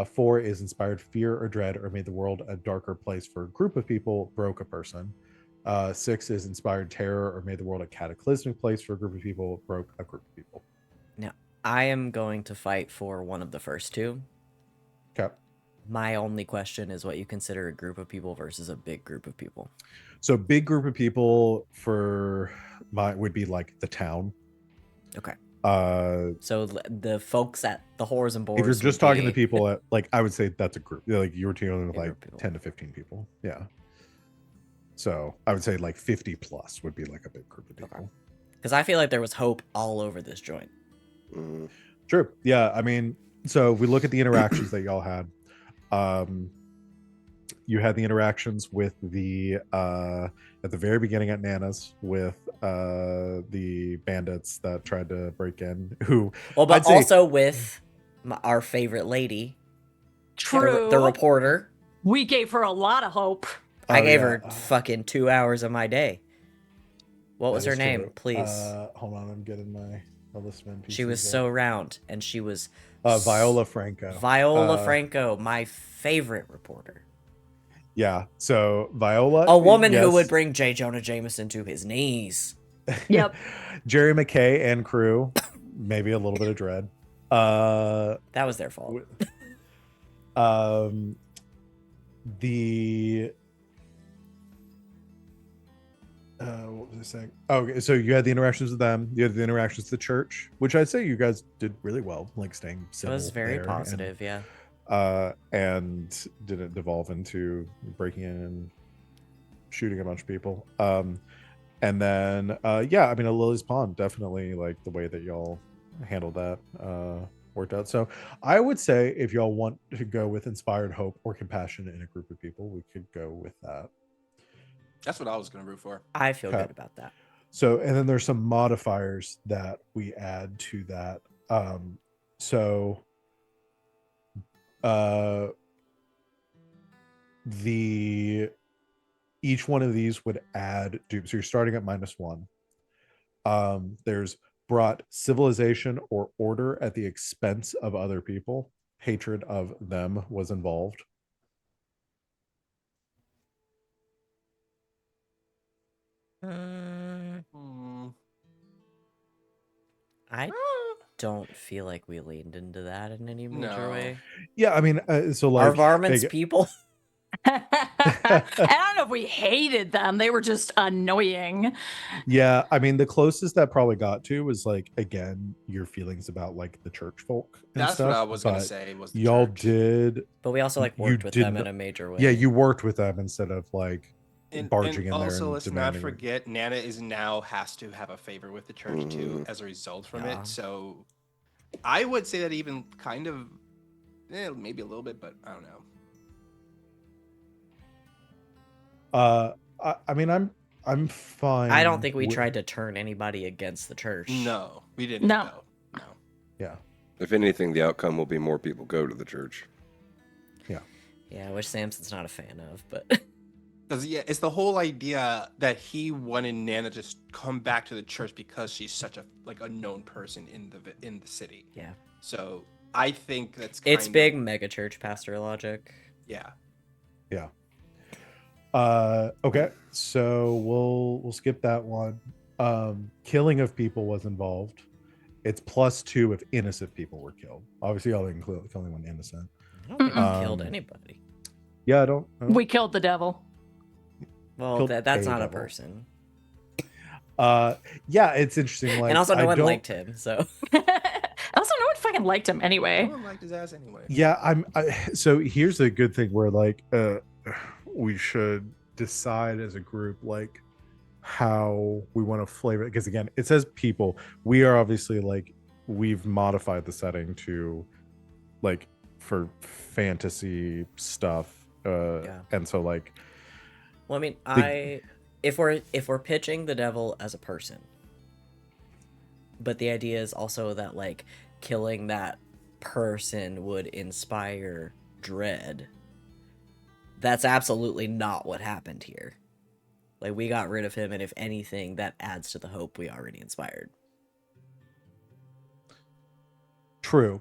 4 is inspired fear or dread, or made the world a darker place for a group of people, broke a person. 6 is inspired terror, or made the world a cataclysmic place for a group of people, broke a group of people. Now, I am going to fight for one of the first two. Okay. My only question is what you consider a group of people versus a big group of people. So big group of people for my would be like the town. Okay. Uh, So the folks at the whores and boars. if you're just would talking to be people at, like, I would say that's a group. Like you were dealing with a like group of people. 10 to 15 people. Yeah. So I would say like 50 plus would be like a big group of people. Okay. Because I feel like there was hope all over this joint. Mm. Sure. Yeah. I mean, so if we look at the interactions that y'all had, you had the interactions with the at the very beginning at Nana's with the bandits that tried to break in. Who? Well, but I'd say- also with our favorite lady, True. the reporter. We gave her a lot of hope. I Oh, gave yeah. her fucking 2 hours of my day. What was That her is name, true. please? Hold on, I'm getting my list of NPCs She was up. so round, and she was Viola Franco. Viola Franco, my favorite reporter. Yeah. So Viola, A woman who yes. would bring J. Jonah Jameson to his knees. Yep. Jerry McKay and crew, maybe a little bit of dread. That was their fault. The what was I saying? Oh, okay, so you had the interactions with them. You had the interactions with the church, which I'd say you guys did really well, like staying It civil. was very there positive, yeah. and didn't devolve into breaking in and shooting a bunch of people. And then yeah, I mean, a Lily's Pond, definitely, like the way that y'all handled that worked out. So I would say if y'all want to go with inspired hope or compassion in a group of people, we could go with that. That's what I was gonna root for. I feel Okay. good about that. So, and then there's some modifiers that we add to that. So the each one of these would add doom. So you're starting at -1. There's brought civilization or order at the expense of other people. Hatred of them was involved. I don't feel like we leaned into that in any major No. way. Yeah, I mean, so like Are varmints people? I don't know if we hated them. They were just annoying. yeah, I mean, the closest that probably got to was like, again, your feelings about like the church folk and That's stuff. what I was gonna but say. Was the y'all church. did, But we also like You worked with them didn't- in a major way. yeah, you worked with them instead of like barging in there also, and let's not demanding. forget, Nana is now has to have a favor with the church too, as a result from Yeah. it. So, I would say that even kind of, maybe a little bit, but I don't know. I mean, I'm fine. I don't think we with- tried to turn anybody against the church. No, we didn't. No. No. Yeah, If anything, the outcome will be more people go to the church. Yeah, which Samson's not a fan of, but Because yeah, it's the whole idea that he wanted Nana to just come back to the church because she's such a like a known person in the city. yeah. So I think that's It's kind big Of, mega church pastor logic. yeah. okay, so we'll skip that one. Killing of people was involved. It's +2 if innocent people were killed. Obviously, y'all didn't kill anyone innocent. I don't think we killed Um, anybody. Yeah, I don't. We killed the devil. Well, killed that's a not a devil. person. Yeah, it's interesting. Like, And also, no I one don't- liked him, so. Also, no one fucking liked him No anyway. one liked his ass anyway. Yeah, so here's a good thing where like we should decide as a group like how we want to flavor it, because again, it says people. We are obviously like, we've modified the setting to like for fantasy stuff. Yeah. And so like, Well, I mean, if we're pitching the devil as a person, But the idea is also that like killing that person would inspire dread. That's absolutely not what happened here. Like, we got rid of him, and if anything, that adds to the hope we already inspired. True.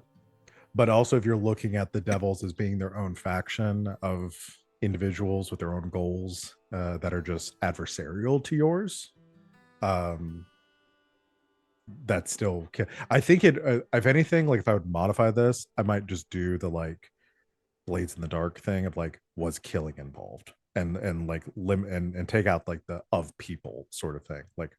But also, if you're looking at the devils as being their own faction of individuals with their own goals that are just adversarial to yours, that's still. I think it. If anything, like if I would modify this, I might just do the like Blades in the Dark thing of like was killing involved, and like and take out like the of people sort of thing. Like,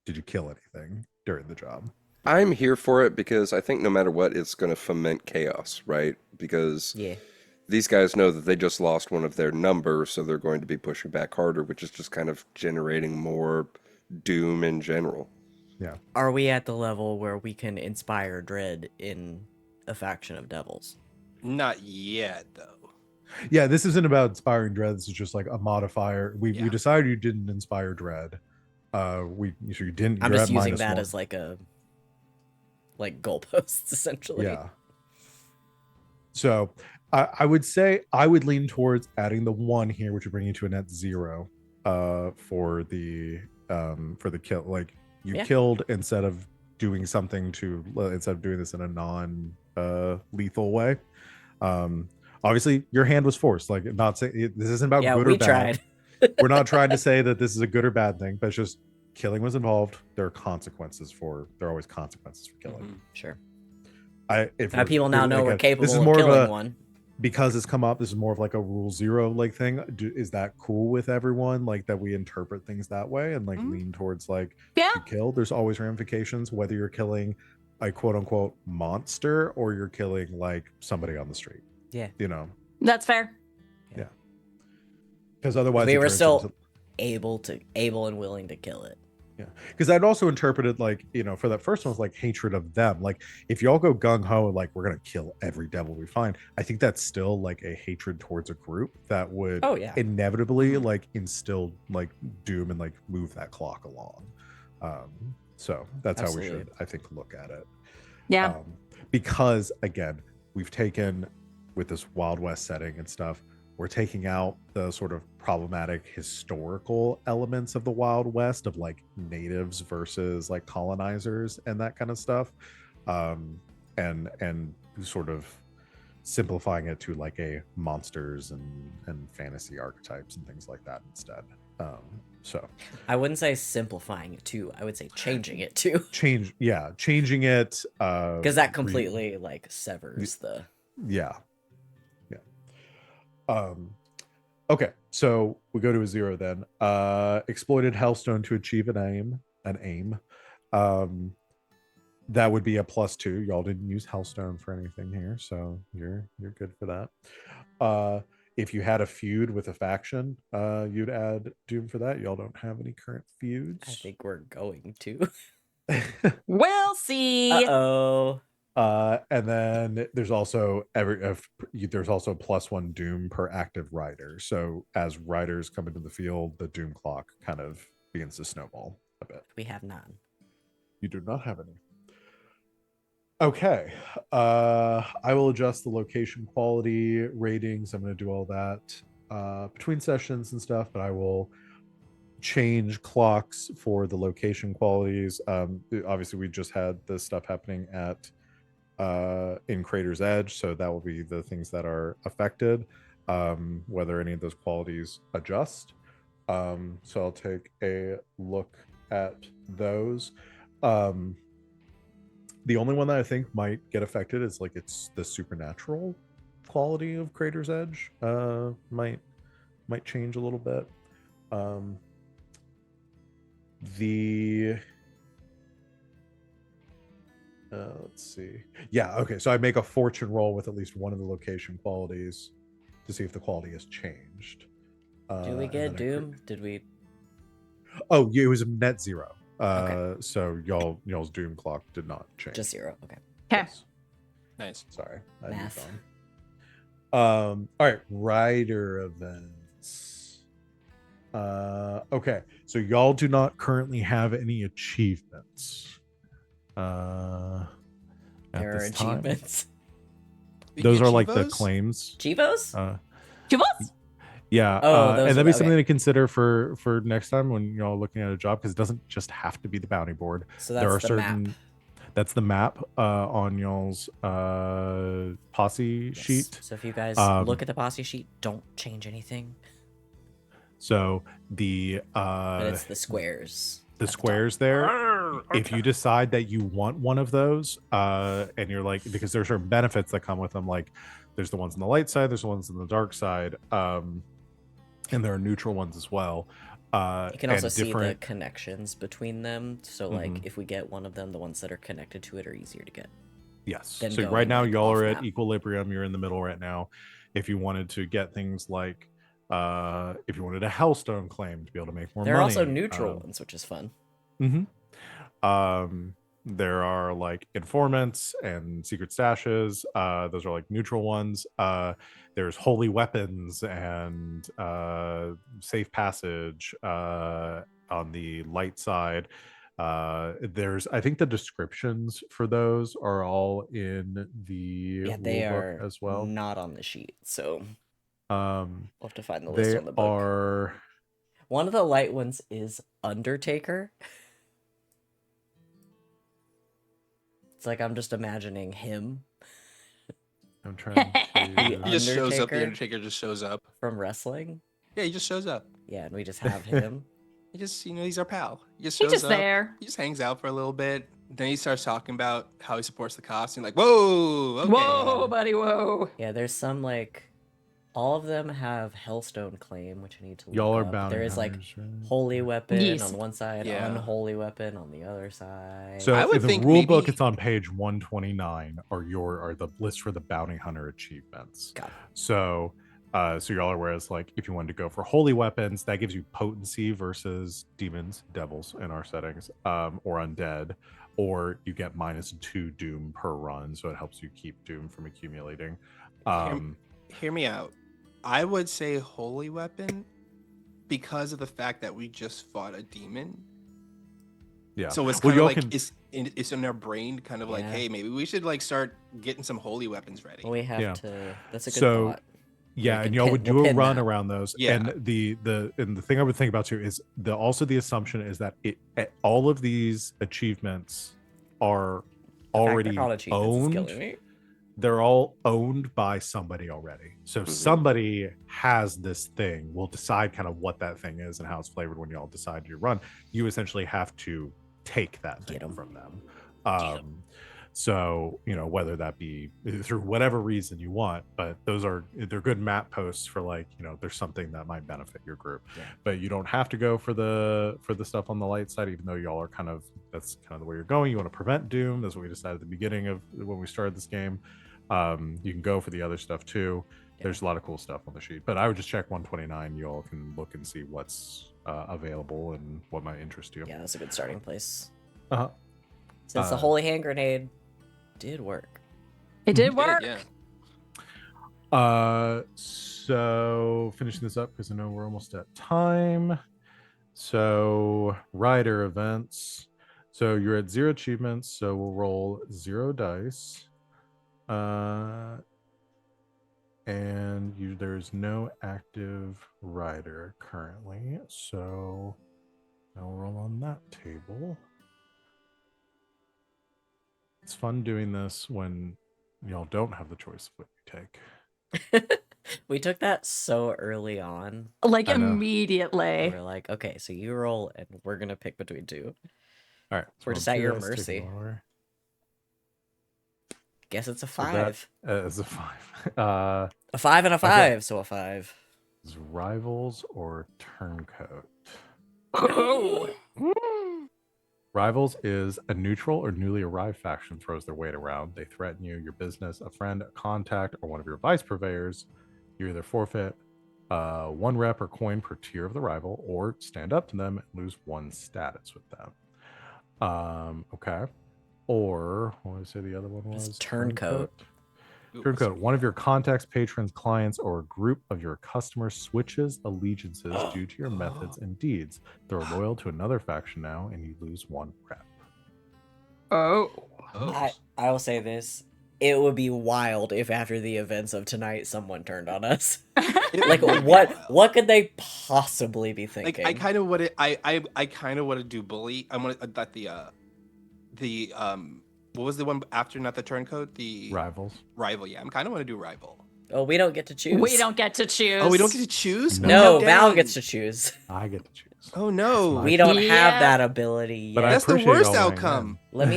did you kill anything during the job? I'm here for it because I think no matter what, it's going to foment chaos, right? Because Yeah. these guys know that they just lost one of their numbers, so they're going to be pushing back harder, which is just kind of generating more doom in general. Yeah. Are we at the level where we can inspire dread in a faction of devils? Not yet, though. Yeah, this isn't about inspiring dread. This is just like a modifier. We decided you didn't inspire dread. So you didn't. I'm you're just at using minus that one. as like a goalposts essentially. Yeah. So I would say I would lean towards adding the 1 here, which would bring you to a net 0 for the kill. Like you killed instead of doing something instead of doing this in a non lethal way. Obviously your hand was forced. Like not saying this isn't about good or bad. Tried. We're not trying to say that this is a good or bad thing, but it's just killing was involved. There are always consequences for killing. Mm-hmm. Sure. If people now know we're capable this is of more killing of a, one. because it's come up. This is more of like a rule 0 like thing. Is that cool with everyone? Like that we interpret things that way and like lean towards like Yeah. you kill. There's always ramifications whether you're killing a quote unquote monster or you're killing like somebody on the street. Yeah. You know. That's fair. Yeah. Because otherwise we it were turns still into, able and willing to kill it. yeah, because I'd also interpreted like, you know, for that first one was like hatred of them. Like if y'all go gung-ho like we're gonna kill every devil we find, I think that's still like a hatred towards a group that would inevitably like instill like doom and like move that clock along. So that's how we should, I think, look at it. Yeah. Because again, we've taken with this Wild West setting and stuff, we're taking out the sort of problematic historical elements of the Wild West of like natives versus like colonizers and that kind of stuff, and sort of simplifying it to like a monsters and fantasy archetypes and things like that instead. So I wouldn't say simplifying it to, I would say changing it to. Changing it because that completely like severs the okay, so we go to a 0 then. Exploited Hellstone to achieve an aim. That would be a +2. Y'all didn't use Hellstone for anything here, so you're good for that. If you had a feud with a faction, you'd add Doom for that. Y'all don't have any current feuds. I think we're going to. We'll see. Uh-oh. And then there's also there's also +1 Doom per active rider. So as riders come into the field, the Doom clock kind of begins to snowball a bit. We have none. You do not have any. Okay. I will adjust the location quality ratings. I'm going to do all that between sessions and stuff, but I will change clocks for the location qualities. Obviously we just had this stuff happening at in Crater's Edge, so that will be the things that are affected, whether any of those qualities adjust. So I'll take a look at those. The only one that I think might get affected is like it's the supernatural quality of Crater's Edge might change a little bit. Let's see. Yeah, okay. So I make a fortune roll with at least one of the location qualities to see if the quality has changed. Did we get Doom? Did we? Oh, yeah, it was a net 0. Okay. So y'all's Doom clock did not change. Just 0. Okay. Okay. Yes. Nice. Sorry. Math. All right. Rider events. Okay. So y'all do not currently have any achievements. At There are this time, achievements. You those get are like the Chivos? claims. Chivos? Chivas? Yeah, Oh, those and that'd are- be okay. something to consider for next time when you're all looking at a job, because it doesn't just have to be the bounty board. So There that's are the map. certain. That's the map on y'all's posse Yes. sheet. So if you guys Um, look at the posse sheet, don't change anything. So the But it's the squares. the at top. squares there. If you decide that you want one of those, and you're like, because there's certain benefits that come with them, like there's the ones on the light side, there's the ones on the dark side, and there are neutral ones as well. You can also and see the different. connections between them. So like Mhm. if we get one of them, the ones that are connected to it are easier to get. Yes. then So going, right now like, y'all off are at map. equilibrium. You're in the middle right now. If you wanted to get things like, if you wanted a Hellstone claim to be able to make more There are money, also neutral ones, which is fun. There are like informants and secret stashes. Those are like neutral ones. There's holy weapons and safe passage on the light side. There's, I think the descriptions for those are all in the Yeah, they rule book are as well. not on the sheet. So Um, we'll have to find the list they on the book. are. One of the light ones is Undertaker. It's like I'm just imagining him I'm trying to. He just shows up. The Undertaker? Undertaker just shows up. from wrestling. Yeah, he just shows up. Yeah, and we just have him. He just, he's our pal. He just He's shows just up. there. He just hangs out for a little bit. Then he starts talking about how he supports the cops. And like, whoa, okay. Whoa, buddy, whoa. Yeah, there's some like all of them have Hellstone claim, which I need to look Y'all are up. bounty There is like hunters, right? holy weapon Yes. on one side, Yeah. unholy weapon on the other side. So I would in the think rule book, maybe- it's on page 129, or the list for the bounty hunter achievements. Got it. So, so y'all are aware, it's like if you wanted to go for holy weapons, that gives you potency versus demons, devils in our settings, or undead, or you get -2 doom per run, so it helps you keep doom from accumulating. Hear me out. I would say holy weapon because of the fact that we just fought a demon. Yeah. So it's Well, kind of y'all like can- it's in our brain, kind of like, Yeah. hey, maybe we should like start getting some holy weapons ready. Well, we have Yeah. to. That's a good So, thought. Yeah, We and can y'all pin- would do we'll a pin run that. around those. Yeah. And the thing I would think about too is also the assumption is that all of these achievements are The fact they're already called achievements is owned. killing me. They're all owned by somebody already. So Mhm. somebody has this thing. We'll decide kind of what that thing is and how it's flavored when y'all decide to run. You essentially have to take that Get thing 'em. from them. So, whether that be through whatever reason you want, but they're good map posts for like, there's something that might benefit your group. Yeah. But you don't have to go for the stuff on the light side, even though y'all are that's kind of the way you're going. You want to prevent doom. That's what we decided at the beginning of when we started this game. You can go for the other stuff too. Yeah. There's a lot of cool stuff on the sheet, but I would just check 129. You all can look and see what's available and what might interest you. Yeah, that's a good starting place. Uh-huh. Since the holy hand grenade did work. It did work. Yeah. So finishing this up because I know we're almost at time. So rider events. So you're at 0 achievements, so we'll roll 0 dice. And there's no active rider currently, so I'll roll on that table. It's fun doing this when y'all don't have the choice of what you take. We took that so early on. Like I know. immediately. We're like, okay, so you roll, and we're gonna pick between two. All right, We're roll just at 2 your dice, take mercy. a lower. Guess it's a So that 5. is a 5. A 5 and a Okay. 5, so a 5. Is Rivals or Turncoat? Oh. Rivals is a neutral or newly arrived faction throws their weight around. They threaten you, your business, a friend, a contact, or one of your vice purveyors. You either forfeit 1 rep or coin per tier of the rival, or stand up to them and lose 1 status with them. Okay. Or what did I say the other one It's was? Turncoat. Turncoat. One of your contacts, patrons, clients, or a group of your customers switches allegiances due to your methods and deeds. They're loyal to another faction now, and you lose 1 rep. Oh. I will say this. It would be wild if after the events of tonight someone turned on us. Like what could they possibly be thinking? Like I kind of want to I kind of want to do bully. I want that the what was the one after, not the turncoat, the Rivals. rival. Yeah, I'm kind of want to do rival. Oh, we don't get to choose. We don't get to choose. Oh, we don't get to choose. No. No, Val dang. gets to choose. I get to choose. Oh no, my We don't Yeah. have that ability But I yet. that's the appreciate worst y'all weighing outcome. in. Let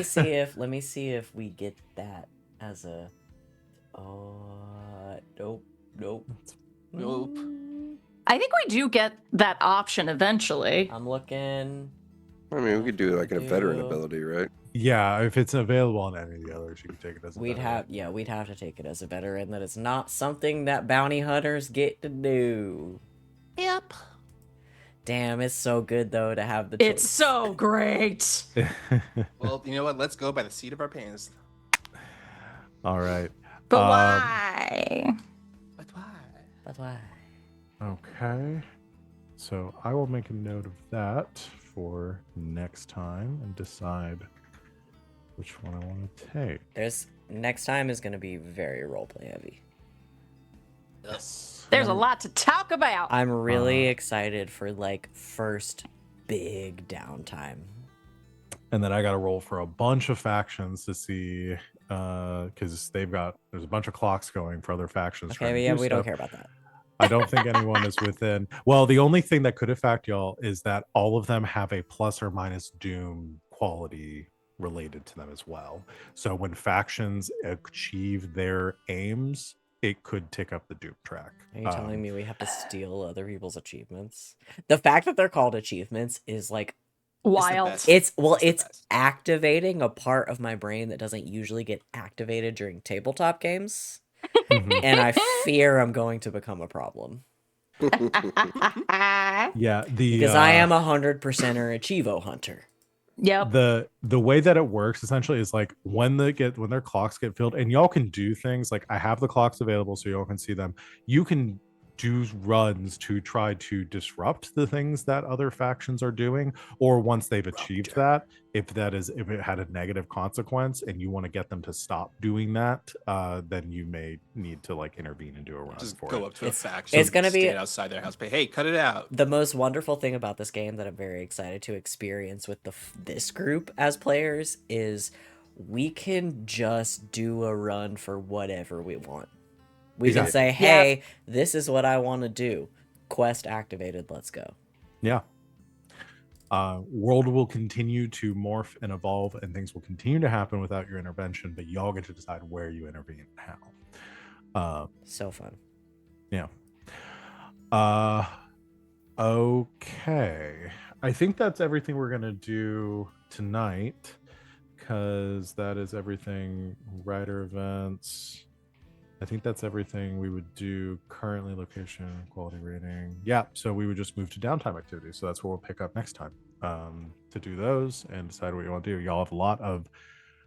me see if we get that as a. Oh, nope. Nope. I think we do get that option eventually. I'm looking. I mean, we could do like a veteran Do- ability, right? Yeah, if it's available on any of the others, you can take it as a We'd veteran. have to take it as a veteran. That it's not something that bounty hunters get to do. Yep. Damn, it's so good though to have the. It's choice. so great. Well, you know what? Let's go by the seat of our pants. All right. But Um, why? But why? But why? Okay. So I will make a note of that for next time and decide which one I want to take. There's next time is gonna be very roleplay heavy. Yes. There's a lot to talk about. I'm really excited for like first big downtime. And then I got to roll for a bunch of factions to see, because there's a bunch of clocks going for other factions. Okay, trying but to yeah, do we don't stuff. care about that. I don't think anyone is within. Well, the only thing that could affect y'all is that all of them have a plus or minus doom quality related to them as well. So when factions achieve their aims, it could tick up the doom track. Are you telling me we have to steal other people's achievements? The fact that they're called achievements is like Wild. best. it's the it's best. activating a part of my brain that doesn't usually get activated during tabletop games. Mhm. And I fear I'm going to become a problem. Yeah, Because I am 100%er Achievo hunter. Yep. the way that it works essentially is like when their clocks get filled, and y'all can do things like I have the clocks available so y'all can see them. You can do runs to try to disrupt the things that other factions are doing, or once they've achieved that, if it had a negative consequence and you want to get them to stop doing that, then you may need to like intervene and do a run Just for go it. up to a It's- faction. it's gonna be- stand outside their house. But hey, cut it out. The most wonderful thing about this game that I'm very excited to experience with this group as players is we can just do a run for whatever we want. We can Exactly. say, hey, this is what I want to do. Quest activated, let's go. Yeah. World will continue to morph and evolve, and things will continue to happen without your intervention, but y'all get to decide where you intervene and how. So fun. Yeah. Okay. I think that's everything we're gonna do tonight, because that is everything. Writer events. I think that's everything we would do currently. Location, quality rating. Yeah. So we would just move to downtime activities. So that's what we'll pick up next time, to do those and decide what you want to do. Y'all have a lot of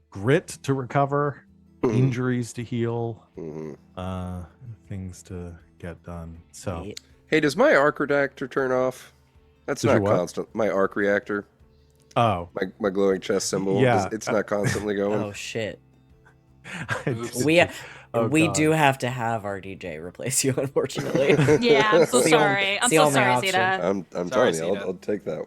grit to recover, injuries to heal, Mhm. things to get done. So Yeah. Hey, does my arc reactor turn off? That's Does your not what? constant. My arc reactor, oh my glowing chest symbol, Yeah. it's not constantly going. Oh, shit. Oops. We do have to have our DJ replace you, unfortunately. Yeah, I'm so It's the sorry. only- I'm it's the so only sorry, option. Zeta. I'm Sorry, telling you, Zeta. I'll take that.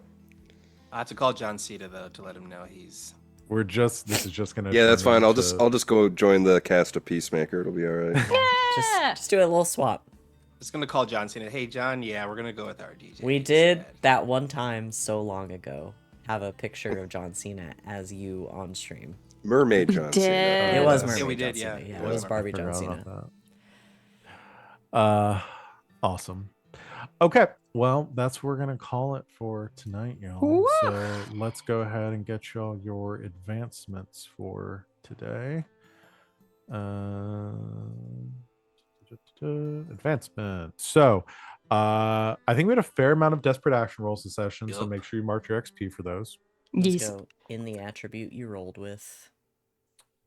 I have to call John Cena though to let him know he's. this is just gonna Yeah, that's turn fine. I'll into- just go join the cast of Peacemaker. It'll be all right. Yeah. Just do a little swap. Just gonna call John Cena. Hey John, yeah, we're gonna go with our DJ. We did instead." that one time so long ago. Have a picture of John Cena as you on stream. Mermaid We John did. Cena. It was Yeah, Mermaid we John did, yeah. Cena. Yeah, It it was was Barbie Forgot John about Cena. that. Awesome. Okay, well, that's what we're gonna call it for tonight, y'all. Woo! So let's go ahead and get y'all your advancements for today. Advancement. So I think we had a fair amount of desperate action rolls this session, so Yup. make sure you mark your XP for those. Let's Yes. go in the attribute you rolled with.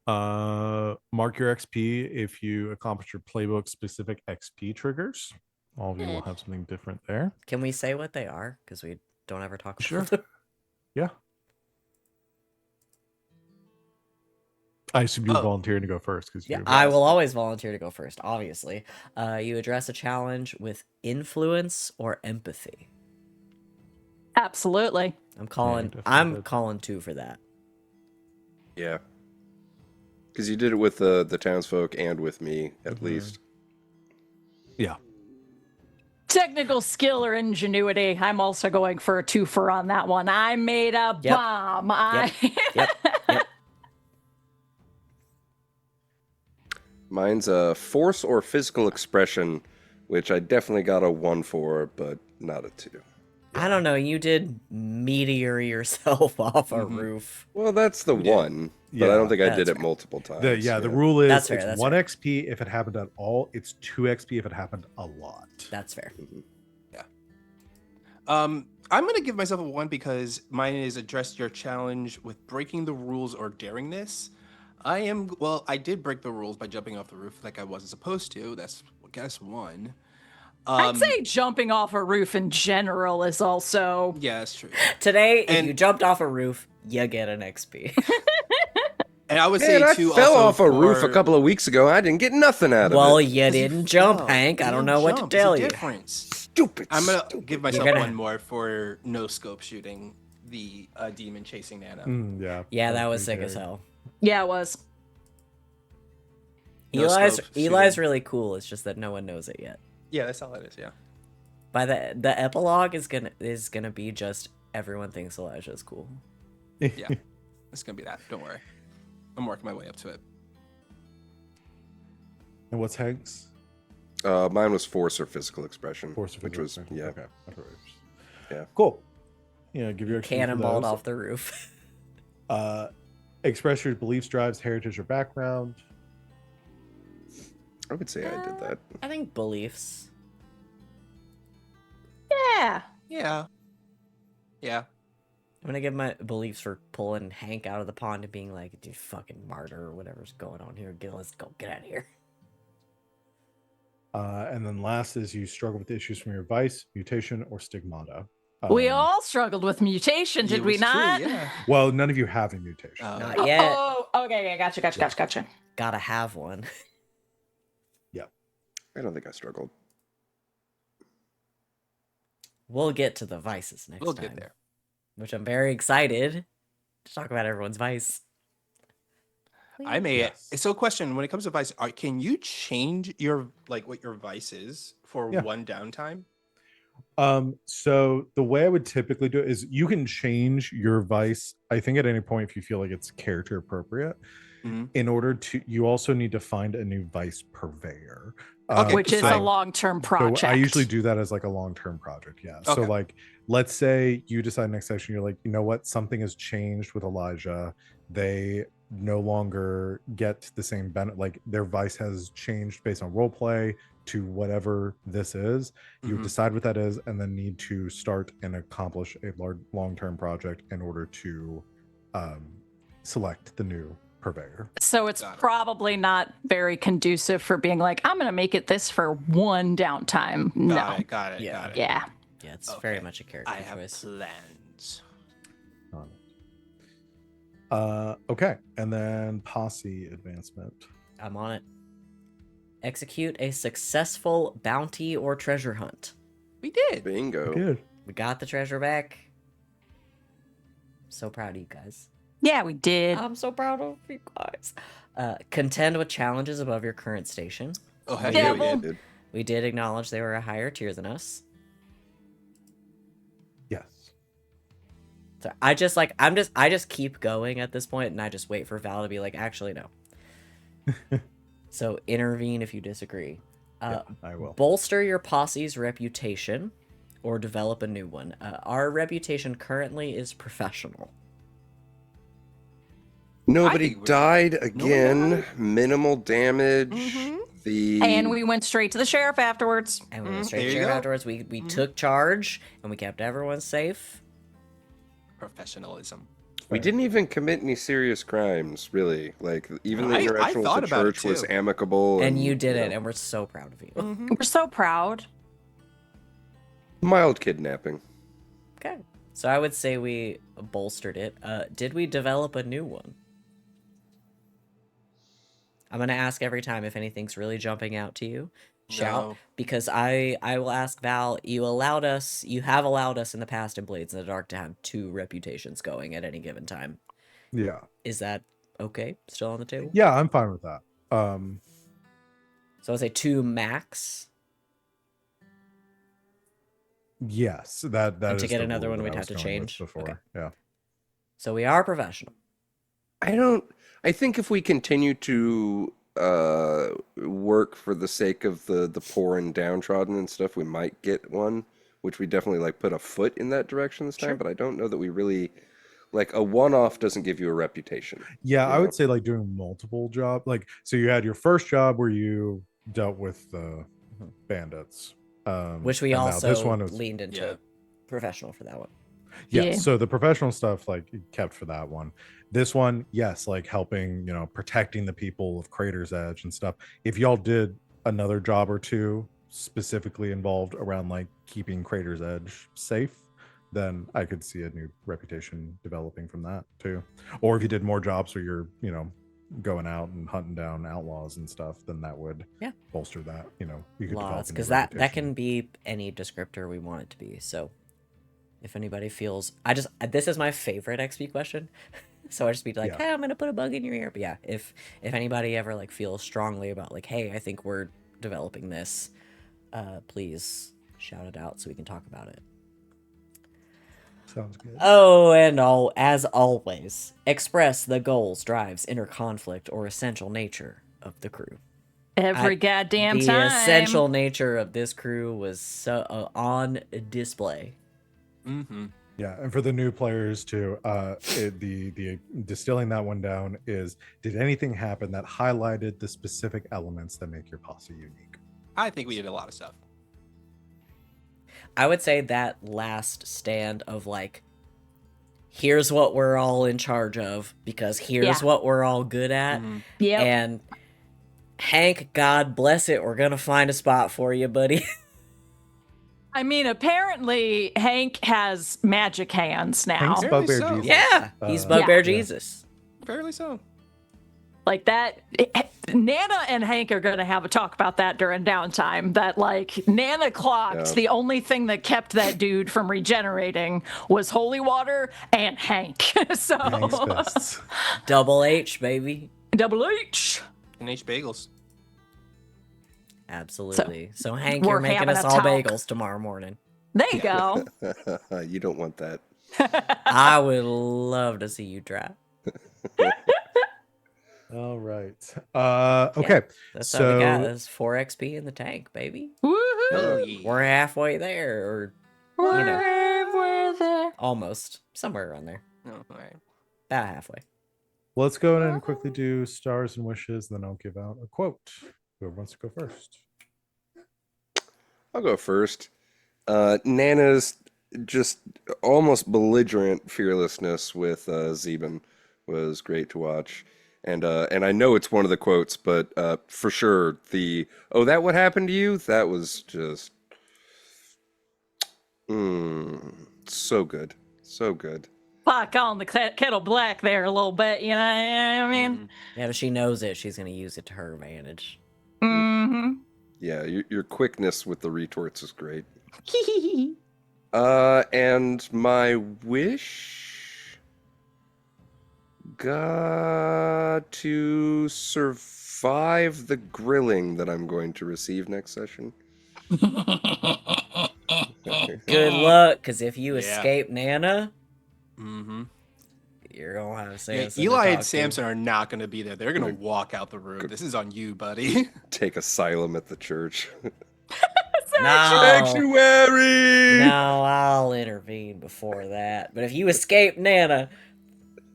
Mark your XP if you accomplish your playbook specific XP triggers. All of you will have something different there. Can we say what they are? Because we don't ever talk about Sure. them. Yeah. I assume you were Oh. volunteering to go first because Yeah, you. I will always volunteer to go first, obviously. You address a challenge with influence or empathy. Absolutely. I'm calling definitely I'm did. calling 2 for that. Yeah. Because you did it with the townsfolk and with me, at least. Yeah. Technical skill or ingenuity. I'm also going for a twofer on that one. I made a Yep. bomb. Yep. Mine's a force or physical expression, which I definitely got a 1 for, but not a 2. I don't know, you did meteor yourself off a roof. Well, that's the one, but I Yeah. don't think I did That's it fair. multiple times. The rule is That's fair, it's that's 1 fair. XP if it happened at all. It's 2 XP if it happened a lot. That's fair. I'm gonna give myself a 1 because mine is address your challenge with breaking the rules or daringness. I did break the rules by jumping off the roof like I wasn't supposed to. That's guess 1. I'd say jumping off a roof in general is also. Yeah, that's true. Today, if And- you jumped off a roof, you get an XP. And I would Man, say I too. fell also off a roof a for- couple of weeks ago. I didn't get nothing out of Well, it. you 'cause you didn't jump, fell. Hank. You I don't didn't know what to jump. There's tell a you. difference. Stupid. I'm gonna stupid. give myself gonna- 1 more for no scope shooting the demon chasing Nana. Yeah. Yeah, that was pretty sick as scary. hell. Yeah, it was. No Eli's scope Eli's shooting. really cool. It's just that no one knows it yet. Yeah, that's all it is. Yeah. By the epilogue is gonna be just everyone thinks Elijah is cool. Yeah. It's gonna be that. Don't worry. I'm working my way up to it. And what's Hank's? Mine was force or physical expression. Force of which was expression. yeah. Okay. I forgot. Yeah. Cool. Yeah, give your XP for Cannonballed those. off the roof. Express your beliefs, drives, heritage, or background. I would say I did that. I think beliefs. Yeah. Yeah. Yeah. I'm gonna give my beliefs for pulling Hank out of the pond and being like, "Dude, fucking martyr or whatever's going on here. Let's go, get out of here." And then last is you struggle with issues from your vice, mutation, or stigmata. We Um, all struggled with mutation, did It we was true, not? yeah. Well, none of you have a mutation. Not yet. Oh, okay, gotcha. Gotta have one. I don't think I struggled. We'll get to the vices next We'll time. get there. Which I'm very excited to talk about everyone's vice. I may. Yes. So, question: when it comes to vice, can you change your what your vice is for Yeah. 1 downtime? So the way I would typically do it is you can change your vice, I think, at any point if you feel like it's character appropriate. Mhm. In order to, you also need to find a new vice purveyor. Okay, Which is so- a long-term So project. I usually do that as like a long-term project. Yeah. So Okay. like, let's say you decide next session, you're like, you know what, something has changed with Elijah. They no longer get the same benefit. Like their vice has changed based on role play to whatever this is. You Mhm. decide what that is, and then need to start and accomplish a long-term project in order to select the new purveyor. So it's Got it. probably not very conducive for being like, I'm going to make it this for 1 downtime. No. Got it. Got it. Yeah. Got it. Yeah. Yeah, it's very Okay. much a character I have choice. plans. Okay, and then posse advancement. I'm on it. Execute a successful bounty or treasure hunt. We did. Bingo. Good. We got the treasure back. So proud of you guys. Yeah, we did. I'm so proud of you guys. Contend with challenges above your current station. Oh heck Yeah, yeah, well- we did. Dude. We did acknowledge they were a higher tier than us. Yes. So I just keep going at this point, and I just wait for Val to be like, actually no. So intervene if you disagree. Yeah, I will. Bolster your posse's reputation, or develop a new one. Our reputation currently is professional. Nobody think we're- died Nobody again. died. Minimal damage. Mhm. The And we went straight to the sheriff afterwards. And we went Mhm, straight there to you sheriff go. afterwards. We took charge, and we kept everyone safe. Professionalism. we didn't even commit any serious crimes, really. Like even the I interaction thought with the about it church was too. amicable. And you did know, it, and we're so proud of you. We're so proud. mild kidnapping. Okay. So I would say we bolstered it. Did we develop a new one? I'm gonna ask every time if anything's really jumping out to you. Shout, No. because I will ask Val. You have allowed us in the past in Blades in the Dark to have 2 reputations going at any given time. Yeah. Is that okay? Still on the table? Yeah, I'm fine with that. So I'll say 2 max. Yes, that And is to get the another rule one, that we'd I have was to going with change. before. Okay. Yeah. So we are professional. I think if we continue to work for the sake of the poor and downtrodden and stuff, we might get one, which we definitely like put a foot in that direction this time, Sure. but I don't know that we really like a one-off doesn't give you a reputation. Yeah, you I know? would say like doing multiple job. Like, so you had your first job where you dealt with the Mhm. bandits. Which we and now this also one is leaned into Yeah. professional for that one. yes. Yeah. So the professional stuff like kept for that one. This one, yes, like helping, protecting the people of Crater's Edge and stuff. If y'all did another job or two specifically involved around like keeping Crater's Edge safe, then I could see a new reputation developing from that too. Or if you did more jobs where you're, going out and hunting down outlaws and stuff, then that would Yeah. bolster that. You could develop Laws, a new because that reputation. can be any descriptor we want it to be. So if anybody feels, this is my favorite XP question. So I just be like, Yeah. hey, I'm gonna put a bug in your ear. But yeah, if anybody ever like feels strongly about like, hey, I think we're developing this, please shout it out so we can talk about it. Sounds good. Oh, and as always, express the goals, drives, inner conflict, or essential nature of the crew. Every goddamn The time. essential nature of this crew was so on display. Mm-hmm. Yeah, and for the new players too, the distilling that one down is: did anything happen that highlighted the specific elements that make your posse unique? I think we did a lot of stuff. I would say that last stand of like, here's what we're all in charge of because here's Yeah. what we're all good at. Mhm. Yep. And Hank, God bless it, we're gonna find a spot for you, buddy. I mean, apparently Hank has magic hands now. Hank's Apparently Bugbear so. Jesus. Yeah, he's Uh, Bugbear Yeah. Jesus. Fairly so. Like that. Nana and Hank are going to have a talk about that during downtime. That like Nana clocked Yeah. the only thing that kept that dude from regenerating was holy water and Hank. So Hank's fists. Double H, baby. Double H. And H bagels. Absolutely. So Hank, we're you're making having us a all talk. bagels tomorrow morning. There you go. You don't want that. I would love to see you try. All right. Okay. That's all we got. So That's 4 XP in the tank, baby. Woohoo. Oh, yeah. We're halfway there, or We're there. almost. Somewhere around there. Oh, all right. About halfway. let's go ahead and quickly do stars and wishes. Then I'll give out a quote. Whoever wants to go first. I'll go first. Nana's just almost belligerent fearlessness with Zeben was great to watch. And I know it's one of the quotes, but for sure "Oh, that what happened to you?" That was just so good. So good. Fuck on the kettle black there a little bit, you know what I mean? Yeah, but she knows it. She's going to use it to her advantage. Mm-hmm. Yeah, your quickness with the retorts is great. Mm-hmm. And my wish got to survive the grilling that I'm going to receive next session. Good luck, because if you Yeah. escape Nana, Mm-hmm. you're going to have Yeah, Samson. Eli to and talk to. Samson are not going to be there. They're going to walk out the room. This is on you, buddy. Take asylum at the church. No. Sanctuary! No, I'll intervene before that. But if you escape Nana,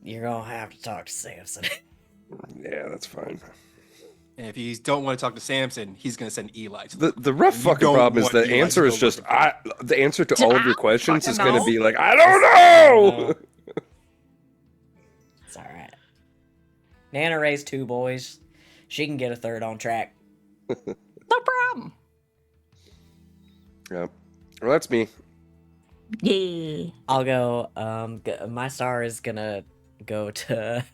you're going to have to talk to Samson. Yeah, that's fine. And if you don't want to talk to Samson, he's going to send Eli to The rough You fucking don't problem is want the Eli to answer go is just looking for the answer to all of your questions is fucking going to know. be like, I don't know. It's all right. Nana raised 2 boys. She can get a 3rd on track. No problem. Yeah. Well, that's me. Yeah. I'll go. My star is gonna go to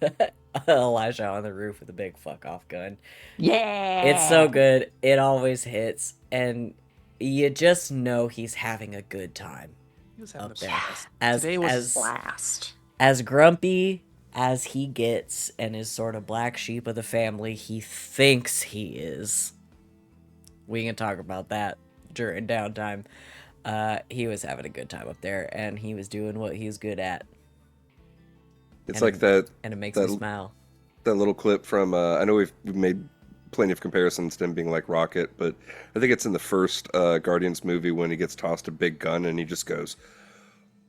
Elijah on the roof with a big fuck off gun. Yeah. It's so good. It always hits, and you just know he's having a good time He was having up a there. blast. As Today was as Blast. as grumpy as he gets and is sort of black sheep of the family, he thinks he is. We can talk about that during downtime. He was having a good time up there, and he was doing what he's good at. It's And like that and it makes that me smile. that little clip from I know we've made plenty of comparisons to him being like Rocket, but I think it's in the first Guardians movie when he gets tossed a big gun and he just goes,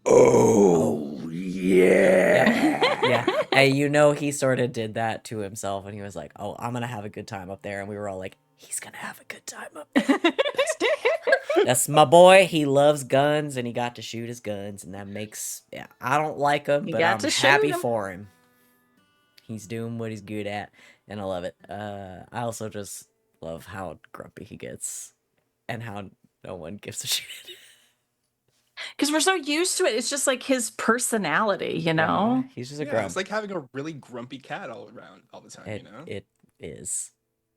"Oh yeah." Yeah. And you know he sort of did that to himself, and he was like, "Oh, I'm gonna have a good time up there," and we were all like, "He's gonna have a good time up there." That's my boy. He loves guns, and he got to shoot his guns, and that makes I don't like him, He but got I'm to shoot happy 'em. for him. He's doing what he's good at, and I love it. I also just love how grumpy he gets, and how no one gives a shit. Because we're so used to it. It's just like his personality, you know? He's just a yeah, grump. it's like having a really grumpy cat all around all the time. You know, It is.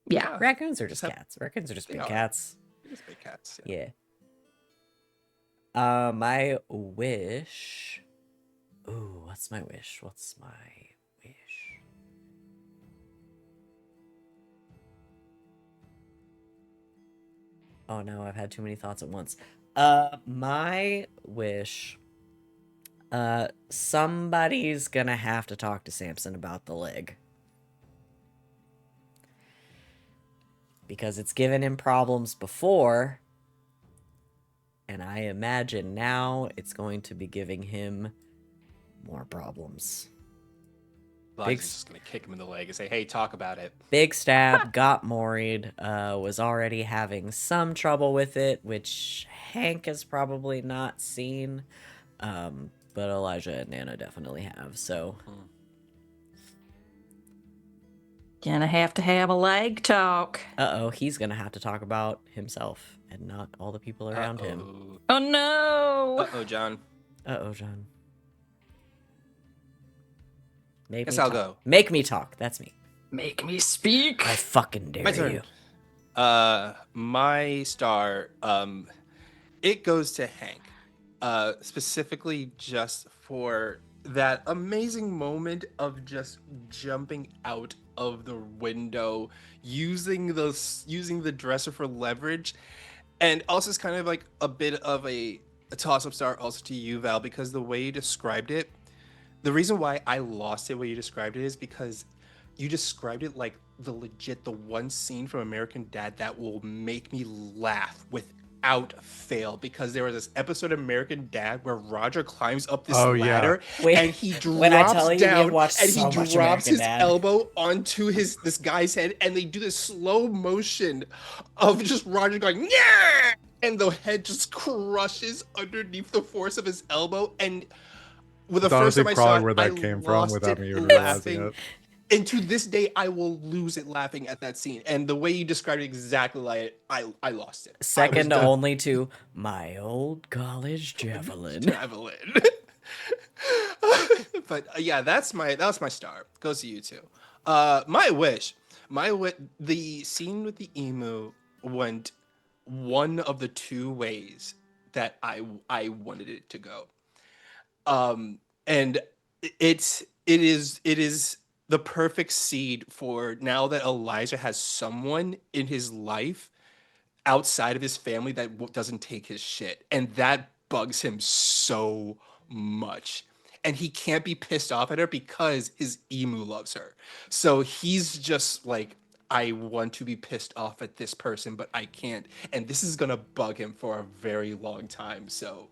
Yeah. Raccoons are just Just have- cats. Raccoons are just They big are. cats. They're just big cats. Yeah. My wish. Ooh, what's my wish? What's my wish? Oh no, I've had too many thoughts at once. My wish. Somebody's gonna have to talk to Samson about the leg. Because it's given him problems before. And I imagine now it's going to be giving him more problems. Elijah's just gonna kick him in the leg and say, "Hey, talk about it." Big Stab got Moried, was already having some trouble with it, which Hank has probably not seen. But Elijah and Nana definitely have, so. Gonna have to have a leg talk. Uh-oh, he's gonna have to talk about himself and not all the people around him. Oh no. Uh-oh, John. Uh-oh, John. Make Guess me I'll talk. go. Make me talk. That's me. Make me speak. I fucking dare My turn. you. My star, it goes to Hank. Specifically just for that amazing moment of just jumping out of the window, using the dresser for leverage, and also it's kind of like a bit of a toss-up star also to you, Val, because the way you described it, the reason why I lost it when you described it is because you described it like the one scene from American Dad that will make me laugh without fail, because there was this episode of American Dad where Roger climbs up this Oh, yeah. ladder Wait, and he drops when I tell you we have down watched and so he much drops American his Dad. elbow onto this guy's head, and they do this slow motion of just Roger going, yeah, and the head just crushes underneath the force of his elbow. And with the It's first honestly time I saw probably it, where that I came from lost without it me even realizing laughing. it. And to this day, I will lose it laughing at that scene. And the way you described it exactly like it, I lost it. Second only to my old college javelin. Javelin. But yeah, that was my star. Goes to you too. My wish, the scene with the emu went one of the two ways that I wanted it to go. And it is the perfect seed for now that Elijah has someone in his life outside of his family that doesn't take his shit, and that bugs him so much. And he can't be pissed off at her because his emu loves her. So he's just like, I want to be pissed off at this person, but I can't. And this is gonna bug him for a very long time. So,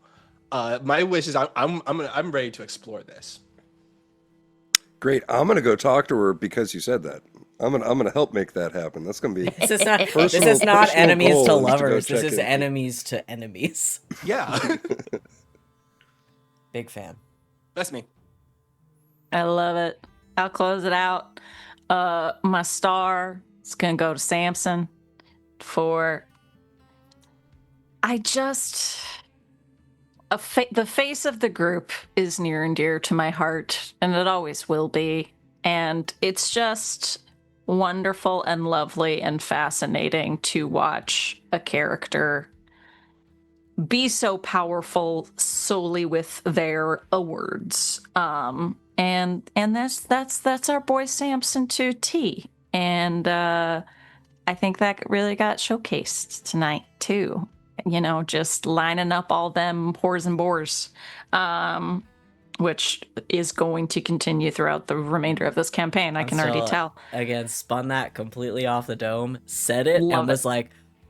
my wish is I'm ready to explore this. Great. I'm gonna go talk to her because you said that. I'm gonna help make that happen. That's gonna be This is not personal enemies goal to is go lovers. This check is in. enemies to enemies. Yeah, Big fan. that's me. I love it. I'll close it out. My star is gonna go to Samson for the face of the group is near and dear to my heart, and it always will be. And it's just wonderful and lovely and fascinating to watch a character be so powerful solely with their words. And that's our boy Samson to T. And I think that really got showcased tonight too. You know, just lining up all them whores and bores, which is going to continue throughout the remainder of this campaign. I can already tell. Again, spun that completely off the dome, said it, Love and was it. like,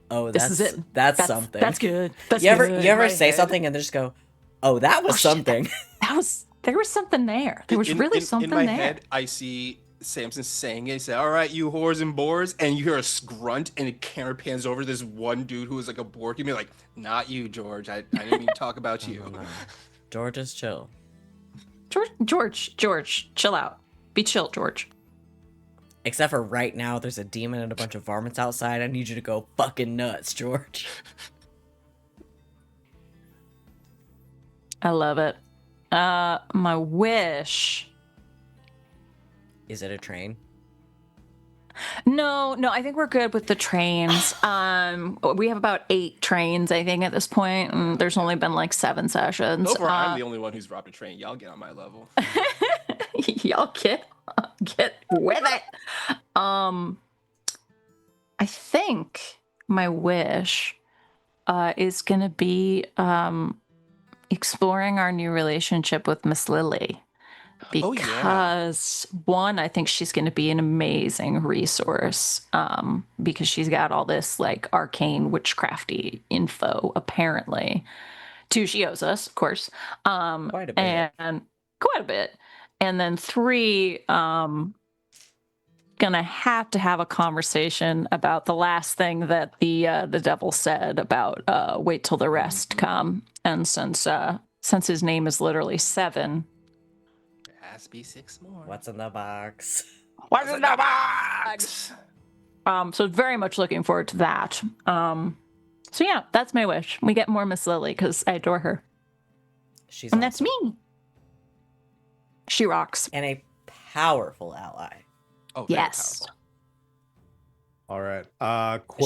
"Oh, This is it. that's something." That's good. That's you good. ever My say head- something and then just go, "Oh, that was Oh, shit, something." there was something there. There was really something in my there. head, I see Samson saying it. He said, "All right, you whores and bores," and you hear a grunt, and the camera pans over this one dude who was like a boar. You be like, "Not you, George. I didn't even talk about you." No. George is chill. George, chill out. Be chill, George. Except for right now, there's a demon and a bunch of varmints outside. I need you to go fucking nuts, George. I love it. My wish. Is it a train? No, I think we're good with the trains. We have about 8 trains, I think, at this point, and there's only been like 7 sessions. So far, I'm the only one who's robbed a train. Y'all get on my level. Y'all get with it. I think my wish is gonna be exploring our new relationship with Miss Lily. Oh, yeah. Because one, I think she's going to be an amazing resource because she's got all this like arcane witchcrafty info apparently. 2, she owes us, of course. Quite a bit. And quite a bit. And then 3, gonna have to have a conversation about the last thing that the devil said about wait till the rest come. And since his name is literally 7. There has to be 6 more. What's in the box? What's in the box? So very much looking forward to that. So yeah, that's my wish. We get more Miss Lily because I adore her. She's And that's awesome. me. She rocks. And a powerful ally. Oh, very Yes. powerful. All right.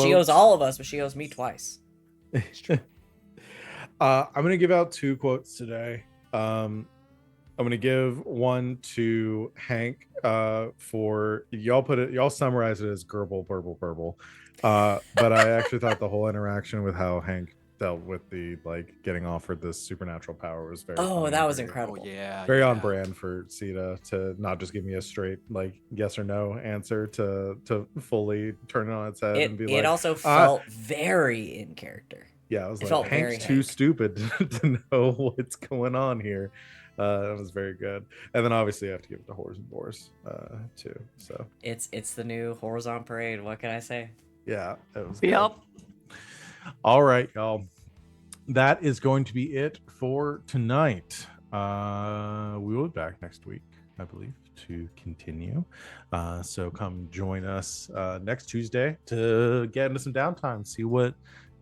She owes all of us, but she owes me twice. I'm gonna give out 2 quotes today. I'm gonna give one to Hank for y'all summarize it as gerbil burble burble. But I actually thought the whole interaction with how Hank dealt with the like getting offered this supernatural power was very Oh, funny that and was very- incredible. Oh, yeah. very on yeah. brand for Sita to not just give me a straight like yes or no answer to fully turn it on its head and be It like also felt very in character. yeah, I was it like felt very Hank's too Hank. stupid to know what's going on here. That was very good. And then obviously I have to give it to Whores and Boars too. So It's the new Horizon Parade. What can I say? yeah, it was Yep. good. All right, y'all. That is going to be it for tonight. We will be back next week, I believe, to continue. So come join us next Tuesday to get into some downtime, see what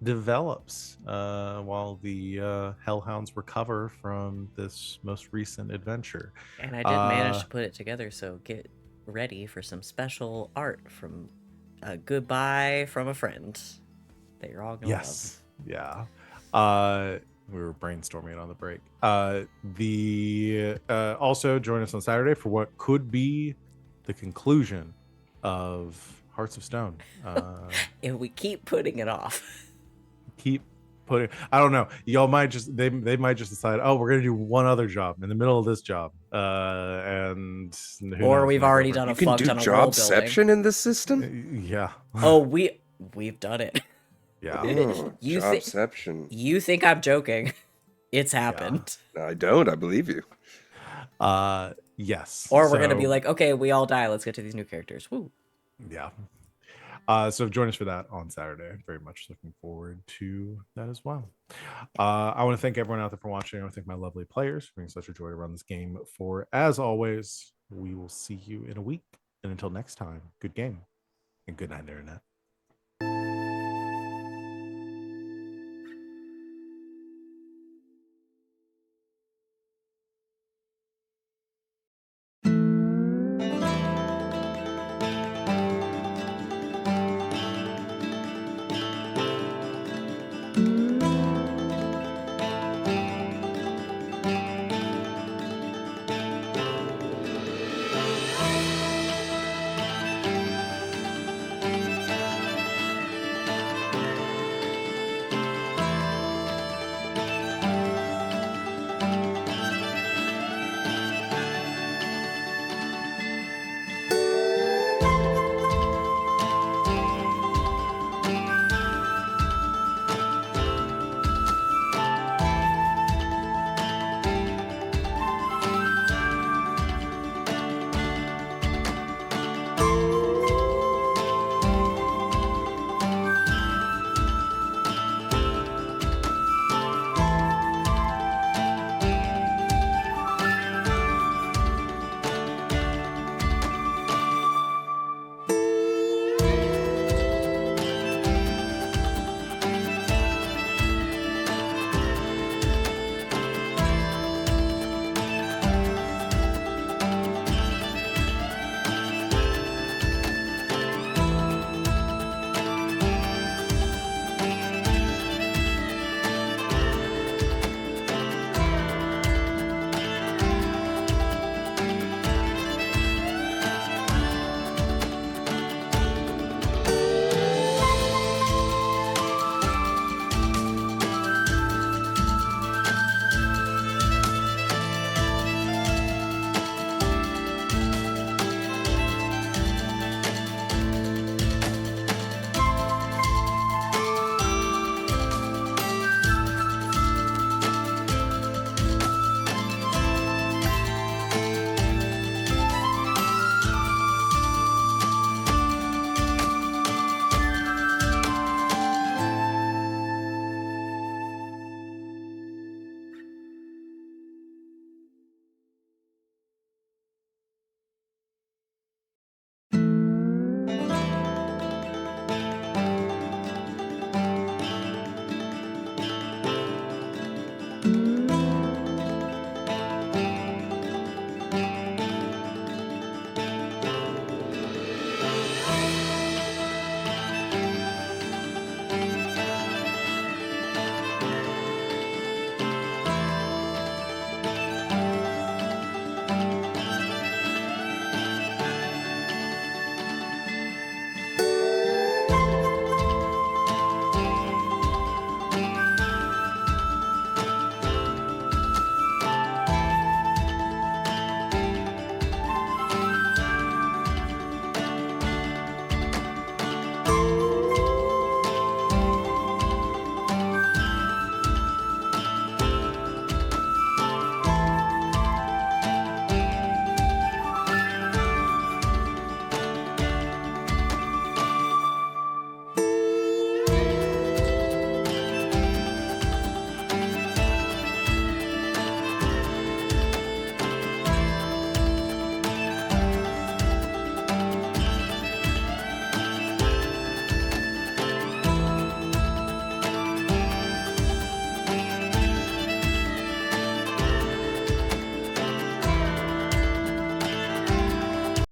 develops while the Hellhounds recover from this most recent adventure. And I did manage to put it together, so get ready for some special art from a goodbye from a friend that you're all gonna Yes. love. Yeah. We were brainstorming it on the break. Also join us on Saturday for what could be the conclusion of Hearts of Stone. If we keep putting it off. Keep putting. I don't know. Y'all might just they might just decide. Oh, we're gonna do one other job in the middle of this job, and who Or knows, we've might already go for- done a You can fuck do ton of world building. jobception in this system? Yeah. Oh, we've done it. Yeah. Oh, You thi- jobception. You think I'm joking? It's happened. No, I don't. I believe you. Yes. Or we're gonna be So- like, okay, we all die. Let's get to these new characters. Woo. Yeah. So join us for that on Saturday. Very much looking forward to that as well. I want to thank everyone out there for watching. I want to thank my lovely players for being such a joy to run this game for. As always, we will see you in a week. And until next time, good game and good night, Internet.